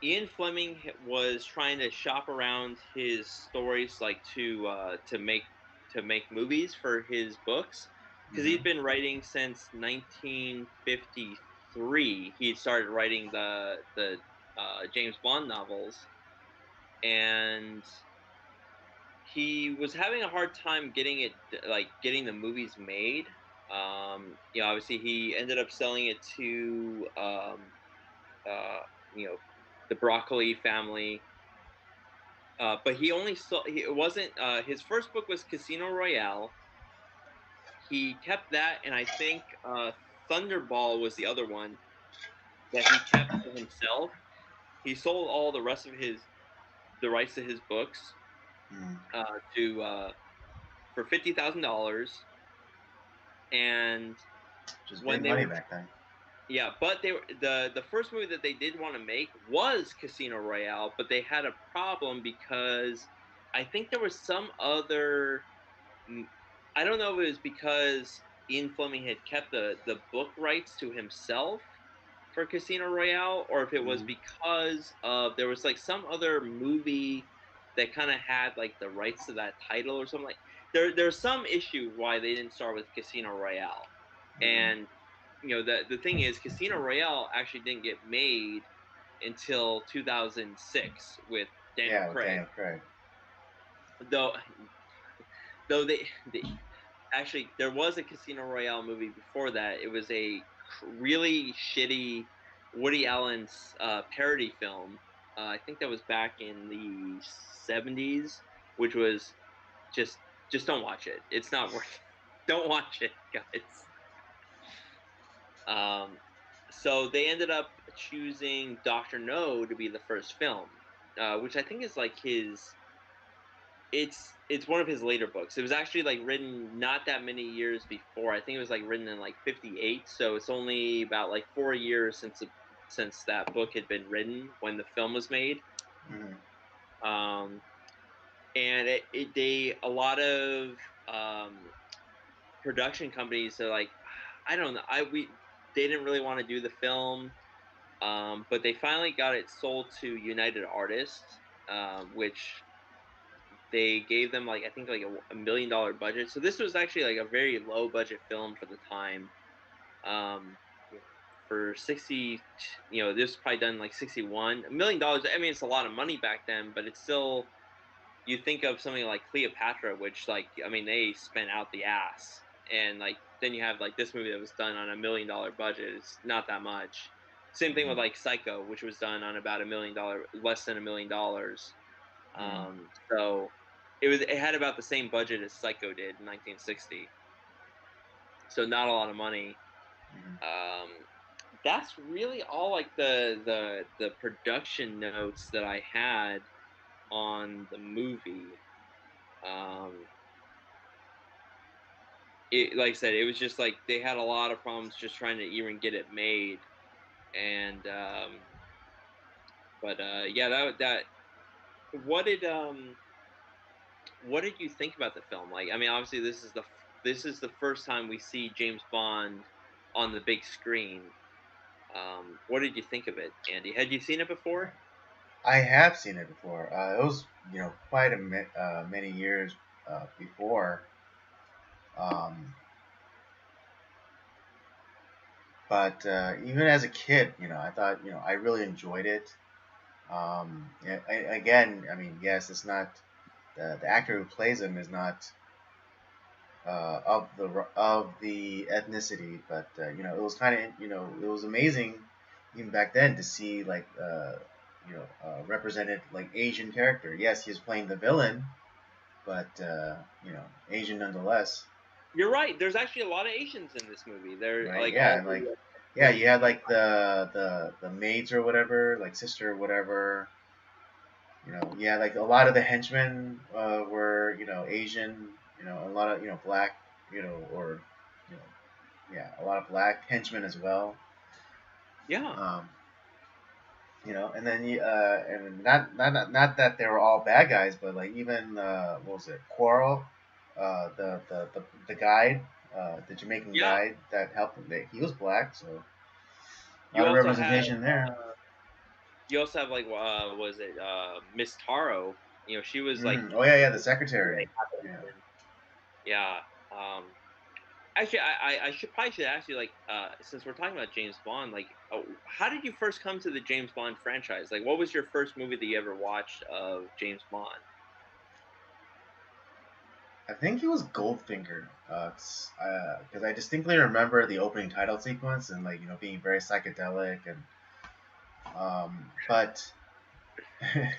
Ian Fleming was trying to shop around his stories like to make movies for his books because Mm-hmm. he'd been writing since 1953. He had started writing the James Bond novels, and he was having a hard time getting the movies made. Obviously he ended up selling it to uh, you know the Broccoli family. But he only saw. It wasn't. His first book was Casino Royale. He kept that, and I think Thunderball was the other one that he kept for himself. He sold all the rest of the rights to his books Mm. to for $50,000. And Just when big they money were back then. yeah, but they were the first movie that they did want to make was Casino Royale, but they had a problem because I think there was some other. I don't know if it was because Ian Fleming had kept the book rights to himself for Casino Royale, or if it was Mm. because of there was like some other movie that kind of had like the rights to that title or something like there's some issue why they didn't start with Casino Royale. Mm. And the thing is Casino Royale actually didn't get made until 2006 with Daniel Yeah, with Craig. Daniel Craig. Though though they actually there was a Casino Royale movie before that. It was a really shitty Woody Allen's parody film. I think that was back in the 70s, which was just don't watch it. It's not worth it. Don't watch it, guys. Um, so they ended up choosing Doctor No to be the first film, which I think is like his it's one of his later books. It was actually like written not that many years before. I think it was like written in like 58, so it's only about like 4 years since that book had been written when the film was made. Mm. Um and they a lot of um production companies are like I don't know. They didn't really want to do the film. But they finally got it sold to United Artists, which they gave them like I think like $1 million budget. So this was actually like a very low budget film for the time. Um, for 60, this was probably done like 61 $1 million. I mean, it's a lot of money back then, but it's still you think of something like Cleopatra, which like I mean they spent out the ass, and like then you have like this movie that was done on $1 million budget. It's not that much. Same thing with like Psycho, which was done on about less than $1 million. Mm. So it had about the same budget as Psycho did in 1960. So not a lot of money. Mm. Um, that's really all like the production notes that I had on the movie. Like I said, it was just like they had a lot of problems just trying to even get it made, and but yeah, that what did what did you think about the film? Like, I mean, obviously this is the first time we see James Bond on the big screen. What did you think of it, Andy? Had you seen it before? I have seen it before. It was, quite many years before. Um, but even as a kid, I thought, I really enjoyed it. Again, I mean, yes, it's not the actor who plays him is not of the ethnicity, but it was kind of, it was amazing even back then to see like represented like Asian character. Yes, he's playing the villain, but Asian nonetheless. You're right. There's actually a lot of Asians in this movie. They're Right? like Yeah, all and like, yeah, from you had like the maids or whatever, like sister or whatever. Yeah, like a lot of the henchmen were Asian. A lot of black, or you know, yeah, a lot of black henchmen as well. yeah. Um, and then and not that they were all bad guys, but like even what was it, Quarrel, the guide, the Jamaican Yeah. guide that helped him. He was black, so a You lot of also have representation there. like was it Miss Taro? She was like Oh yeah, yeah, the secretary. Yeah. yeah. Um, Actually, I should probably should ask you like since we're talking about James Bond, like how did you first come to the James Bond franchise? Like, what was your first movie that you ever watched of James Bond? I think he was Goldfinger, because I distinctly remember the opening title sequence and like being very psychedelic and but I,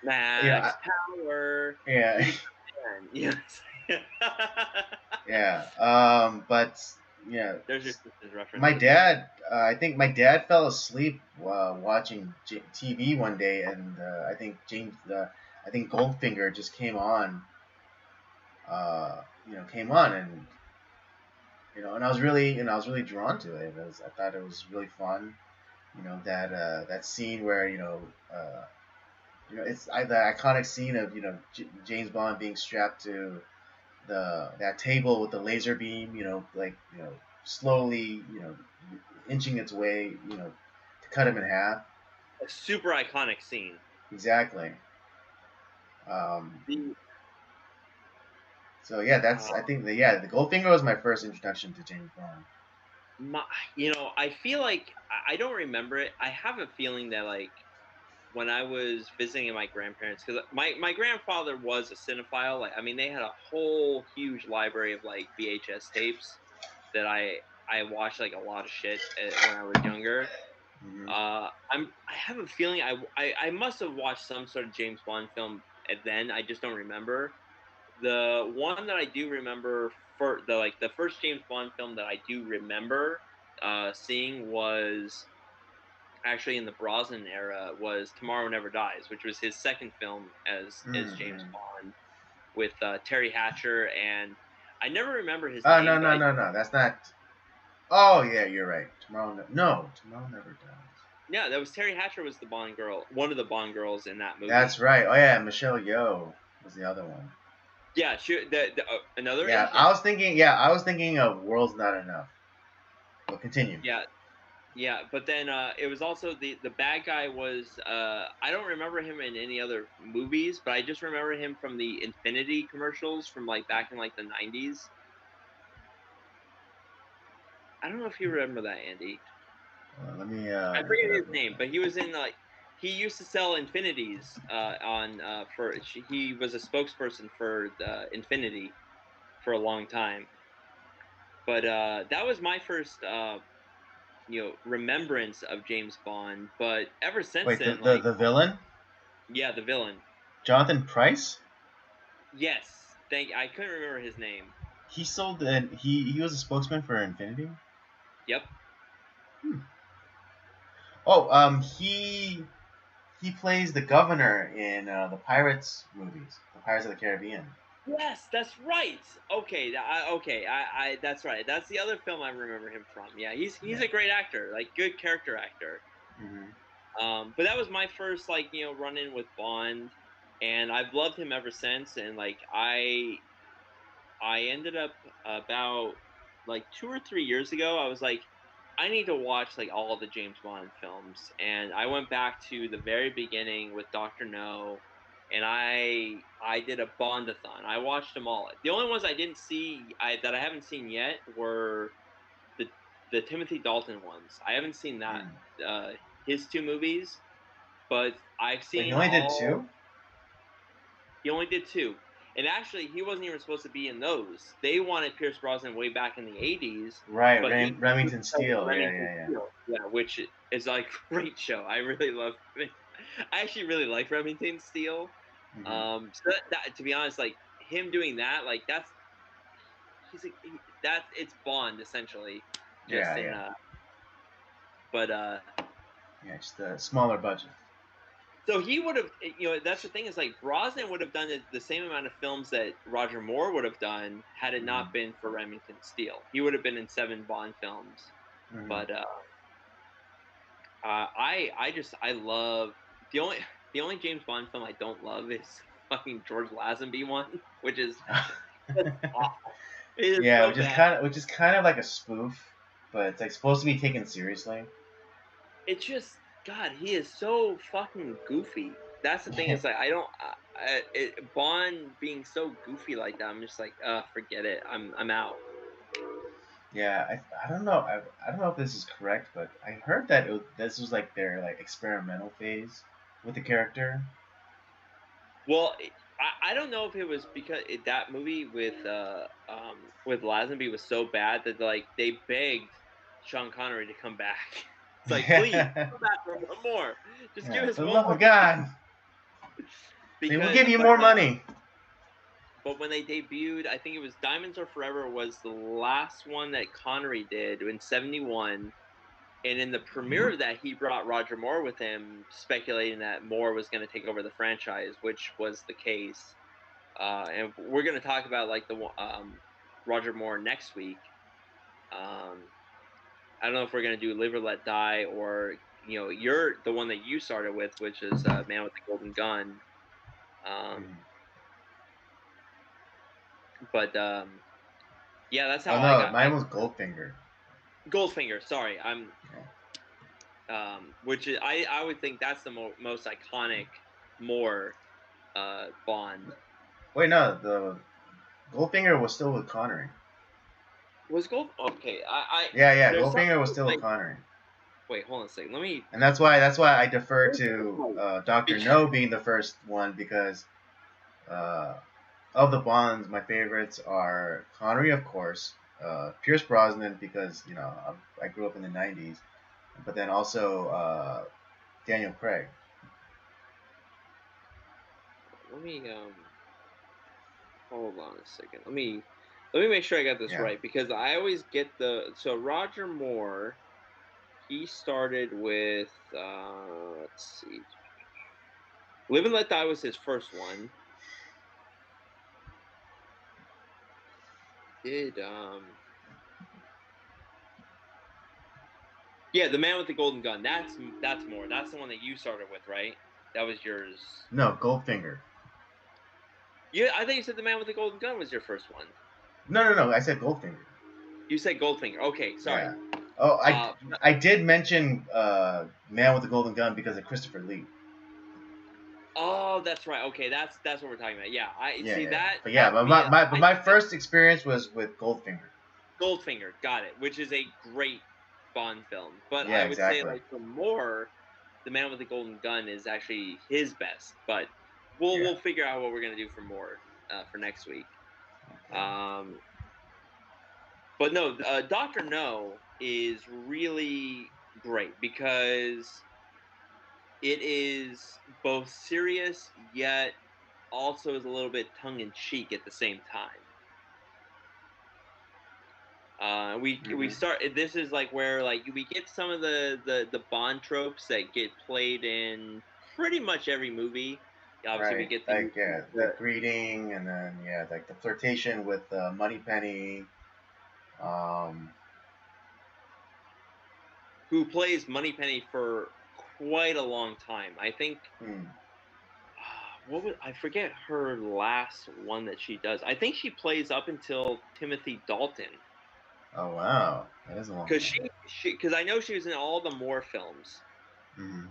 Max Power. yeah. He's the man. Yes. Yeah. But yeah, There's your sister's my references. dad. I think my dad fell asleep watching TV one day, and I think I think Goldfinger just came on. Came on, and and I was really drawn to it. I thought it was really fun. That that scene where it's the iconic scene of James Bond being strapped to that table with the laser beam, like slowly, inching its way, to cut him in half. A super iconic scene. Exactly. Um, The so yeah, uh, I think the Goldfinger was my first introduction to James Bond. my, I feel like I don't remember it. I have a feeling that like when I was visiting my grandparents, because my grandfather was a cinephile. Like, I mean, they had a whole huge library of like VHS tapes that I watched like a lot of shit when I was younger. Hmm. I have a feeling I must have watched some sort of James Bond film and then I just don't remember. The one that I do remember for the first James Bond film that I do remember seeing was actually in the Brosnan era was Tomorrow Never Dies, which was his second film as James Mm-hmm. Bond with Terry Hatcher, and I never remember his Oh no name, but no no no, that's not. Oh yeah, you're right. Tomorrow never dies. yeah, that was Terry Hatcher was the Bond girl, one of the Bond girls in that movie. That's right. Oh yeah, Michelle Yeoh was the other one. Yeah, another Yeah, Asian. I was thinking of World's Not Enough. But continue. Yeah, yeah, but then it was also the bad guy was I don't remember him in any other movies, but I just remember him from the Infinity commercials from like back in like the 90s. I don't know if you remember that, Andy. Let me I look forget it up his real name, quick. but he was in like he used to sell Infinities on for he was a spokesperson for the Infinity for a long time. But that was my first remembrance of James Bond. But ever since Wait, then, like, the villain, yeah, the villain. Jonathan Pryce. Yes, I couldn't remember his name. He sold and he was a spokesman for Infinity. Yep. Oh, he plays the governor in the Pirates movies, the Pirates of the Caribbean. Yes, that's right. Okay, that's right. That's the other film I remember him from. Yeah, he's Yeah. a great actor, like good character actor. But that was my first run in with Bond, and I've loved him ever since. And like I ended up about like 2 or 3 years ago, I was like, I need to watch like all the James Bond films, and I went back to the very beginning with Doctor No, and I did a Bondathon. I watched them all. The only ones I didn't see that I haven't seen yet were the Timothy Dalton ones. I haven't seen that his two movies, but I've Wait, he seen only did all. two? He only did two. And actually, he wasn't even supposed to be in those. They wanted Pierce Brosnan way back in the 80s, Right, but he Remington Steele. Remington Yeah. Steele. Yeah, which is like a great show. I really love I actually really like Remington Steele. So that to be honest, like him doing that, like it's Bond essentially. Just in but yeah, just a smaller budget. So he would have, that's the thing is like Brosnan would have done the same amount of films that Roger Moore would have done had it not been for Remington Steele. He would have been in 7 Bond films. But I love the only James Bond film I don't love is fucking George Lazenby one, which is awful. It is so bad. Which is kind of like a spoof, but it's like supposed to be taken seriously. It's just God, he is so fucking goofy. That's the thing. Is like I don't. Bond being so goofy like that, I'm just like, forget it. I'm out. Yeah, I don't know. I don't know if this is correct, but I heard that this was like their like experimental phase with the character. Well, I don't know if it was because that movie with Lazenby was so bad that like they begged Sean Connery to come back. It's like, please come back for one more. Just give us for the one love more of God. They will give you more money. But when they debuted, I think it was Diamonds Are Forever was the last one that Connery did in '71. And in the premiere of that, he brought Roger Moore with him, speculating that Moore was going to take over the franchise, which was the case. And we're going to talk about like the Roger Moore next week. I don't know if we're going to do Live or Let Die, or you're the one that you started with, which is Man with the Golden Gun. But yeah, that's how I got. Mine was Goldfinger. Goldfinger, sorry, which is, I would think that's the most iconic Moore Bond. Wait, no, the Goldfinger was still with Connery. Was Gold okay? Yeah, Goldfinger was still with Connery. Wait, hold on a second. Let me. And that's why I defer to Dr. No being the first one, because of the Bonds, my favorites are Connery, of course, Pierce Brosnan, because I grew up in the '90s, but then also Daniel Craig. Let me hold on a second. Let me make sure I got this right, because I always get so Roger Moore. He started with let's see, Live and Let Die was his first one. Yeah, The Man with the Golden Gun. That's more. That's the one that you started with, right? That was yours. No, Goldfinger. Yeah, I think you said The Man with the Golden Gun was your first one. No. I said Goldfinger. You said Goldfinger. Okay, sorry. Yeah. Oh, I did mention Man with the Golden Gun because of Christopher Lee. Oh, that's right. Okay, that's what we're talking about. Yeah, that. But yeah, my first experience was with Goldfinger. Goldfinger, got it. Which is a great Bond film, but yeah, I would say like for Moore, The Man with the Golden Gun is actually his best. But we'll figure out what we're gonna do for Moore for next week. Okay. But no, Doctor No is really great because it is both serious yet also is a little bit tongue in cheek at the same time. We Mm-hmm. start. This is like where like we get some of the Bond tropes that get played in pretty much every movie. Obviously, we Right. get Like the the greeting, and then like the flirtation with Moneypenny. Um, who plays Moneypenny for quite a long time. I think hmm. what was I forget her last one that she does. I think she plays up until Timothy Dalton Oh wow, that is a long because time. because I know she was in all the Moore films. Mm-hmm.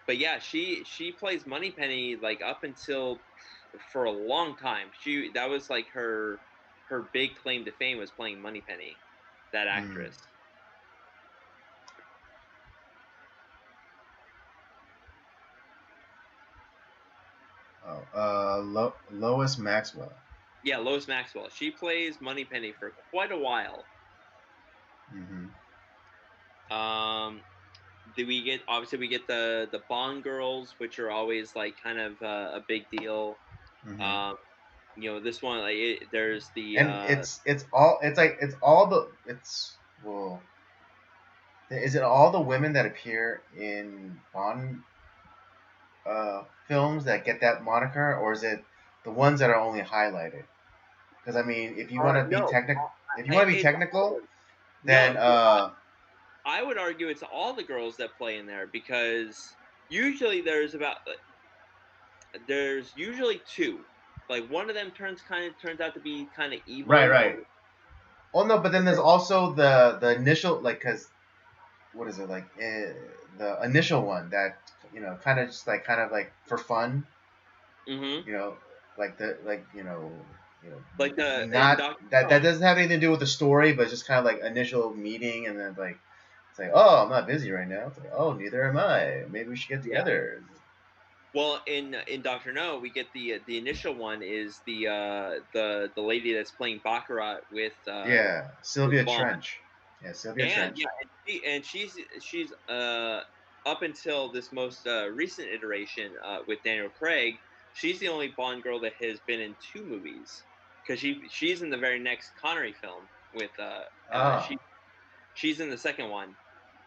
But yeah, she plays Moneypenny like up until for a long time. That was like her big claim to fame was playing Moneypenny, that Mm. actress. Oh, Lois Maxwell. Yeah, Lois Maxwell. She plays Moneypenny for quite a while. Mm-hmm. Um, do we get obviously we get the Bond girls, which are always like kind of a big deal. Mm-hmm. Um, this one like there's the And it's all the it's well is it all the women that appear in Bond films that get that moniker, or is it the ones that are only highlighted? Because I mean, if you want to be no, if you want to be it's technical, then no. I would argue it's all the girls that play in there because usually there's usually two. Like one of them turns out to be kind of right, evil, right. Oh no, but then there's also the initial, like, because what is it like, the initial one that kind of just like for fun, hmm you know like the like you know like the in not Doctor that No. doesn't have anything to do with the story, but just kind of like initial meeting, and then like it's like, oh, I'm not busy right now. It's like, oh, neither am I. Maybe we should get Yeah. together. Well, in Doctor No, we get the initial one is the lady that's playing Baccarat Yeah, with Sylvia Bond. Trench. Yeah, Sylvia And Trench. yeah, she's up until this most recent iteration with Daniel Craig, she's the only Bond girl that has been in two movies because she's in the very next Connery film with Oh, she's in the second one,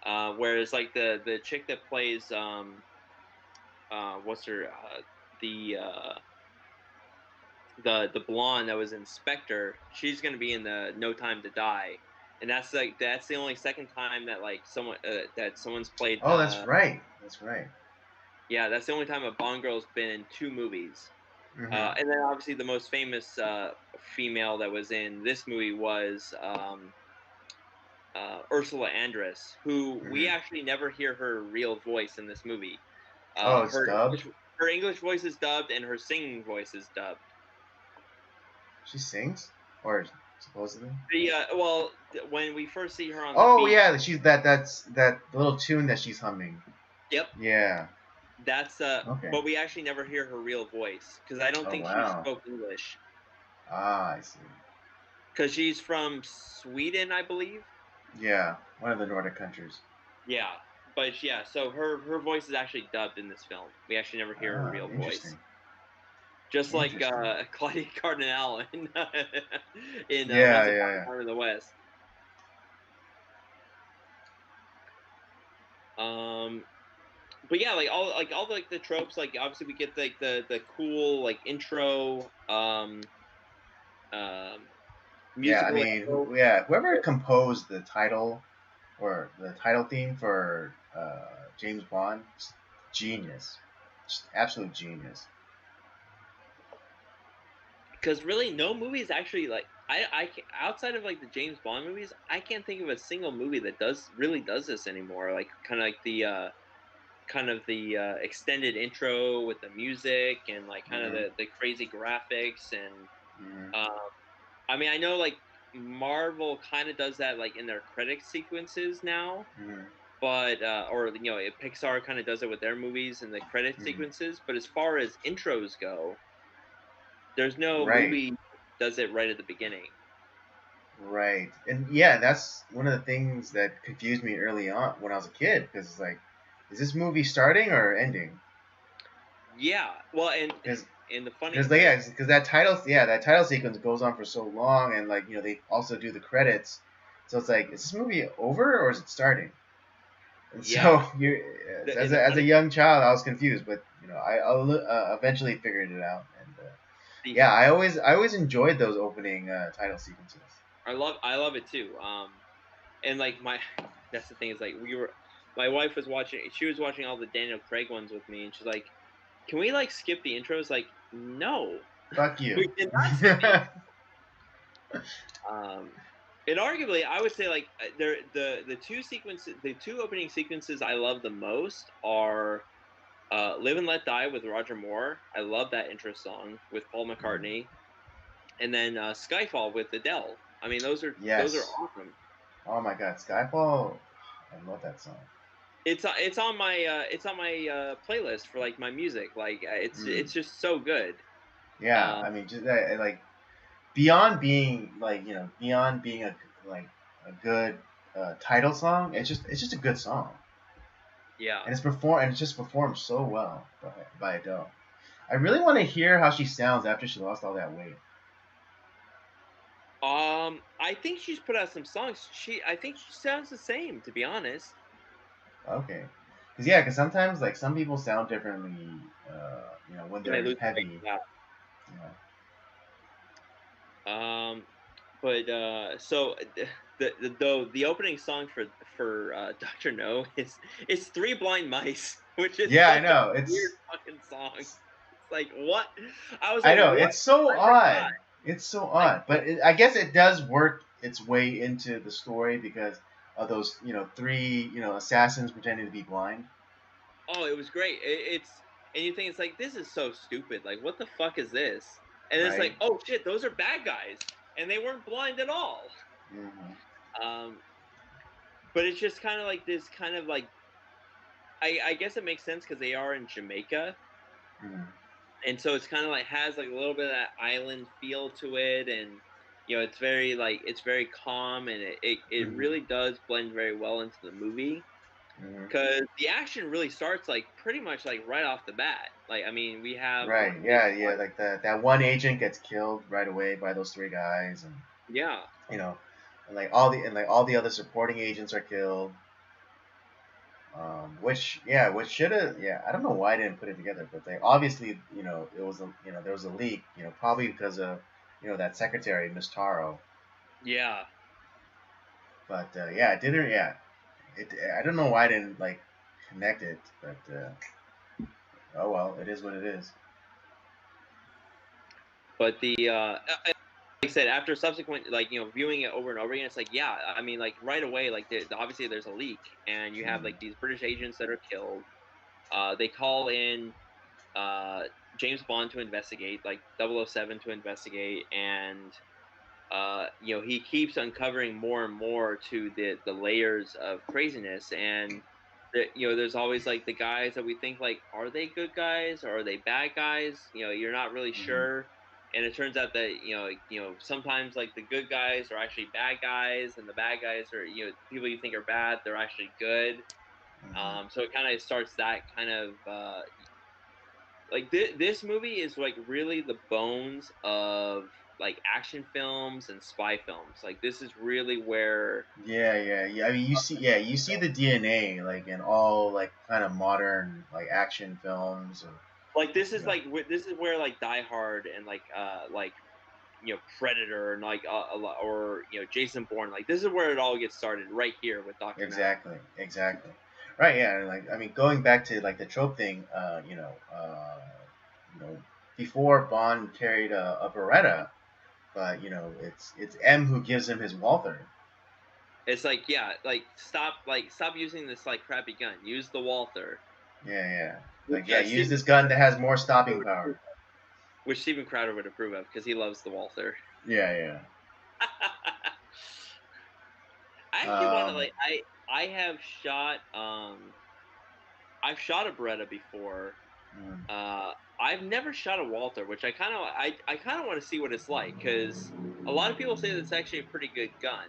whereas like the chick that plays what's her the uh the blonde that was in Spectre, she's gonna be in the No Time to Die, and that's the only second time that like someone's played. oh, that's right. That's right. Yeah, that's the only time a Bond girl's been in two movies. Mm-hmm. And then obviously the most famous female that was in this movie was Ursula Andress, who we Mm-hmm. actually never hear her real voice in this movie. Oh, it's Her dubbed. her English voice is dubbed and her singing voice is dubbed. She sings, or supposedly. When we first see her on the Oh beach, yeah, she's that's that little tune that she's humming. yep, Yeah. that's Okay. but we actually never hear her real voice because I don't Oh think she wow. spoke English Ah, I see. because she's from Sweden, I believe. Yeah, one of the Nordic countries. Yeah, but yeah, so her voice is actually dubbed in this film. We actually never hear her Ah, real voice, interesting. just like Interesting. Claudia Cardinal in Once Yeah, Upon yeah, a Time in the West. Um, but yeah, like all like the tropes. Like obviously we get like the cool like intro um yeah. I musical mean, intro. yeah, whoever composed the title or the title theme for James Bond, genius, just absolute genius. Because really, no movie is actually like outside of like the James Bond movies, I can't think of a single movie that does this anymore. Like kind of the extended intro with the music and like kind of Mm-hmm. the crazy graphics and Mm-hmm. um, I mean I know like Marvel kind of does that like in their credit sequences now, Mm-hmm. but or Pixar kind of does it with their movies and the credit Mm-hmm. sequences. But as far as intros go, there's no Right. movie does it right at the beginning. Right. And yeah, that's one of the things that confused me early on when I was a kid, because it's like, is this movie starting or ending? Yeah. Well, Because and the funny because like, like yeah, because that title sequence goes on for so long, and like they also do the credits, so it's like, is this movie over or is it starting? And yeah, so you, as and the a funny young child, I was confused, but I eventually figured it out, and the yeah, I always enjoyed those opening title sequences. I love it too. And like my that's the thing is like my wife was watching she was watching all the Daniel Craig ones with me, and she's like, "Can we like skip the intros?" Like, no, Fuck we you. cannot skip the and arguably, I would say like the two opening sequences I love the most are "Live and Let Die" with Roger Moore. I love that intro song with Paul McCartney, and then "Skyfall" with Adele. I mean, those are Yes. awesome. Oh my God, Skyfall. I love that song. It's on my playlist for like my music. Like Mm. it's just so good. Yeah, Um, I mean, just like, beyond being like, beyond being like a good title song, it's just a good song, yeah. and it's just performed so well by Adele. I really want to hear how she sounds after she lost all that weight. I think she's put out some songs. I think she sounds the same, to be honest. Okay, because sometimes like some people sound differently, when When they they're lose weight, heavy. yeah. You know. Um, but so the opening song for Doctor No is Three Blind Mice, which is Yeah, I such a know. weird fucking song. It's like what? I was I like, know what? it's so I forgot. odd. It's so Like, odd, but I guess it does work its way into the story because of those, three, assassins pretending to be blind. oh, it was great. And you think it's like this is so stupid. Like, what the fuck is this? And it's Right. like, oh shit, those are bad guys, and they weren't blind at all. Hmm. Um, but it's just kind of like this kind of like I guess it makes sense because they are in Jamaica, Hmm. and so it's kind of like has like a little bit of that island feel to it, and it's very calm, and it Hmm. really does blend very well into the movie Hmm. because the action really starts like pretty much like right off the bat. Like I mean, we have Right. this Yeah. Yeah. Like that one agent gets killed right away by those three guys, and yeah. you know, and like all the other supporting agents are killed. Which should have, I don't know why I didn't put it together, but they obviously, it was there was a leak, probably because of, that secretary, Miss Taro. Yeah. But yeah, it didn't, I don't know why I didn't like connect it, but oh well, it is what it is. But like I said, after subsequent like viewing it over and over again, it's like yeah, I mean like right away like obviously there's a leak, and you have Mm. like these British agents that are killed. They call in uh, James Bond to investigate, like 007 to investigate, and he keeps uncovering more and more to the layers of craziness, and there's always like the guys that we think like are they good guys or are they bad guys? You're not really Mm-hmm. sure, and it turns out that sometimes like the good guys are actually bad guys, and the bad guys are people you think are bad, they're actually good. Mm-hmm. So it kind of starts that kind of like this movie is like really the bones of like action films and spy films. Like this is really where Yeah, yeah, yeah. I mean, you see the DNA like in all like kind of modern like action films, or like this you is know, like this is where like Die Hard and like Predator and like or Jason Bourne, like this is where it all gets started right here with Doctor No. exactly, exactly. Right, yeah. And, like, I mean, going back to like the trope thing, you know, before Bond carried a Beretta, but it's M who gives him his Walther. It's like yeah, like stop using this like crappy gun. Use the Walther, Yeah, yeah. which Like, yeah, use Steven this gun that has more stopping power. which Steven Crowder would approve of because he loves the Walther. Yeah, I actually want to yeah. like I have shot I've shot a Beretta before. Mm. I've never shot a Walther, which I kind of want to see what it's like because a lot of people say that it's actually a pretty good gun.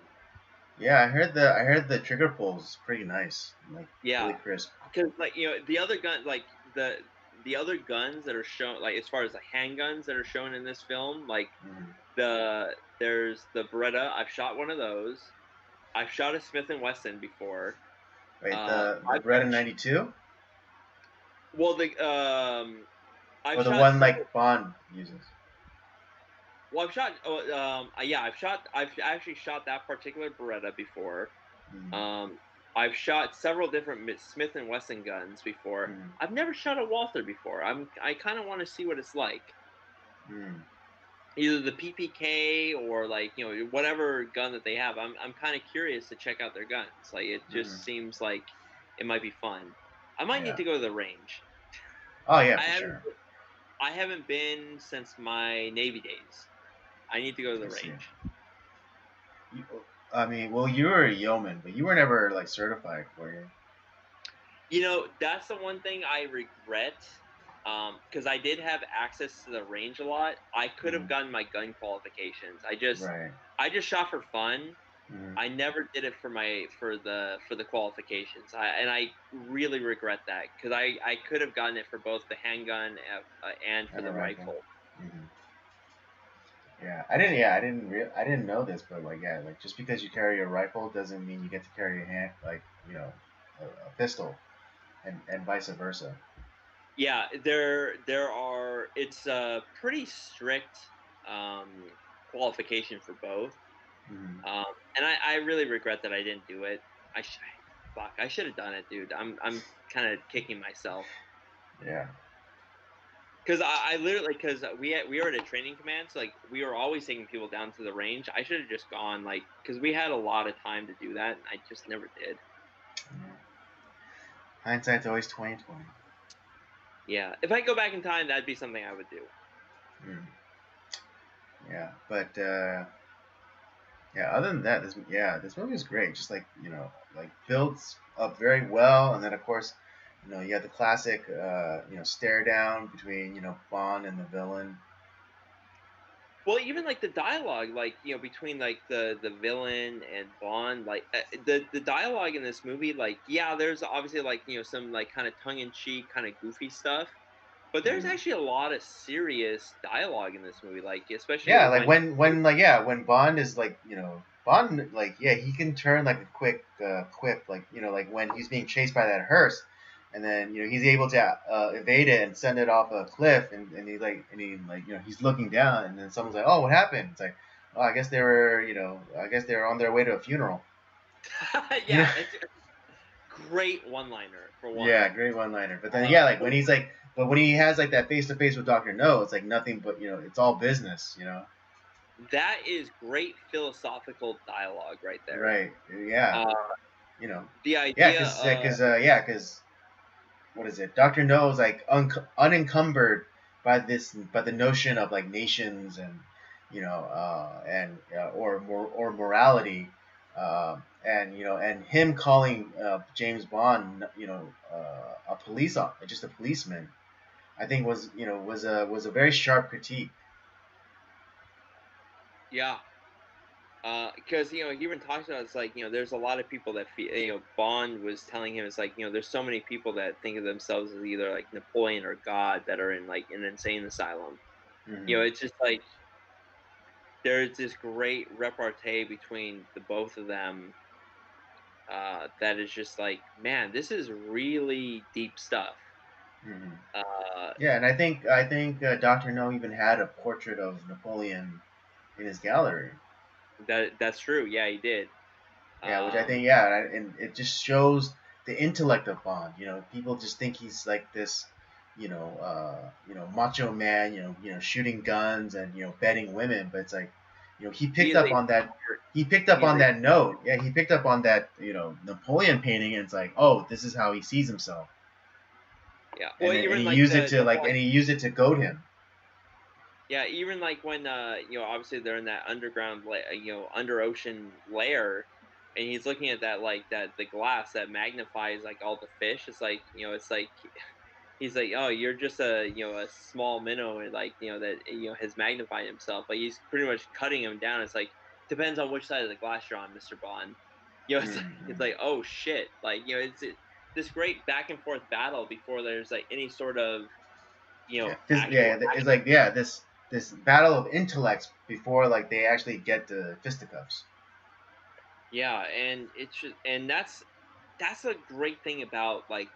Yeah, I heard the trigger pull is pretty nice, like Yeah, really crisp. because like the other gun, like the other guns that are shown, like as far as the handguns that are shown in this film, like Mm. there's the Beretta. I've shot one of those. I've shot a Smith and Wesson before. Right, the I've Beretta even 92 well the I've or the shot one several. like Bond uses. Well, I've shot. Yeah, I've shot. I've actually shot that particular Beretta before. Mm. Um, I've shot several different Smith and Wesson guns before. Mm. I've never shot a Walther before. I kind of want to see what it's like. Mm. Either the PPK or like whatever gun that they have. I'm kind of curious to check out their guns. Like it Mm. just seems like it might be fun. I might need Yeah. to go to the range. Oh yeah, I for haven't sure. I haven't been since my Navy days. I need to go to the I see. range. You, I mean, well, you were a yeoman, but you were never like certified, were you? That's the one thing I regret, because I did have access to the range a lot. I could have Mm. gotten my gun qualifications. Right. I just shot for fun. Mm. I never did it for the qualifications. I really regret that because I could have gotten it for both the handgun and for And the the rifle. rifle. Mm. Yeah, I didn't. Yeah, I didn't know this, but like, yeah, like just because you carry a rifle doesn't mean you get to carry a hand, like a pistol, and vice versa. Yeah, there are. It's a pretty strict qualification for both. Mm. Um, and I really regret that I didn't do it. I sh- Fuck, I should have done it, dude. I'm kind of kicking myself Yeah. because I literally because we were at a training command, so like we were always taking people down to the range. I should have just gone like because we had a lot of time to do that, and I just never did. Yeah. Hindsight's always 20/20. Yeah, if I go back in time, that'd be something I would do. Mm. Yeah, but yeah. Other than that, this movie is great. Just like like builds up very well, and then of course, you have the classic stare down between Bond and the villain. Well, even like the dialogue, like between like the villain and Bond, like the dialogue in this movie, like yeah, there's obviously like some like kind of tongue in cheek, kind of goofy stuff, but there's Mm. actually a lot of serious dialogue in this movie, like especially Yeah, like when when like yeah, when Bond is like Bond like yeah, he can turn like a quick quip like like when he's being chased by that hearse, and then he's able to evade it and send it off a cliff, and he like he's looking down, and then someone's like, oh, what happened? It's like, oh, I guess they were on their way to a funeral. You know? yeah, it's a great one liner for one. Yeah, great one liner. But then yeah, like when he's like, but when he has like that face to face with Doctor No, it's like nothing but it's all business. That is great philosophical dialogue right there. Right. Yeah. Uh, you know, the yeah, idea because of because what is it? Doctor No is like unencumbered by the notion of like nations and or morality, and him calling James Bond a just a policeman. I think was a very sharp critique. yeah, because he even talks about it's like there's a lot of people that feel Bond was telling him it's like there's so many people that think of themselves as either like Napoleon or God that are in like an insane asylum. Hmm. It's just like there's this great repartee between the both of them that is just like man, this is really deep stuff. Hmm. Uh, Yeah, and I think Doctor No even had a portrait of Napoleon in his gallery. that's true. Yeah, he did. Yeah, which I Um, think yeah, and it just shows the intellect of Bond. People just think he's like this, macho man. Shooting guns and betting women, but it's like, he he picked is up a on that. smart. He picked up He's on a that note. Yeah, he picked up on that. Napoleon painting, and it's like, oh, this is how he sees himself, yeah. Well, and even he like used it to the like, one. and he used it to goad him. Yeah, even like when obviously they're in that underground under ocean layer and he's looking at that like that the glass that magnifies like all the fish. It's like, it's like he's like, oh, you're just a a small minnow, and like that has magnified himself. Like he's pretty much cutting him down. It's like depends on which side of the glass you're on, Mister Bond. It's Mm-hmm. like oh shit, like this great back and forth battle before there's like any sort of Yeah, actual it's action. like this battle of intellects before like they actually get to fisticuffs. Yeah, and it's just, and that's a great thing about like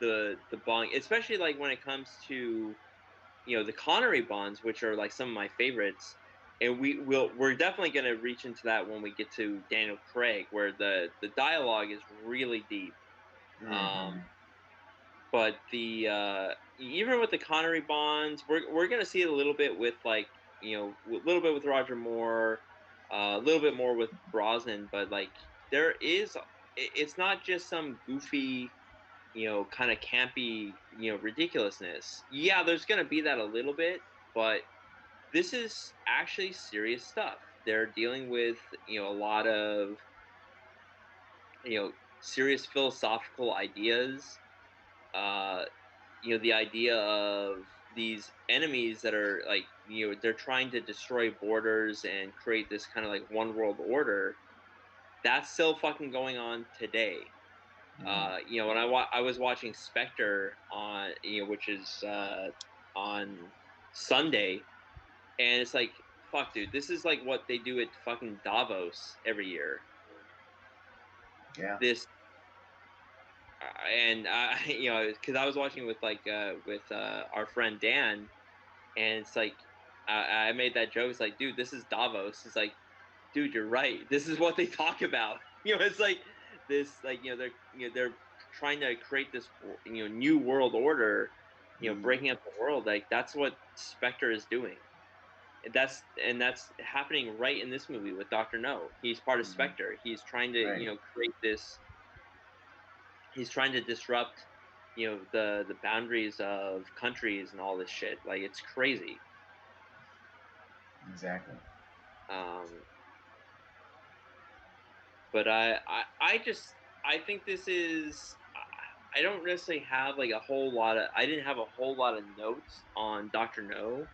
the Bond, especially like when it comes to the Connery Bonds, which are like some of my favorites. And we're definitely going to reach into that when we get to Daniel Craig, where the dialogue is really deep. Mm-hmm. Um, but the even with the Connery Bonds, we're going to see it a little bit with like a little bit with Roger Moore, a little bit more with Brosnan, but like there is it's not just some goofy kind of campy, ridiculousness. Yeah, there's going to be that a little bit, but this is actually serious stuff. They're dealing with, a lot of, serious philosophical ideas. Uh, the idea of these enemies that are like, they're trying to destroy borders and create this kind of like one world order. That's still fucking going on today. Mm. When I was watching Spectre on, which is on Sunday, and it's like, fuck, dude, this is like what they do at fucking Davos every year. Yeah. This and because I was watching with our friend Dan, and it's like I made that joke. It's like, dude, this is Davos. It's like, dude, you're right. This is what they talk about. It's like this, like they're trying to create this new world order. Mm. Breaking up the world. Like that's what Spectre is doing. And that's happening right in this movie with Doctor No. He's part of Mm. Spectre. He's trying to Right. create this. He's trying to disrupt the boundaries of countries and all this shit. Like it's crazy. Exactly. Um, but I just I think this is I don't necessarily have like a whole lot of I didn't have a whole lot of notes on Doctor No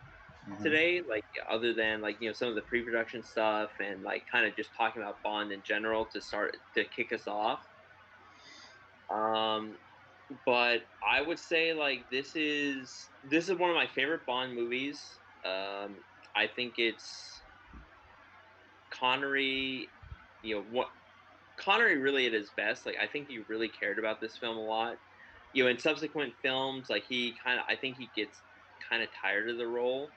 Mm-hmm. today, like other than like some of the pre-production stuff and like kind of just talking about Bond in general to start to kick us off. Um, but I would say like this is one of my favorite Bond movies. I think it's Connery, what Connery really at his best. Like I think he really cared about this film a lot. In subsequent films, like I think he gets kind of tired of the role,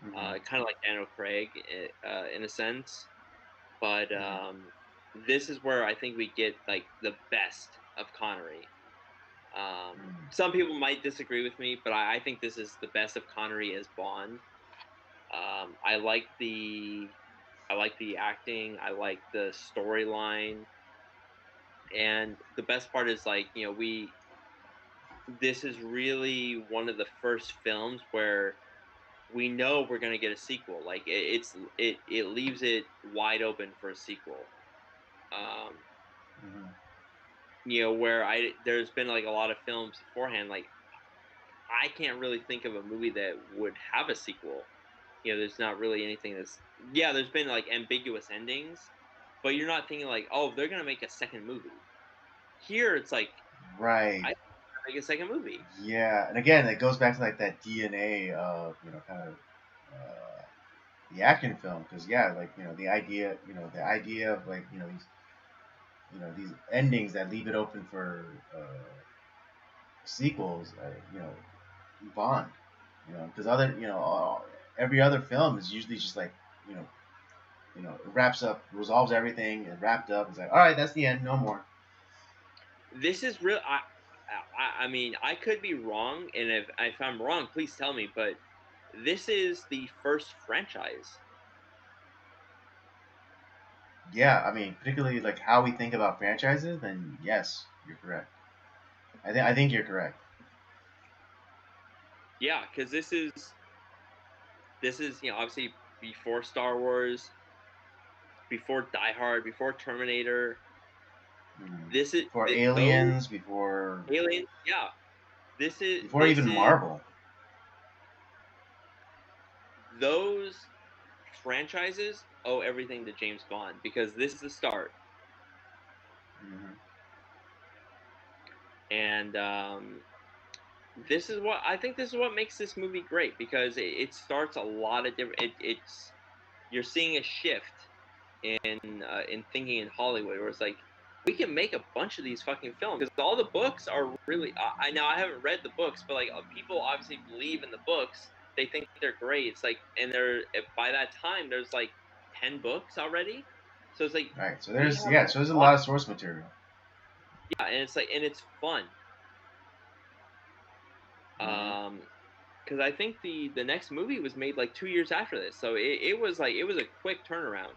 Mm-hmm. kind of like Daniel Craig, in a sense. But Mm-hmm. this is where I think we get like the best of Connery. Some people might disagree with me, but I think this is the best of Connery as Bond. I like the acting. I like the storyline. And the best part is like, we this is really one of the first films where we know we're going to get a sequel. Like it leaves it wide open for a sequel. Um, Mm-hmm. where I there's been like a lot of films beforehand like I can't really think of a movie that would have a sequel. There's not really anything that's yeah, there's been like ambiguous endings, but you're not thinking like, "Oh, they're going to make a second movie." Here it's like Right. I make a second movie. Yeah. And again, it goes back to like that DNA of kind of the action film because yeah, like the idea of like these endings that leave it open for sequels. Bond. Because other every other film is usually just like you know it wraps up, resolves everything, and wrapped up. It's like all right, that's the end, no more. This is real. I mean, I could be wrong, and if I'm wrong, please tell me. But this is the first franchise. Yeah, I mean, particularly like how we think about franchises, then yes, you're correct. I think you're correct. Yeah, because this is obviously before Star Wars, before Die Hard, before Terminator. Mm. This is Before those Aliens, before aliens. Yeah, before even Marvel. Those franchises owe everything to James Bond because this is the start. Mm-hmm. And this is what I think. This is what makes this movie great because it starts a lot of different. You're seeing a shift in thinking in Hollywood, where it's like we can make a bunch of these fucking films because all the books are really. I now I haven't read the books, but like people obviously believe in the books. They think they're great. It's like, and by that time there's like 10 books already, so it's like right. So there's a lot of source material. Yeah, and it's like, and it's fun. Mm-hmm. Because I think the next movie was made like 2 years after this, so it was like it was a quick turnaround.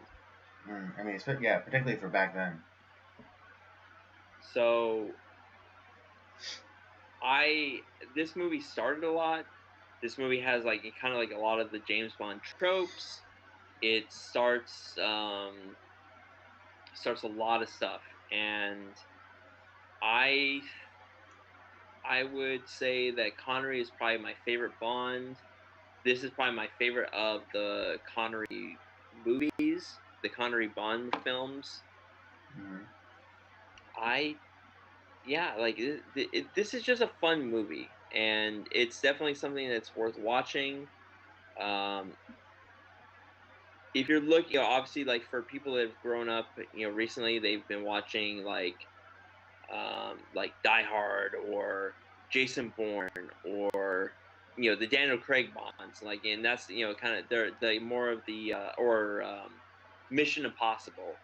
I mean, particularly for back then. So this movie started a lot. This movie has like kind of like a lot of the James Bond tropes. It starts a lot of stuff, and I I would say that Connery is probably my favorite Bond. This is probably my favorite of the Connery movies, the Connery Bond films. Mm-hmm. This is just a fun movie, and it's definitely something that's worth watching. Um, if you're looking, obviously, like for people that have grown up, recently they've been watching like Die Hard or Jason Bourne or the Daniel Craig Bonds, like, and that's kind of they're the more of the or Mission Impossible.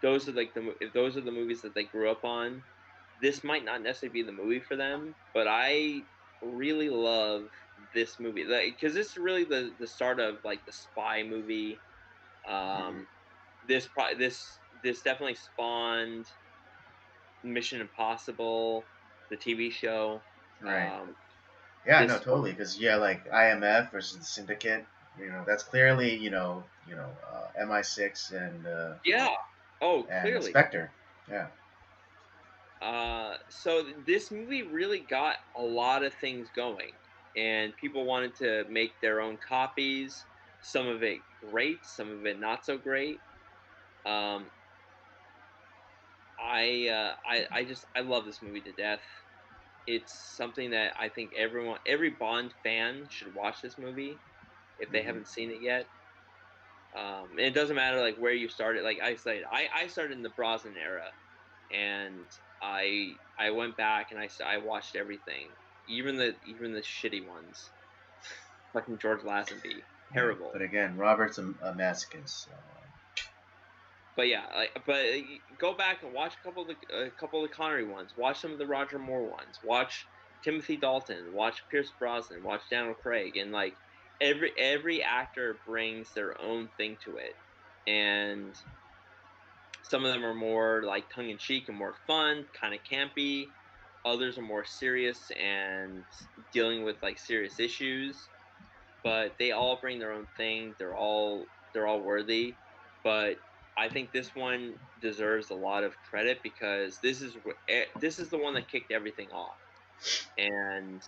Those are like if those are the movies that they grew up on. This might not necessarily be the movie for them, but I really love this movie, like, because this is really the start of like the spy movie. Mm-hmm. Um, this definitely spawned Mission Impossible, the TV show. Right. Um, Yeah, no, this totally. Because like IMF versus the Syndicate, that's clearly MI6 Yeah. Oh, and clearly. Spectre. Yeah. So this movie really got a lot of things going, and people wanted to make their own copies. Some of it great, some of it not so great. Um, I love this movie to death. It's something that I think every Bond fan should watch this movie if they Mm-hmm. haven't seen it yet. And it doesn't matter like where you started. Like I said, I started in the Brosnan era, and I went back and I watched everything, even the shitty ones. Fucking George Lazenby, Right. terrible. But again, Robert's a masochist. So. But yeah, go back and watch a couple of the Connery ones. Watch some of the Roger Moore ones. Watch Timothy Dalton. Watch Pierce Brosnan. Watch Daniel Craig. And like every actor brings their own thing to it, and some of them are more like tongue in cheek and more fun, kind of campy. Others are more serious and dealing with like serious issues. But they all bring their own thing. They're all worthy. But I think this one deserves a lot of credit because this is the one that kicked everything off, and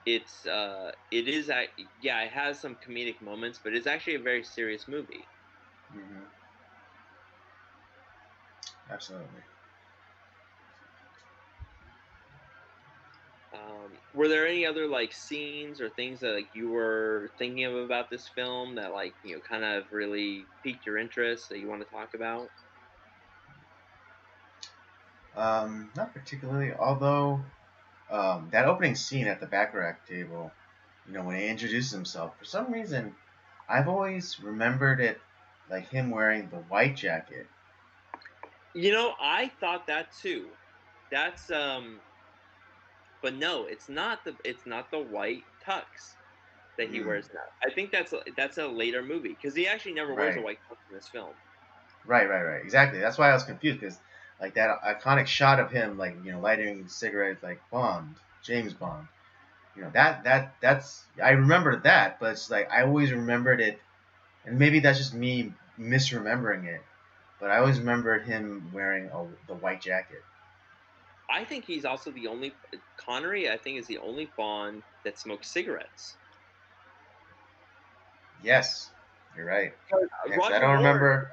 it has some comedic moments, but it's actually a very serious movie. Mm-hmm. Absolutely. Were there any other like scenes or things that like you were thinking of about this film that like kind of really piqued your interest that you want to talk about? Not particularly. Although that opening scene at the Baccarat table, when he introduces himself, for some reason, I've always remembered it like him wearing the white jacket. I thought that too. That's but no, it's not the white tux that he Mm, wears now. I think that's a later movie because he actually never wears a right, white tux in this film. right. Exactly. That's why I was confused because like that iconic shot of him like lighting a cigarette like Bond, James Bond. That's I remembered that, but it's like I always remembered it, and maybe that's just me misremembering it. But I always remembered him wearing the white jacket. I think he's also the only Connery. I think is the only Bond that smokes cigarettes. Yes, you're right. Yeah, because I Roger don't Moore remember.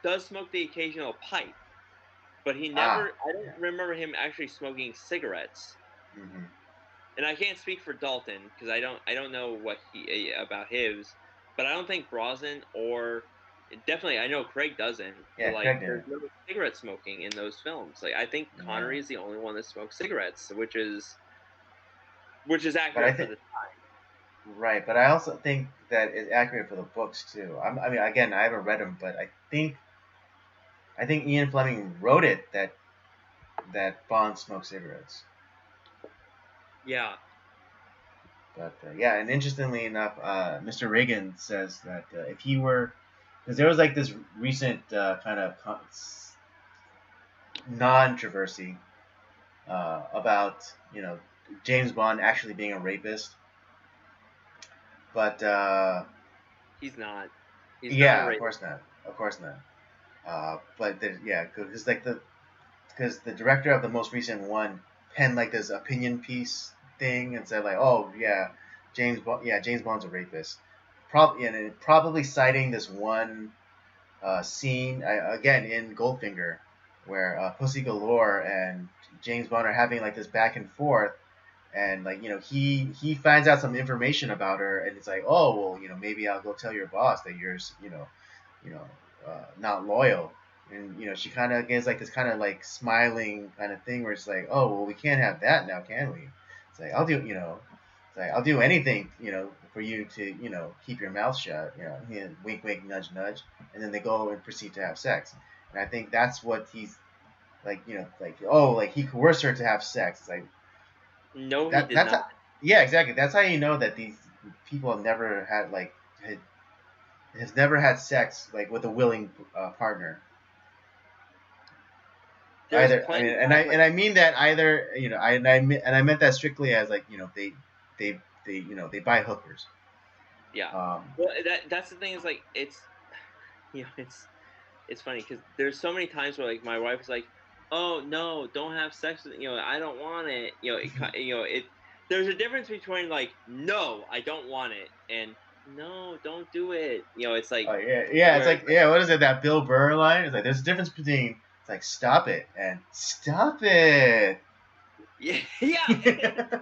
does smoke the occasional pipe, but he Ah, never. I don't remember him actually smoking cigarettes. hmm And I can't speak for Dalton because I don't know what he about his, but I don't think Brosnan or definitely I know Craig doesn't, but yeah, like Craig didn't. there's no cigarette smoking in those films. Like I think Yeah, Connery is the only one that smokes cigarettes, which is but I accurate for think the right. But I also think that is accurate for the books too. I mean, again, I haven't read them, but I think Ian Fleming wrote it that Bond smoked cigarettes. yeah. But yeah, and interestingly enough, Mr. Reagan says that if he were, because there was like this recent kind of non-controversy about James Bond actually being a rapist, but He's not. He's not a yeah, of rapist. course not, of course not. But yeah, because like the director of the most recent one penned like this opinion piece thing and said like, oh yeah, James Bond's a rapist. Probably citing this one scene again in Goldfinger, where Pussy Galore and James Bond are having like this back and forth, and like he finds out some information about her, and it's like, oh well, maybe I'll go tell your boss that you're you know not loyal, and she kind of gives like this kind of like smiling kind of thing where it's like, oh well, we can't have that now, can we? It's like it's like I'll do anything for you to keep your mouth shut, wink wink nudge nudge, and then they go and proceed to have sex, and I think that's what he's like, like, oh, like he coerced her to have sex. It's like No, he did that's not. how, yeah, exactly. That's how you know that these people have never had like has never had sex like with a willing partner. There's Either, I plenty mean, of and I times like and I mean that either, I meant that strictly as like they buy hookers. yeah. Um, Well, that's the thing is like it's funny because there's so many times where like my wife is like, "Oh no, don't have sex with I don't want it." It. There's a difference between like, "No, I don't want it," and "No, don't do it." It's like oh yeah, yeah. It's where like, yeah. What is it? That Bill Burr line? It's like there's a difference between it's like stop it and stop it. yeah, yeah,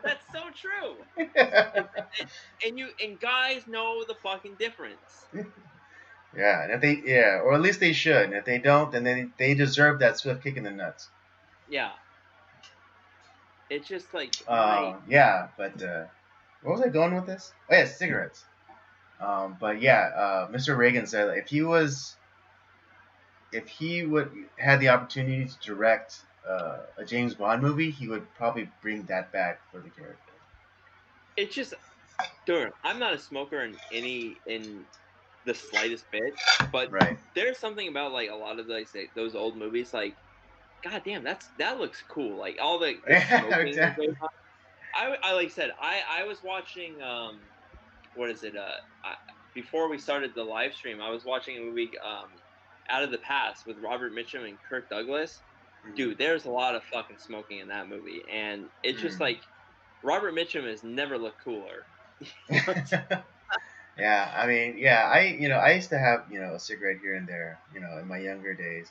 that's so true. And, and guys know the fucking difference. Yeah, and if they, yeah, or at least they should. And if they don't, then they deserve that swift kick in the nuts. Yeah, it's just like my Yeah, but where was I going with this? Oh yeah, cigarettes. But yeah, Mr. Reagan said that if he would had the opportunity to direct a James Bond movie, he would probably bring that back for the character. it's just dude, I'm not a smoker in the slightest bit, but Right. there's something about like a lot of like those old movies like god damn that looks cool like all the Yeah, smoking that exactly. goes on. I like I said I was watching what is it I, before we started the live stream I was watching a movie Out of the Past with Robert Mitchum and Kirk Douglas. Mm-hmm. Dude, there's a lot of fucking smoking in that movie and it's just like Robert Mitchum has never looked cooler. Yeah, I mean, yeah, I used to have a cigarette here and there, in my younger days,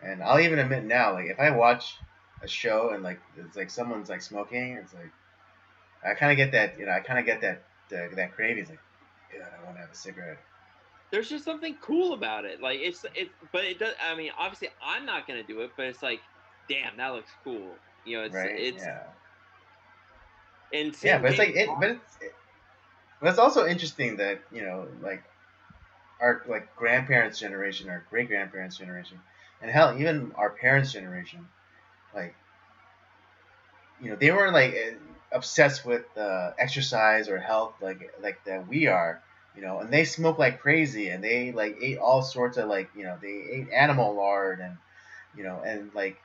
and I'll even admit now, like if I watch a show and like it's like someone's like smoking, it's like I kind of get that, I kind of get that craving. It's like, God, I want to have a cigarette. There's just something cool about it. Like but it does. I mean, obviously, I'm not gonna do it, but it's like, damn, that looks cool. Right? It's Yeah. and Yeah, seeing but it's like James it, Bond. but it's also interesting that like our like grandparents' generation, our great grandparents' generation, and hell, even our parents' generation, like they weren't like obsessed with exercise or health like that we are, and they smoke like crazy, and they like ate all sorts of like they ate animal lard, and and like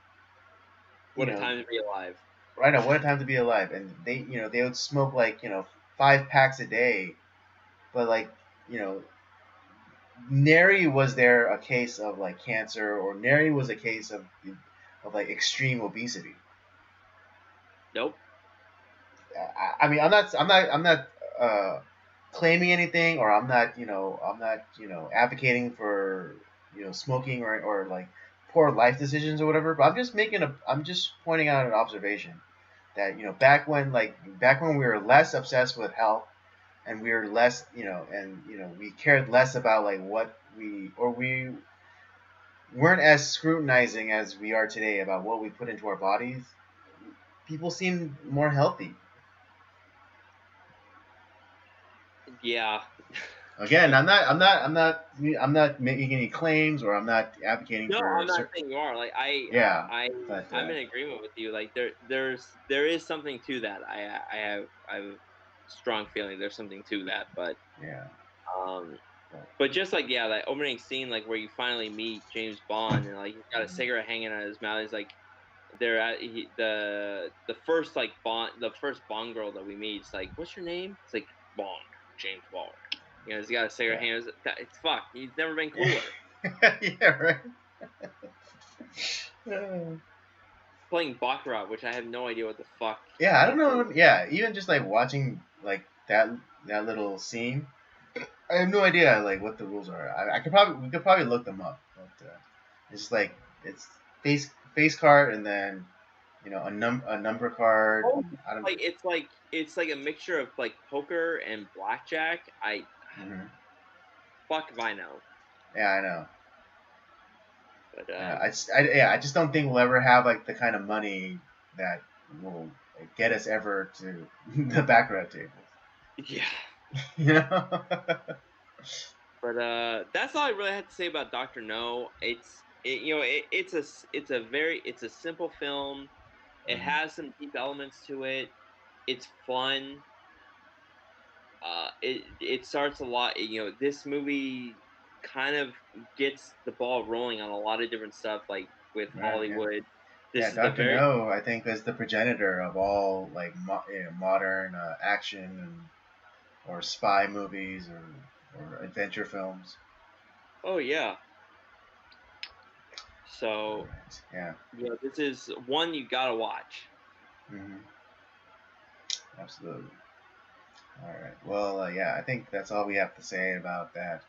you What a know time to be alive. right now what a time to be alive, and they would smoke like 5 packs a day, but like you know nary was there a case of like cancer, or nary was a case of like extreme obesity. Nope. I mean, I'm not claiming anything, or I'm not advocating for smoking or like poor life decisions or whatever. But I'm just pointing out an observation that back when we were less obsessed with health, and we were less and we cared less about like what we weren't as scrutinizing as we are today about what we put into our bodies. People seem more healthy. Yeah. Again, I'm not making any claims, or I'm not advocating No, for I'm not saying you are. Like yeah, I, but I'm in agreement with you. Like there is something to that. I have strong feeling there's something to that. yeah, Um, but, but just like yeah, that opening scene, like where you finally meet James Bond, and like he's got a mhm. cigarette hanging out of his mouth. He's like they're at the first like Bond, the first Bond girl that we meet. It's like, what's your name? It's like Bond, James Bond. You know, he's got a cigarette Yeah. hanging. It's fuck. He's never been cooler. Yeah, right. Playing baccarat, which I have no idea what the fuck Yeah, I don't it is. know. Yeah, even just like watching like that little scene, I have no idea like what the rules are. We could probably look them up, but it's just like it's face card, and then a number card. Oh, And I don't. it's like a mixture of like poker and blackjack. I Mhm. fuck if I know, Yeah, I know. but Yeah, I just don't think we'll ever have like the kind of money that will like, get us ever to the baccarat tables. yeah. You know? But that's all I really had to say about Doctor No. It's a simple film. It Mhm. has some deep elements to it. It's fun. It starts a lot. This movie kind of gets the ball rolling on a lot of different stuff, like with Right, yeah. Hollywood. Yeah, This is the Doctor very No, I think, is the progenitor of all like modern action or spy movies or adventure films. oh yeah. All So right. Yeah. this is one you gotta watch. Hmm. Absolutely. All right. Well, yeah, I think that's all we have to say about that.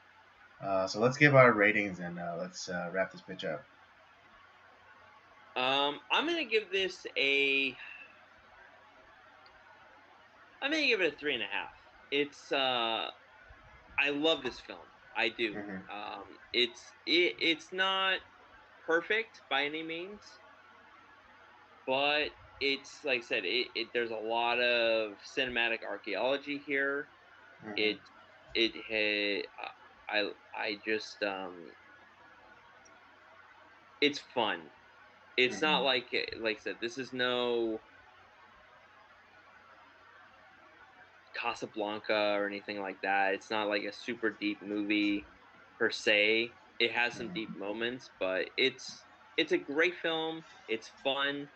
So let's give our ratings, and let's wrap this bitch up. I'm gonna give this a. I'm gonna give it a 3.5. It's I love this film. I do. Hmm. It's not perfect by any means, but it's like I said. There's a lot of cinematic archaeology here. Hmm. It it had I just it's fun. It's not Hmm. like I said. This is no Casablanca or anything like that. It's not like a super deep movie per se. It has some deep Hmm. moments, but it's a great film. It's fun.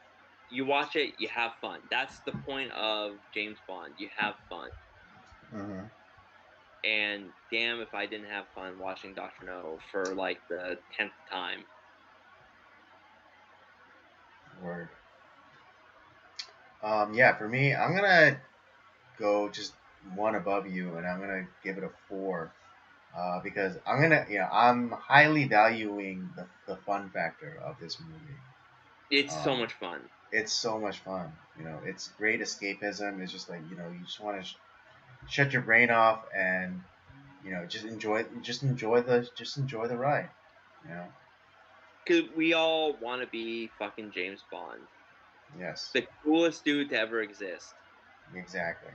You watch it, you have fun. That's the point of James Bond. You have fun. Hmm. And damn if I didn't have fun watching Doctor No for like the 10th time. Word. Yeah, for me, I'm gonna go just one above you, and I'm gonna give it a 4. Because I'm highly valuing the fun factor of this movie. It's so Um, much fun. it's so much fun. It's great escapism. It's just like you just want to shut your brain off and just enjoy the ride. You know. Cause we all want to be fucking James Bond, Yes. the coolest dude to ever exist. Exactly.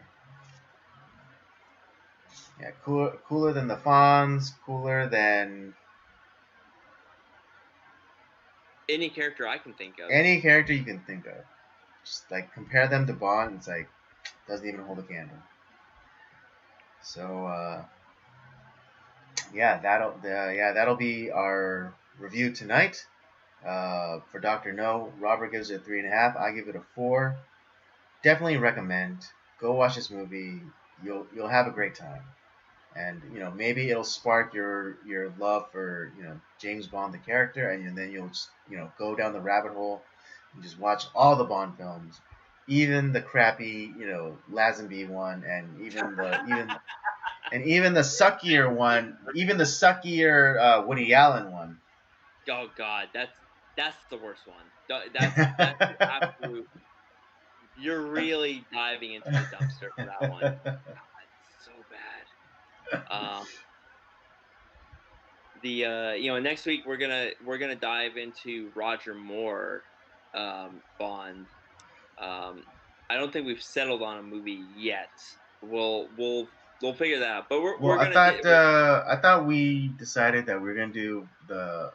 Yeah. Cooler than the Fonz. Cooler than Any character I can think of. any character you can think of. Just like compare them to Bond. It's like doesn't even hold a candle. So that'll be our review tonight. For Doctor No, Robert gives it 3.5. I give it a 4. Definitely recommend. Go watch this movie. You'll have a great time, and maybe it'll spark your love for James Bond the character, and then you'll just go down the rabbit hole and just watch all the Bond films, even the crappy, Lazenby one, and even the suckier one, even the suckier Woody Allen one. Oh God, that's the worst one. That's the absolute. You're really diving into the dumpster for that one. God, so bad. Next week we're gonna dive into Roger Moore, Bond. Um, I don't think we've settled on a movie yet. We'll figure that out. But Well, we're gonna get. I thought we decided that we're gonna do the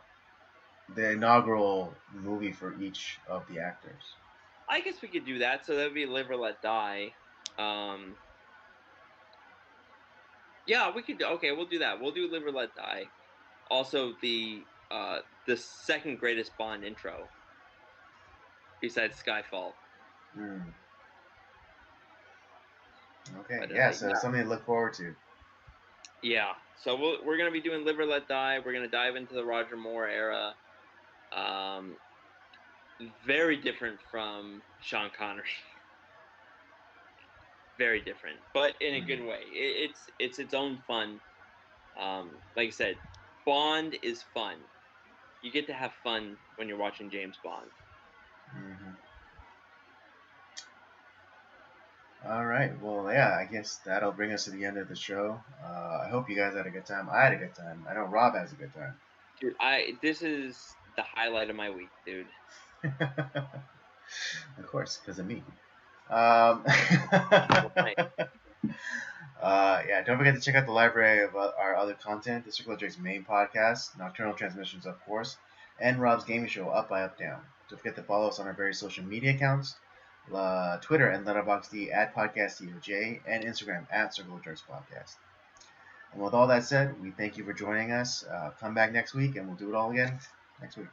inaugural movie for each of the actors. I guess we could do that. So that would be Live or Let Die. Um, yeah, we could. Okay, we'll do that. We'll do Live or Let Die. Also, the second greatest Bond intro besides Skyfall. Mm. Okay, But yeah, so something to look forward to. yeah. So we're gonna be doing Live or Let Die. We're gonna dive into the Roger Moore era. Um, very different from Sean Connery. Very different, but in a good Mm. way. It's its own fun. Like I said, Bond is fun. You get to have fun when you're watching James Bond. Mm-hmm. All right. Well, yeah, I guess that'll bring us to the end of the show. I hope you guys had a good time. I had a good time. I know Rob has a good time. Dude, this is the highlight of my week, dude. Of course, because of me. Um, yeah, don't forget to check out the library of our other content, the Circle of Drake's main podcast, Nocturnal Transmissions, of course, and Rob's gaming show, Up by Up Down. Don't forget to follow us on our various social media accounts, Twitter and Letterboxd at PodcastDOJ, and Instagram at Circle of Drake's Podcast. And with all that said, we thank you for joining us. Come back next week, and we'll do it all again next week.